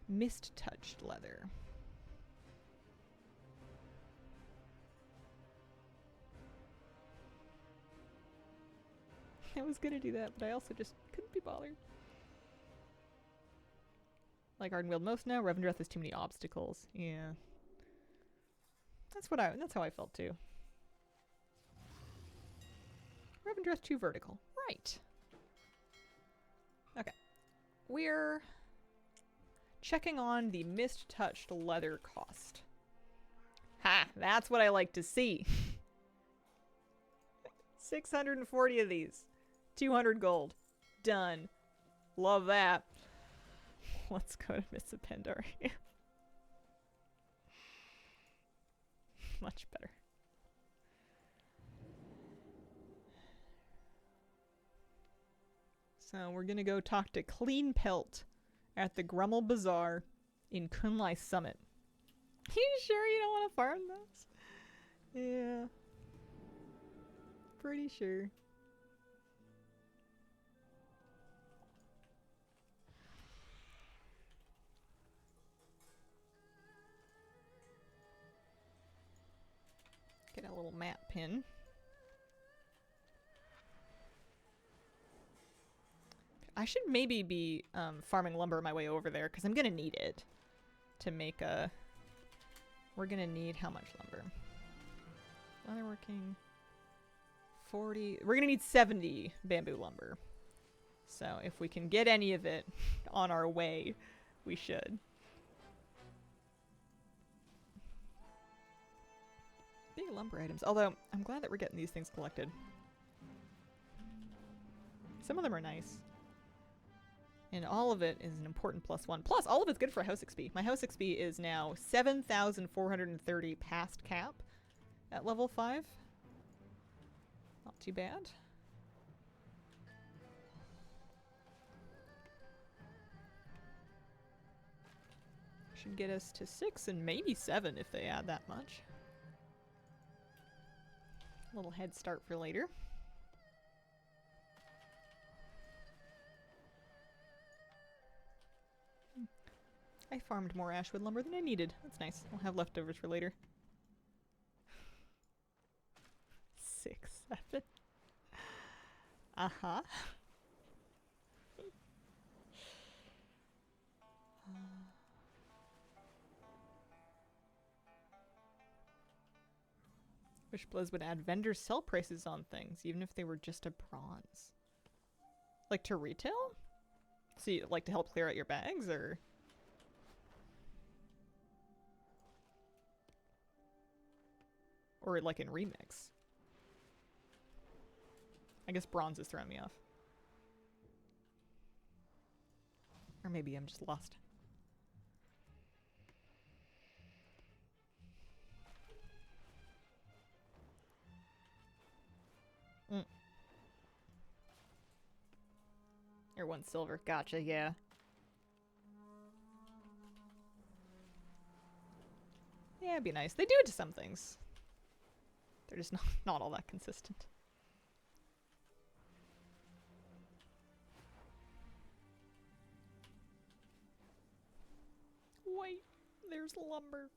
Mist touched leather. I was gonna do that, but I also just couldn't be bothered. Like Ardenweald most now, Revendreth has too many obstacles. Yeah. That's how I felt too. Revendreth too vertical. Right. Okay. We're checking on the mist touched leather cost. Ha! That's what I like to see. 640 of these. 200 gold. Done. Love that. Let's go to Mists of Pandaria. Much better. So we're gonna go talk to Clean Pelt at the Grummel Bazaar in Kunlai Summit. You sure you don't want to farm those? Yeah. Pretty sure. Get a little map pin. I should maybe be farming lumber my way over there because I'm gonna need it to make a... We're gonna need how much lumber? Leatherworking... 40... We're gonna need 70 bamboo lumber. So if we can get any of it on our way, we should. Big lumber items. Although, I'm glad that we're getting these things collected. Some of them are nice. And all of it is an important +1. Plus, all of it's good for house XP. My house XP is now 7,430 past cap at level 5. Not too bad. Should get us to 6 and maybe 7 if they add that much. A little head start for later. I farmed more ashwood lumber than I needed. That's nice. I'll have leftovers for later. 6, 7. Uh-huh. Wish Blizz would add vendor sell prices on things, even if they were just a bronze. Like to retail? So you, like to help clear out your bags, or? Or like in remix? I guess bronze is throwing me off. Or maybe I'm just lost. Or 1 silver. Gotcha, yeah. Yeah, it'd be nice. They do it to some things. They're just not all that consistent. Wait, there's lumber.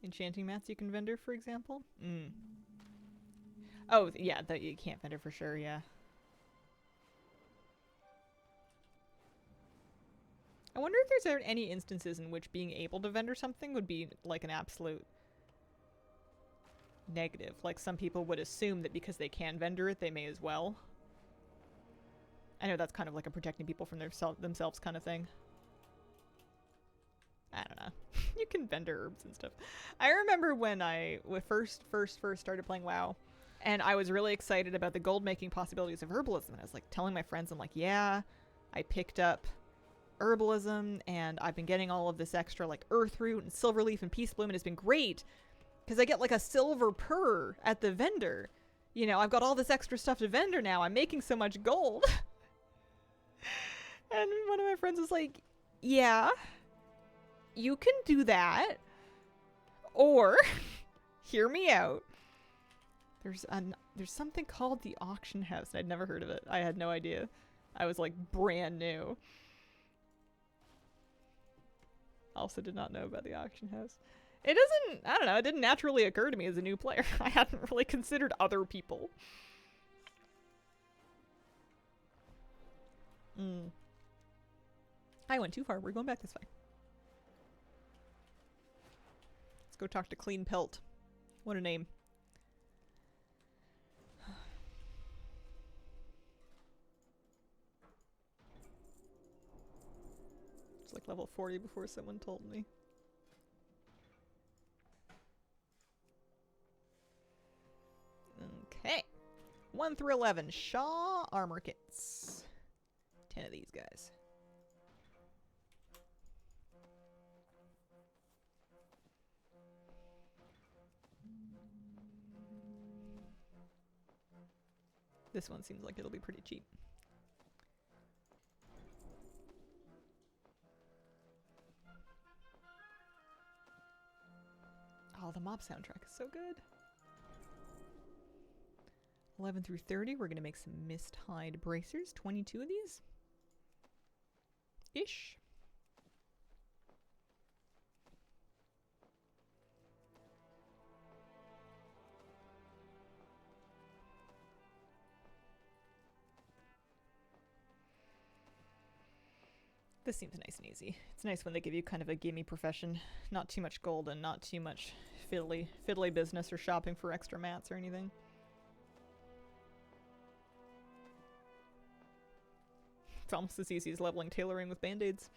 Enchanting mats you can vendor, for example? Oh, yeah, that you can't vendor for sure, yeah. I wonder if there's any instances in which being able to vendor something would be like an absolute negative. Like some people would assume that because they can vendor it, they may as well. I know that's kind of like a protecting people from themselves kind of thing. I don't know. You can vendor herbs and stuff. I remember when I first started playing WoW, and I was really excited about the gold making possibilities of herbalism. And I was like telling my friends, I'm like, yeah, I picked up herbalism and I've been getting all of this extra like earth root and silver leaf and peace bloom, and it's been great because I get like a silver per at the vendor. You know, I've got all this extra stuff to vendor now. I'm making so much gold. And one of my friends was like, yeah, you can do that, or hear me out. There's something called the auction house. I'd never heard of it. I had no idea. I was like brand new. Also did not know about the auction house. It doesn't, I don't know, it didn't naturally occur to me as a new player. I hadn't really considered other people. I went too far. We're going back this way. Let's go talk to Clean Pelt. What a name. It's like level 40 before someone told me. Okay. 1 through 11. Shaw armor kits. 10 of these guys. This one seems like it'll be pretty cheap. Oh, the mob soundtrack is so good. 11 through 30, we're going to make some mist hide bracers. 22 of these. Ish. This seems nice and easy. It's nice when they give you kind of a gimme profession. Not too much gold and not too much fiddly business or shopping for extra mats or anything. It's almost as easy as leveling tailoring with band-aids.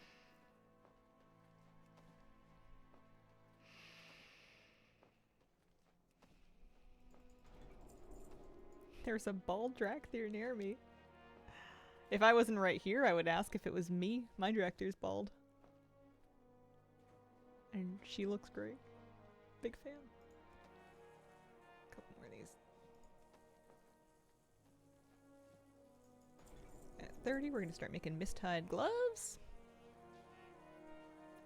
There's a bald Dracthyr near me. If I wasn't right here, I would ask if it was me. My director's bald. And she looks great. Big fan. Couple more of these. At 30, we're going to start making mist-tied gloves.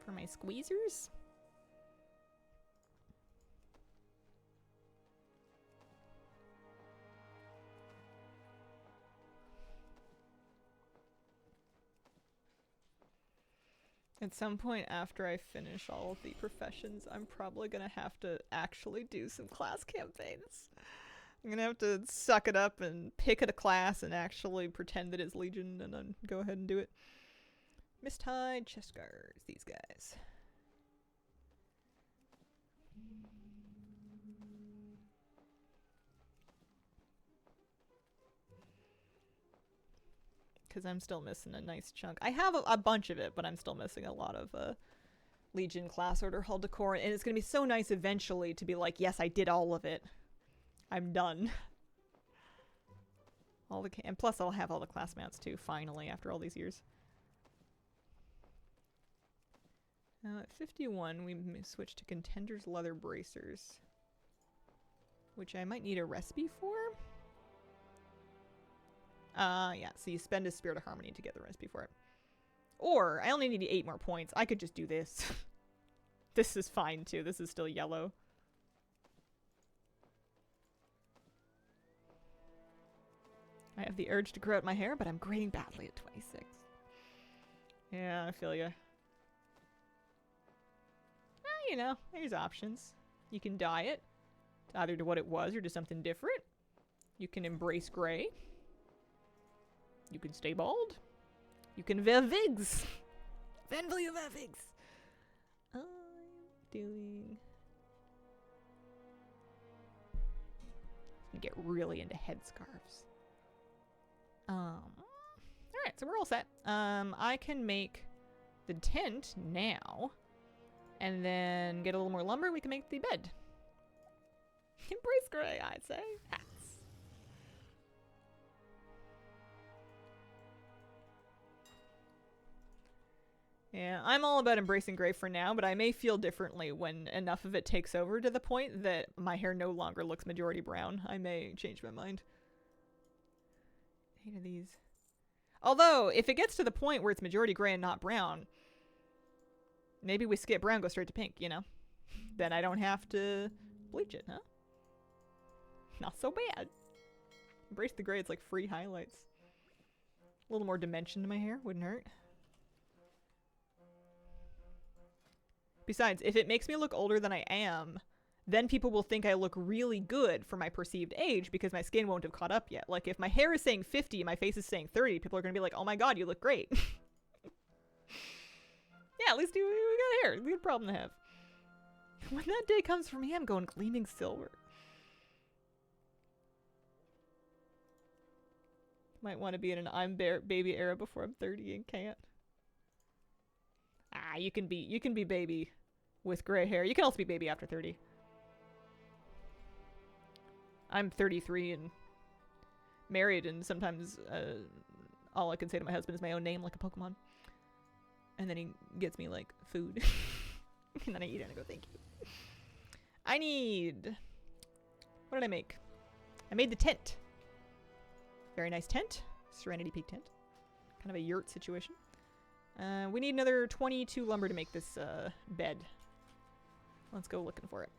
For my squeezers. At some point after I finish all of the professions, I'm probably gonna have to actually do some class campaigns. I'm gonna have to suck it up and pick at a class and actually pretend that it's Legion and then go ahead and do it. Mist-tied chest guards, these guys. Because I'm still missing a nice chunk. I have a bunch of it, but I'm still missing a lot of Legion class order hull decor. And it's going to be so nice eventually to be like, yes, I did all of it. I'm done. And plus I'll have all the class mounts too, finally, after all these years. Now at 51, we switch to Contender's Leather Bracers. Which I might need a recipe for. Yeah, so you spend a Spirit of Harmony to get the recipe for it. Or, I only need 8 more points. I could just do this. This is fine, too. This is still yellow. I have the urge to grow out my hair, but I'm grading badly at 26. Yeah, I feel ya. You know, there's options. You can dye it, either to what it was or to something different. You can embrace gray. You can stay bald. You can wear wigs. When will you wear wigs? I'm doing... Get really into headscarves. Alright, so we're all set. I can make the tent now. And then get a little more lumber, we can make the bed. Embrace gray, I'd say. Hats. Yeah, I'm all about embracing gray for now, but I may feel differently when enough of it takes over to the point that my hair no longer looks majority brown. I may change my mind. 8 of these. Although, if it gets to the point where it's majority gray and not brown, maybe we skip brown, go straight to pink, you know? Then I don't have to bleach it, huh? Not so bad. Embrace the gray, it's like free highlights. A little more dimension to my hair, wouldn't hurt. Besides, if it makes me look older than I am, then people will think I look really good for my perceived age because my skin won't have caught up yet. Like, if my hair is saying 50 and my face is saying 30, people are going to be like, oh my god, you look great. Yeah, at least we got hair. Good problem to have. When that day comes for me, I'm going gleaming silver. Might want to be in an I'm baby era before I'm 30 and can't. Ah, you can be baby with gray hair. You can also be baby after 30. I'm 33 and married, and sometimes all I can say to my husband is my own name, like a Pokemon. And then he gets me, like, food. And then I eat it and I go, thank you. I need... What did I make? I made the tent. Very nice tent. Serenity Peak tent. Kind of a yurt situation. We need another 22 lumber to make this bed. Let's go looking for it.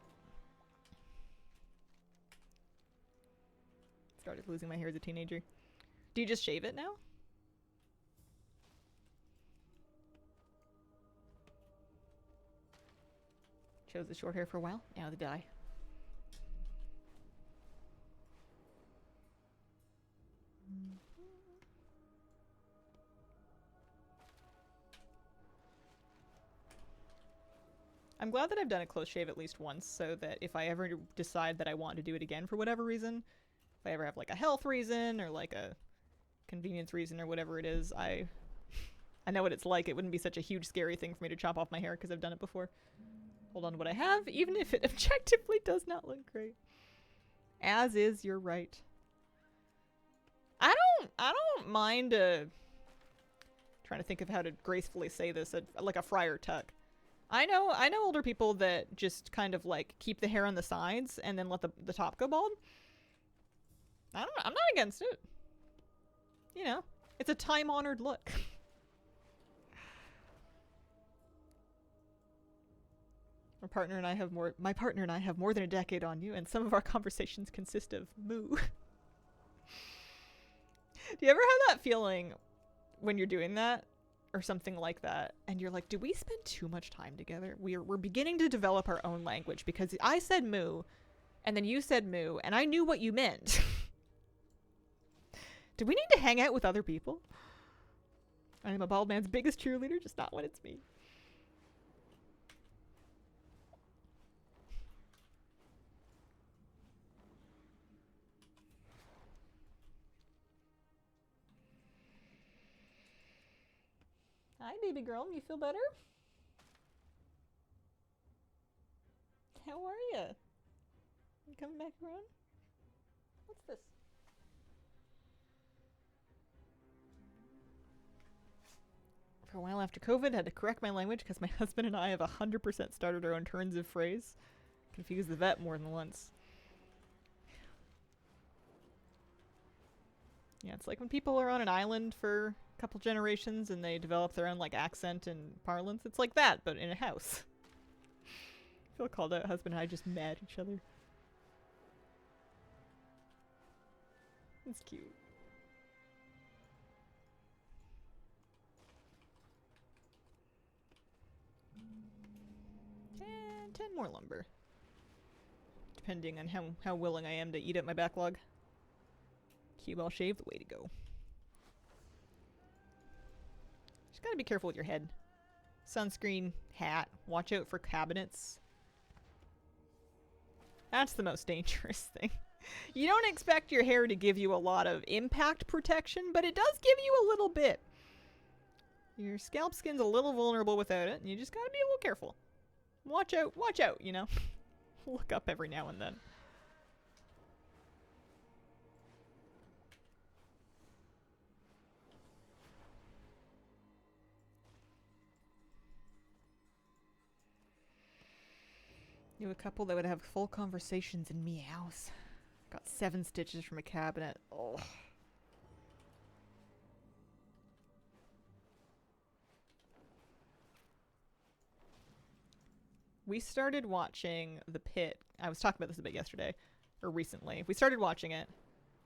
Started losing my hair as a teenager. Do you just shave it now? Chose the short hair for a while. Now the dye. I'm glad that I've done a close shave at least once, so that if I ever decide that I want to do it again for whatever reason, if I ever have like a health reason or like a convenience reason or whatever it is, I know what it's like. It wouldn't be such a huge scary thing for me to chop off my hair because I've done it before. Hold on to what I have, even if it objectively does not look great. As is, you're right. I I don't mind trying to think of how to gracefully say this, like a friar tuck. I know older people that just kind of like keep the hair on the sides and then let the top go bald. I'm not against it. You know, it's a time-honored look. My partner and I have more than a decade on you, and some of our conversations consist of moo. Do you ever have that feeling when you're doing that or something like that, and you're like, do we spend too much time together? We're beginning to develop our own language, because I said moo, and then you said moo, and I knew what you meant. Do we need to hang out with other people? I am a bald man's biggest cheerleader, just not when it's me. Hi, baby girl. You feel better? How are you? You coming back around? What's this? For a while after COVID, I had to correct my language because my husband and I have 100% started our own turns of phrase. Confused the vet more than once. Yeah, it's like when people are on an island for a couple generations and they develop their own like accent and parlance. It's like that, but in a house. I feel called out. Husband and I just mad at each other. It's cute. 10 more lumber. Depending on how willing I am to eat up my backlog. Cue ball shave, the way to go. Just gotta be careful with your head. Sunscreen, hat, watch out for cabinets. That's the most dangerous thing. You don't expect your hair to give you a lot of impact protection, but it does give you a little bit. Your scalp skin's a little vulnerable without it, and you just gotta be a little careful. Watch out, you know? Look up every now and then. You have a couple that would have full conversations and meows. Got 7 stitches from a cabinet. Oh. We started watching The Pit. I was talking about this a bit yesterday, or recently. We started watching it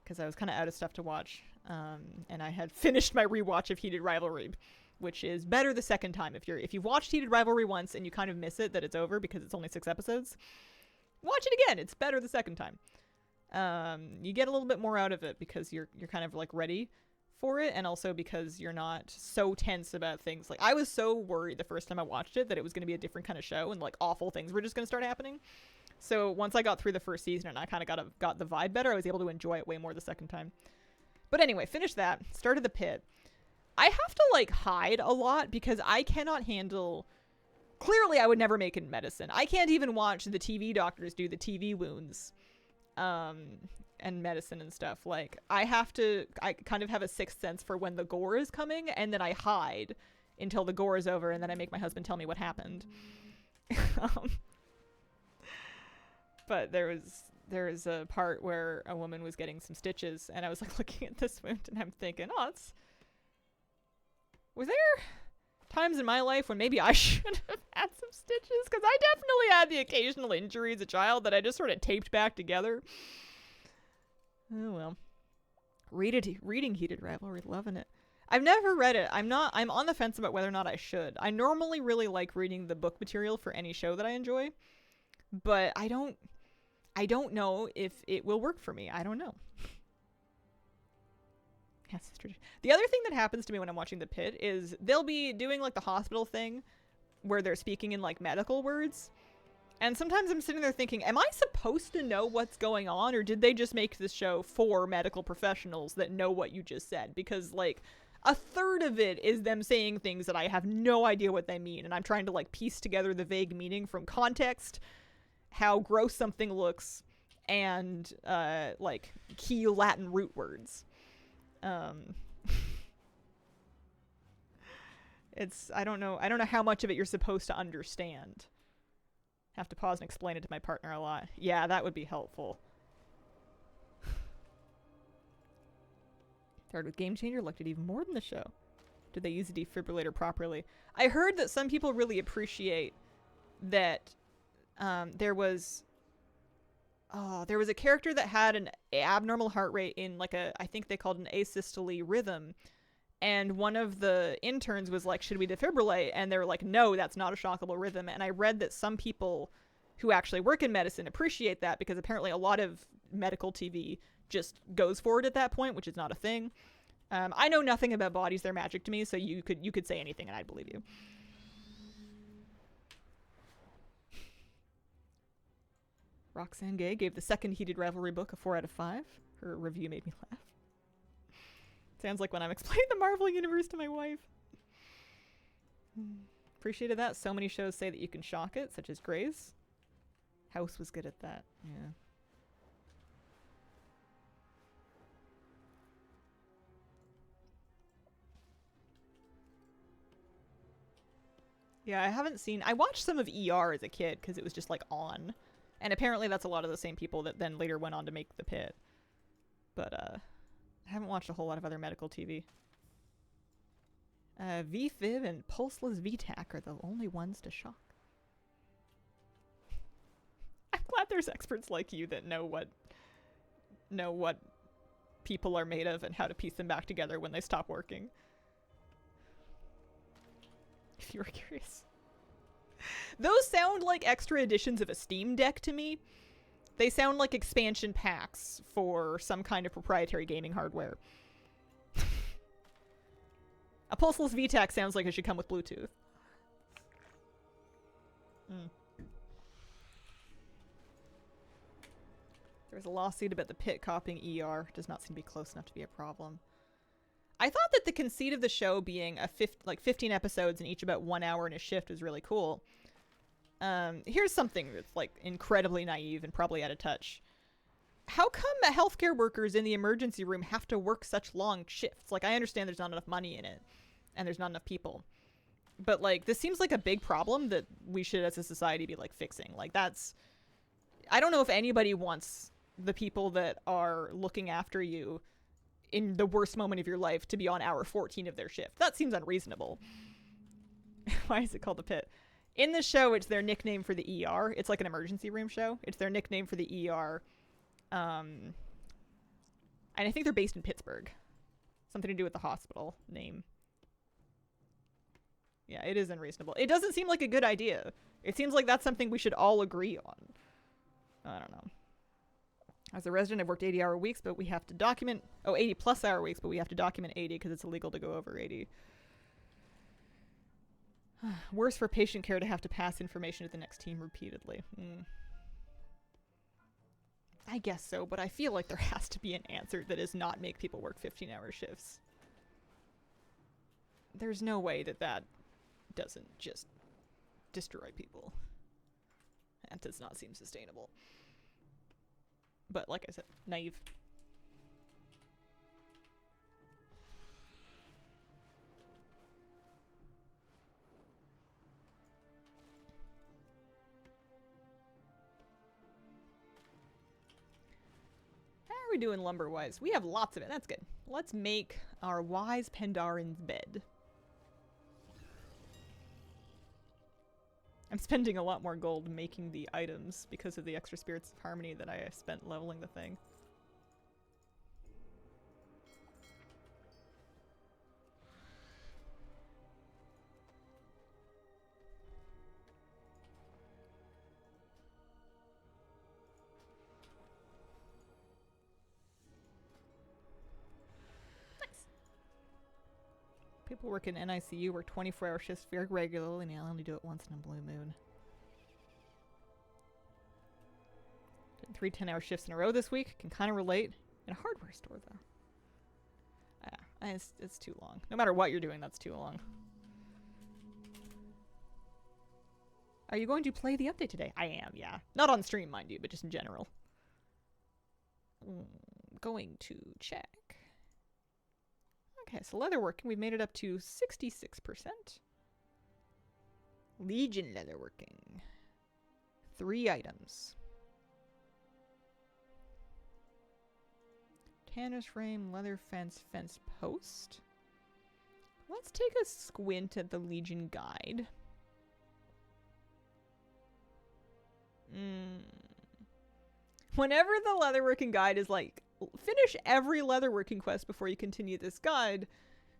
because I was kind of out of stuff to watch, and I had finished my rewatch of Heated Rivalry, which is better the second time. If you've watched Heated Rivalry once and you kind of miss it that it's over because it's only 6 episodes, watch it again. It's better the second time. You get a little bit more out of it because you're kind of like ready for it, and also because you're not so tense about things. Like, I was so worried the first time I watched it that it was going to be a different kind of show and like awful things were just going to start happening. So once I got through the first season and I kind of got the vibe better, I was able to enjoy it way more the second time. But anyway, finished that, started The Pit. I have to like hide a lot because I cannot handle... Clearly I would never make it in medicine. I can't even watch the TV doctors do the TV wounds. And medicine and stuff. Like, I kind of have a sixth sense for when the gore is coming, and then I hide until the gore is over, and then I make my husband tell me what happened. But there was a part where a woman was getting some stitches, and I was like looking at this wound, and I'm thinking, was there times in my life when maybe I should have had some stitches? Because I definitely had the occasional injury as a child that I just sort of taped back together. Oh well. Reading Heated Rivalry, loving it. I've never read it. I'm on the fence about whether or not I should. I normally really like reading the book material for any show that I enjoy, but I don't know if it will work for me. I don't know. Yes, it's tradition. The other thing that happens to me when I'm watching The Pit is they'll be doing like the hospital thing where they're speaking in like medical words. And sometimes I'm sitting there thinking, am I supposed to know what's going on, or did they just make this show for medical professionals that know what you just said? Because, like, a third of it is them saying things that I have no idea what they mean, and I'm trying to, like, piece together the vague meaning from context, how gross something looks, and, like, key Latin root words. Um, I don't know how much of it you're supposed to understand. Have to pause and explain it to my partner a lot. Yeah, that would be helpful. Started with Game Changer, looked at even more than the show. Did they use the defibrillator properly? I heard that some people really appreciate that there was a character that had an abnormal heart rate in like I think they called an asystole rhythm. And one of the interns was like, should we defibrillate? And they were like, no, that's not a shockable rhythm. And I read that some people who actually work in medicine appreciate that because apparently a lot of medical TV just goes for it at that point, which is not a thing. I know nothing about bodies. They're magic to me, so you could say anything and I'd believe you. Roxanne Gay gave the second Heated Revelry book a 4 out of 5. Her review made me laugh. Sounds like when I'm explaining the Marvel Universe to my wife. Appreciated that. So many shows say that you can shock it, such as Grey's. House was good at that. Yeah. Yeah, I watched some of ER as a kid because it was just like on. And apparently that's a lot of the same people that then later went on to make The Pit. But I haven't watched a whole lot of other medical TV. VFib and pulseless VTAC are the only ones to shock. I'm glad there's experts like you that know what people are made of and how to piece them back together when they stop working. If you were curious. Those sound like extra editions of a Steam Deck to me. They sound like expansion packs for some kind of proprietary gaming hardware. A pulseless VTAC sounds like it should come with Bluetooth. There was a lawsuit about The Pit copying ER. Does not seem to be close enough to be a problem. I thought that the conceit of the show being 15 episodes and each about 1 hour in a shift was really cool. Here's something that's like incredibly naive and probably out of touch. How come healthcare workers in the emergency room have to work such long shifts? Like, I understand there's not enough money in it and there's not enough people. But like, this seems like a big problem that we should as a society be like fixing. Like, I don't know if anybody wants the people that are looking after you in the worst moment of your life to be on hour 14 of their shift. That seems unreasonable. Why is it called The Pit? In the show, it's their nickname for the ER. It's like an emergency room show. It's their nickname for the ER. And I think they're based in Pittsburgh. Something to do with the hospital name. Yeah, it is unreasonable. It doesn't seem like a good idea. It seems like that's something we should all agree on. I don't know. As a resident, I've worked 80-hour weeks, but we have to document... 80-plus hour weeks, but we have to document 80 because it's illegal to go over 80. Worse for patient care to have to pass information to the next team repeatedly. I guess so, but I feel like there has to be an answer that does not make people work 15-hour shifts. There's no way that doesn't just destroy people. That does not seem sustainable. But like I said, naive. How are we doing lumber-wise? We have lots of it. That's good. Let's make our wise Pendarin's bed. I'm spending a lot more gold making the items because of the extra spirits of harmony that I spent leveling the thing. People work in NICU work 24-hour shifts very regularly, and I only do it once in a blue moon. Did 3 10-hour shifts in a row this week. Can kind of relate. In a hardware store, though. It's too long. No matter what you're doing, that's too long. Are you going to play the update today? I am, yeah. Not on stream, mind you, but just in general. Going to check. Okay, so leatherworking, we've made it up to 66%. Legion leatherworking. 3 items. Tanner's frame, leather fence, fence post. Let's take a squint at the Legion guide. Whenever the leatherworking guide is like, finish every leatherworking quest before you continue this guide,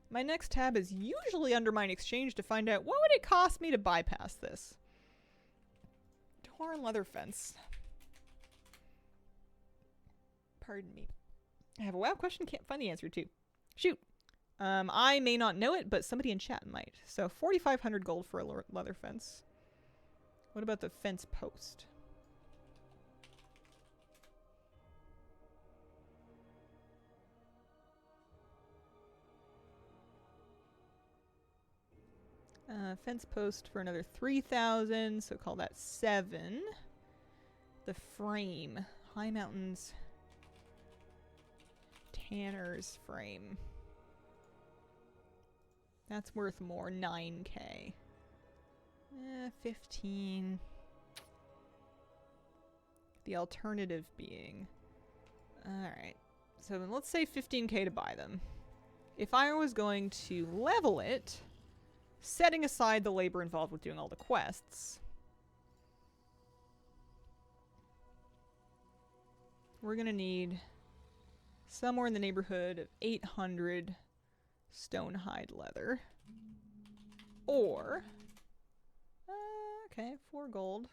my next tab is usually under mine exchange to find out what would it cost me to bypass this. Torn leather fence. Pardon me. I have a WoW question, can't find the answer to. Shoot. I may not know it, but somebody in chat might. So 4,500 gold for a leather fence. What about the fence post? Fence post for another 3,000, so call that 7. The frame. High Mountains. Tanner's frame. That's worth more. 9k. 15. The alternative being... Alright. So then let's say 15k to buy them. If I was going to level it, setting aside the labor involved with doing all the quests, we're going to need somewhere in the neighborhood of 800 stone hide leather. Or, okay, 4 gold.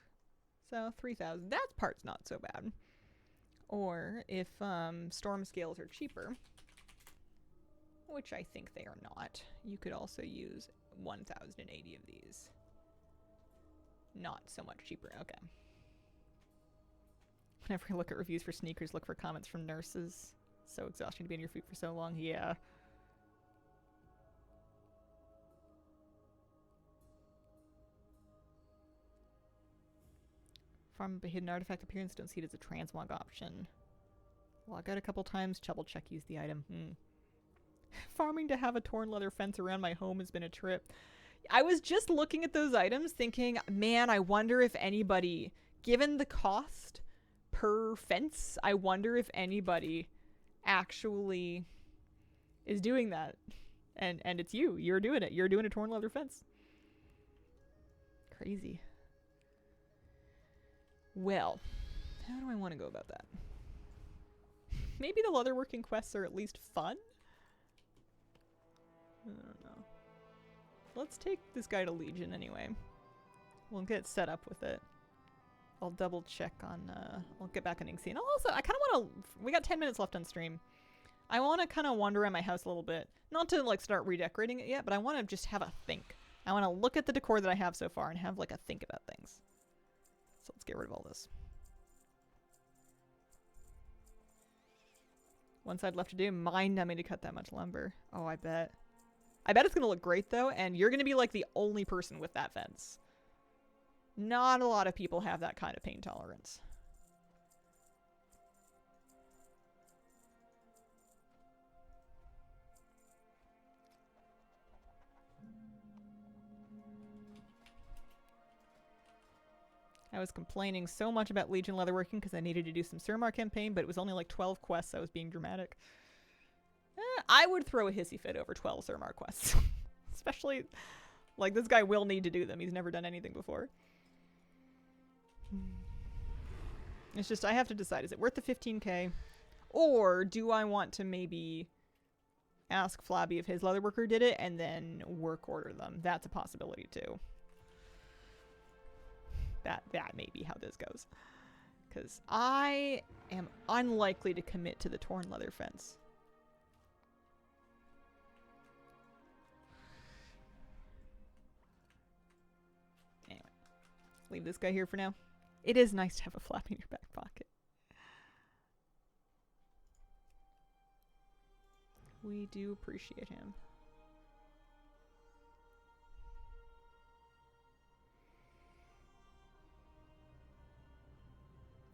So 3,000. That part's not so bad. Or if storm scales are cheaper, which I think they are not, you could also use 1,080 of these. Not so much cheaper. Okay. Whenever I look at reviews for sneakers, look for comments from nurses. So exhausting to be on your feet for so long. Yeah. Farm a hidden artifact appearance. Don't see it as a transmog option. Log out a couple times. Double check. Use the item. Farming to have a torn leather fence around my home has been a trip. I was just looking at those items thinking, man, I wonder if anybody, given the cost per fence, I wonder if anybody actually is doing that. And it's you. You're doing it. You're doing a torn leather fence. Crazy. Well, how do I want to go about that? Maybe the leatherworking quests are at least fun? I don't know. Let's take this guy to Legion anyway. We'll get set up with it. I'll double check on, I'll get back on Inksy. And I kind of want to, we got 10 minutes left on stream. I want to kind of wander around my house a little bit. Not to like start redecorating it yet, but I want to just have a think. I want to look at the decor that I have so far and have like a think about things. So let's get rid of all this. One side left to do. Mind numbing to cut that much lumber. Oh, I bet. I bet it's going to look great though, and you're going to be like the only person with that fence. Not a lot of people have that kind of pain tolerance. I was complaining so much about Legion leatherworking because I needed to do some Surmar campaign, but it was only like 12 quests. I was being dramatic. I would throw a hissy fit over 12 Surmar quests. Especially, like, this guy will need to do them. He's never done anything before. It's just, I have to decide, is it worth the 15k? Or do I want to maybe ask Flabby if his leatherworker did it and then work order them? That's a possibility too. That may be how this goes. Because I am unlikely to commit to the torn leather fence. Anyway, leave this guy here for now. It is nice to have a flap in your back pocket. We do appreciate him.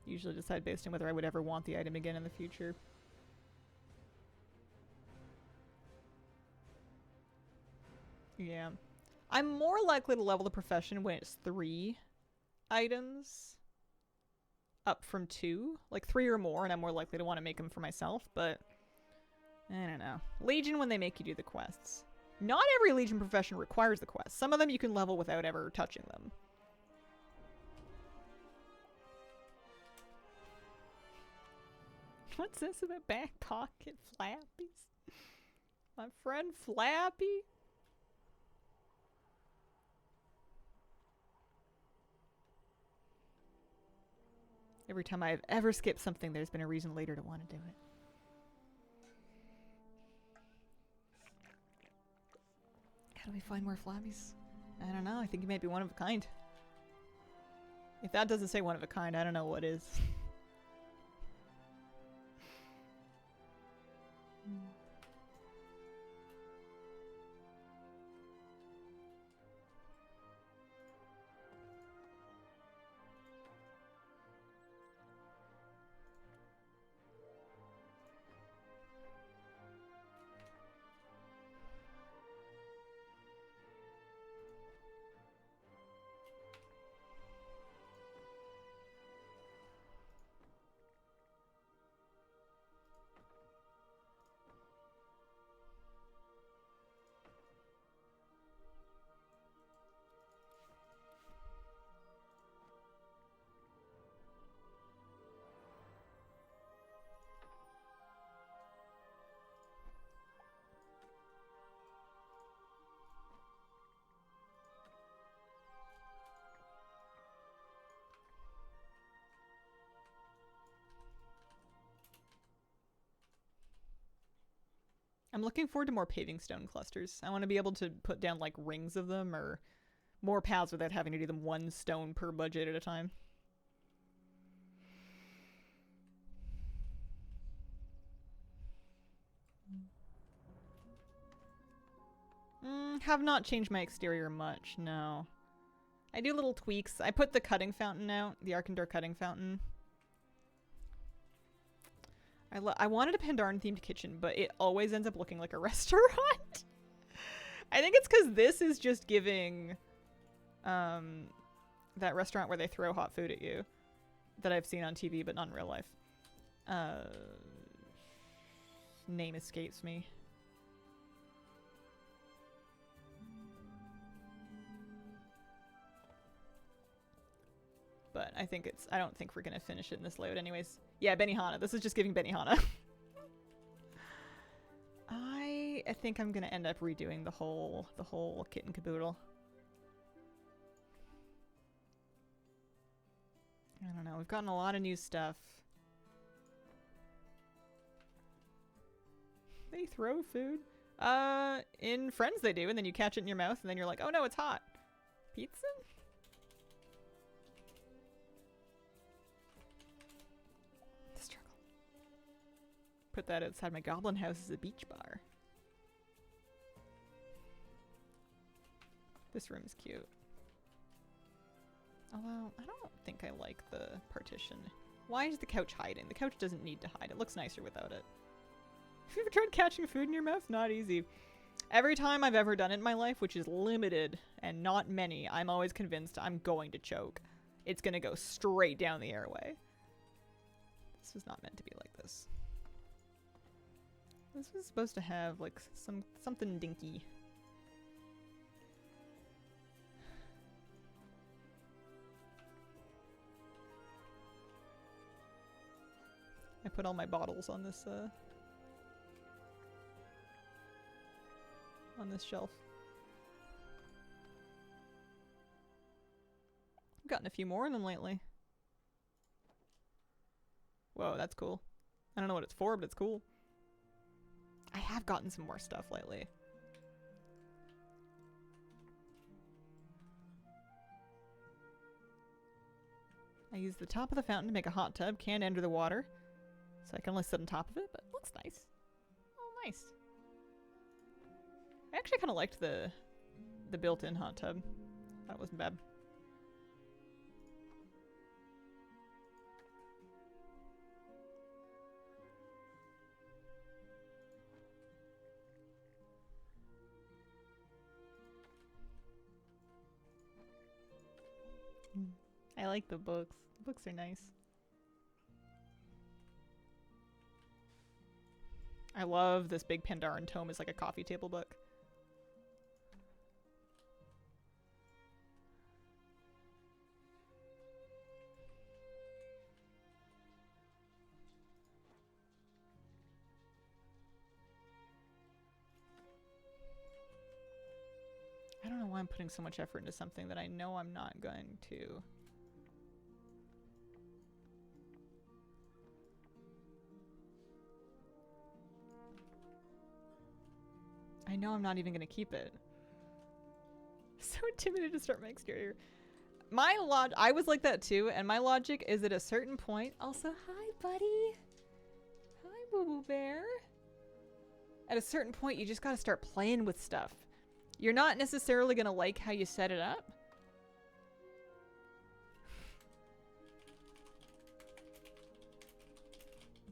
Usually decide based on whether I would ever want the item again in the future. Yeah. I'm more likely to level the profession when it's 3 items up from 2. Like 3 or more, and I'm more likely to want to make them for myself, but I don't know. Legion when they make you do the quests. Not every Legion profession requires the quests. Some of them you can level without ever touching them. What's this about back pocket flappies? My friend Flappy? Every time I've ever skipped something, there's been a reason later to want to do it. How do we find more flappies? I don't know. I think you might be one of a kind. If that doesn't say one of a kind, I don't know what is. I'm looking forward to more paving stone clusters. I want to be able to put down like rings of them or more paths without having to do them 1 stone per budget at a time. Have not changed my exterior much, no. I do little tweaks. I put the cutting fountain out, the Arkandor cutting fountain. I wanted a Pandaren themed kitchen, but it always ends up looking like a restaurant. I think it's because this is just giving that restaurant where they throw hot food at you that I've seen on TV but not in real life. Name escapes me. But I think I don't think we're gonna finish it in this layout anyways. Yeah, Benihana. This is just giving Benihana. I think I'm gonna end up redoing the whole kit and caboodle. I don't know. We've gotten a lot of new stuff. They throw food? In Friends they do, and then you catch it in your mouth, and then you're like, oh no, it's hot. Pizza? The struggle. Put that outside my goblin house as a beach bar. This room's cute. Although, I don't think I like the partition. Why is the couch hiding? The couch doesn't need to hide. It looks nicer without it. Have you ever tried catching food in your mouth? Not easy. Every time I've ever done it in my life, which is limited and not many, I'm always convinced I'm going to choke. It's gonna go straight down the airway. This was not meant to be like this. This was supposed to have like something dinky. I put all my bottles on this shelf. I've gotten a few more of them lately. Whoa, that's cool. I don't know what it's for, but it's cool. I have gotten some more stuff lately. I use the top of the fountain to make a hot tub. Can't enter the water, so I can only sit on top of it, but it looks nice. Oh, nice. I actually kind of liked the built-in hot tub. That wasn't bad. like the books. The books are nice. I love this big Pandaren tome. It's like a coffee table book. I don't know why I'm putting so much effort into something that I know I'm not going to. I know I'm not even going to keep it. So intimidated to start my exterior. I was like that too, and my logic is at a certain point. Also, hi, buddy. Hi, Boo Boo Bear. At a certain point, you just got to start playing with stuff. You're not necessarily going to like how you set it up.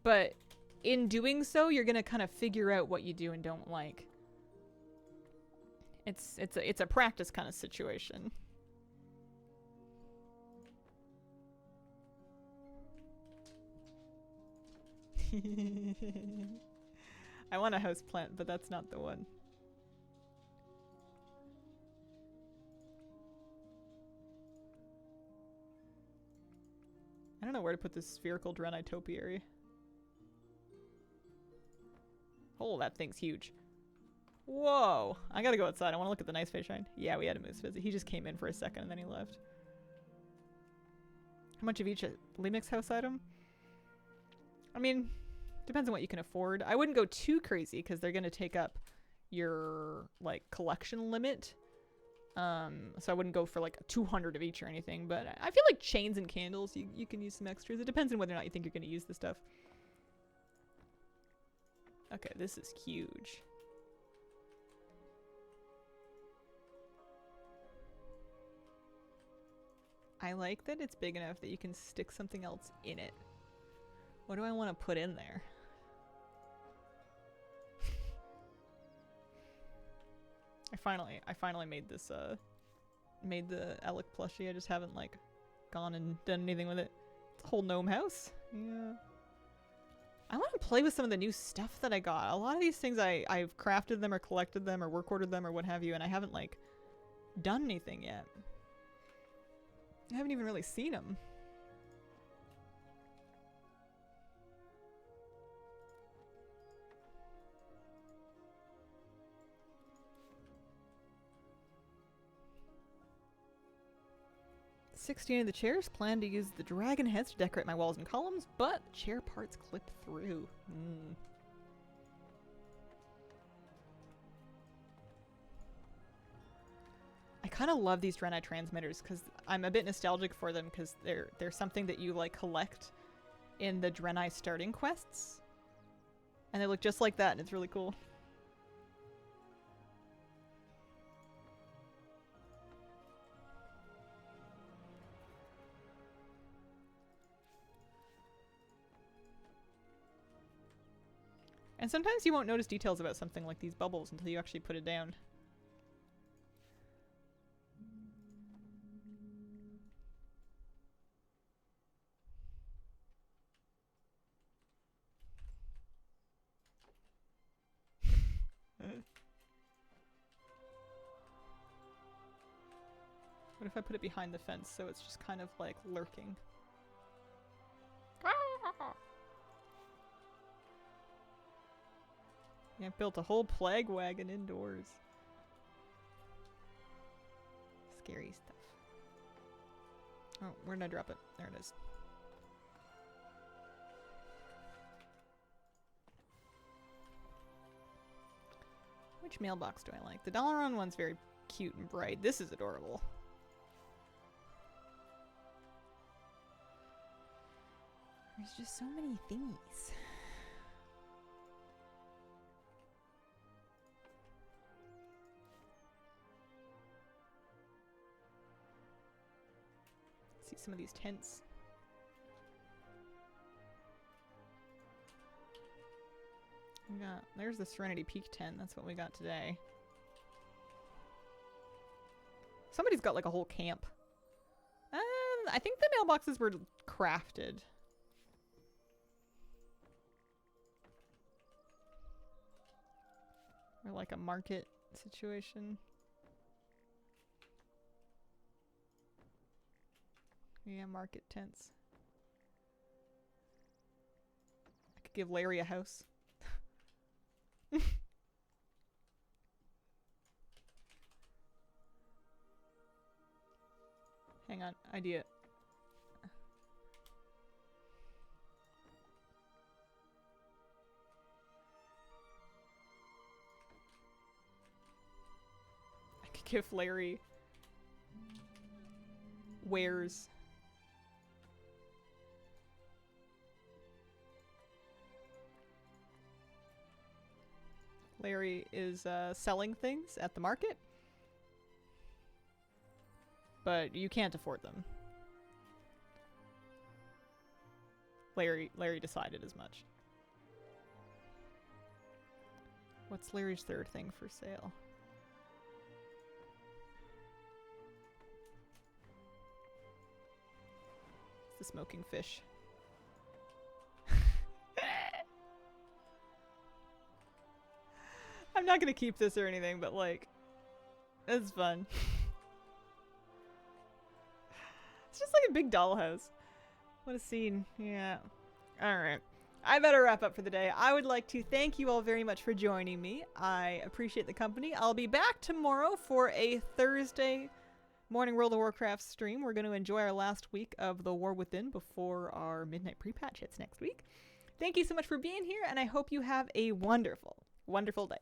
But in doing so, you're going to kind of figure out what you do and don't like. It's a practice kind of situation. I want a house plant, but that's not the one. I don't know where to put this spherical Draenei topiary. Oh, that thing's huge. Whoa. I gotta go outside. I want to look at the nice fish shrine. Yeah, we had a moose visit. He just came in for a second and then he left. How much of each Lemix house item? I mean, depends on what you can afford. I wouldn't go too crazy because they're going to take up your like collection limit. So I wouldn't go for like 200 of each or anything, but I feel like chains and candles, you can use some extras. It depends on whether or not you think you're going to use the stuff. Okay, this is huge. I like that it's big enough that you can stick something else in it. What do I want to put in there? I finally made this made the Alec plushie. I just haven't like gone and done anything with it. It's a whole gnome house. Yeah. I want to play with some of the new stuff that I got. A lot of these things I've crafted them or collected them or work ordered them or what have you, and I haven't like done anything yet. I haven't even really seen them. "16 of the chairs plan to use the dragon heads to decorate my walls and columns, but the chair parts clip through." I kind of love these Draenei transmitters because I'm a bit nostalgic for them because they're something that you like collect in the Draenei starting quests. And they look just like that and it's really cool. And sometimes you won't notice details about something like these bubbles until you actually put it down. What if I put it behind the fence so it's just kind of like lurking? Yeah, I built a whole plague wagon indoors. Scary stuff. Oh, where did I drop it? There it is. Which mailbox do I like? The Dalaran one's very cute and bright. This is adorable. There's just so many thingies. See some of these tents. There's the Serenity Peak tent. That's what we got today. Somebody's got like a whole camp. I think the mailboxes were crafted. Or like a market situation. Yeah, market tents. I could give Larry a house. Hang on, idea. I could give Larry wares. Larry is selling things at the market. But you can't afford them. Larry decided as much. What's Larry's third thing for sale? It's the smoking fish. I'm not gonna keep this or anything, but like, it's fun. It's just like a big dollhouse. What a scene. Yeah. Alright. I better wrap up for the day. I would like to thank you all very much for joining me. I appreciate the company. I'll be back tomorrow for a Thursday morning World of Warcraft stream. We're going to enjoy our last week of the War Within before our midnight pre-patch hits next week. Thank you so much for being here, and I hope you have a wonderful, wonderful day.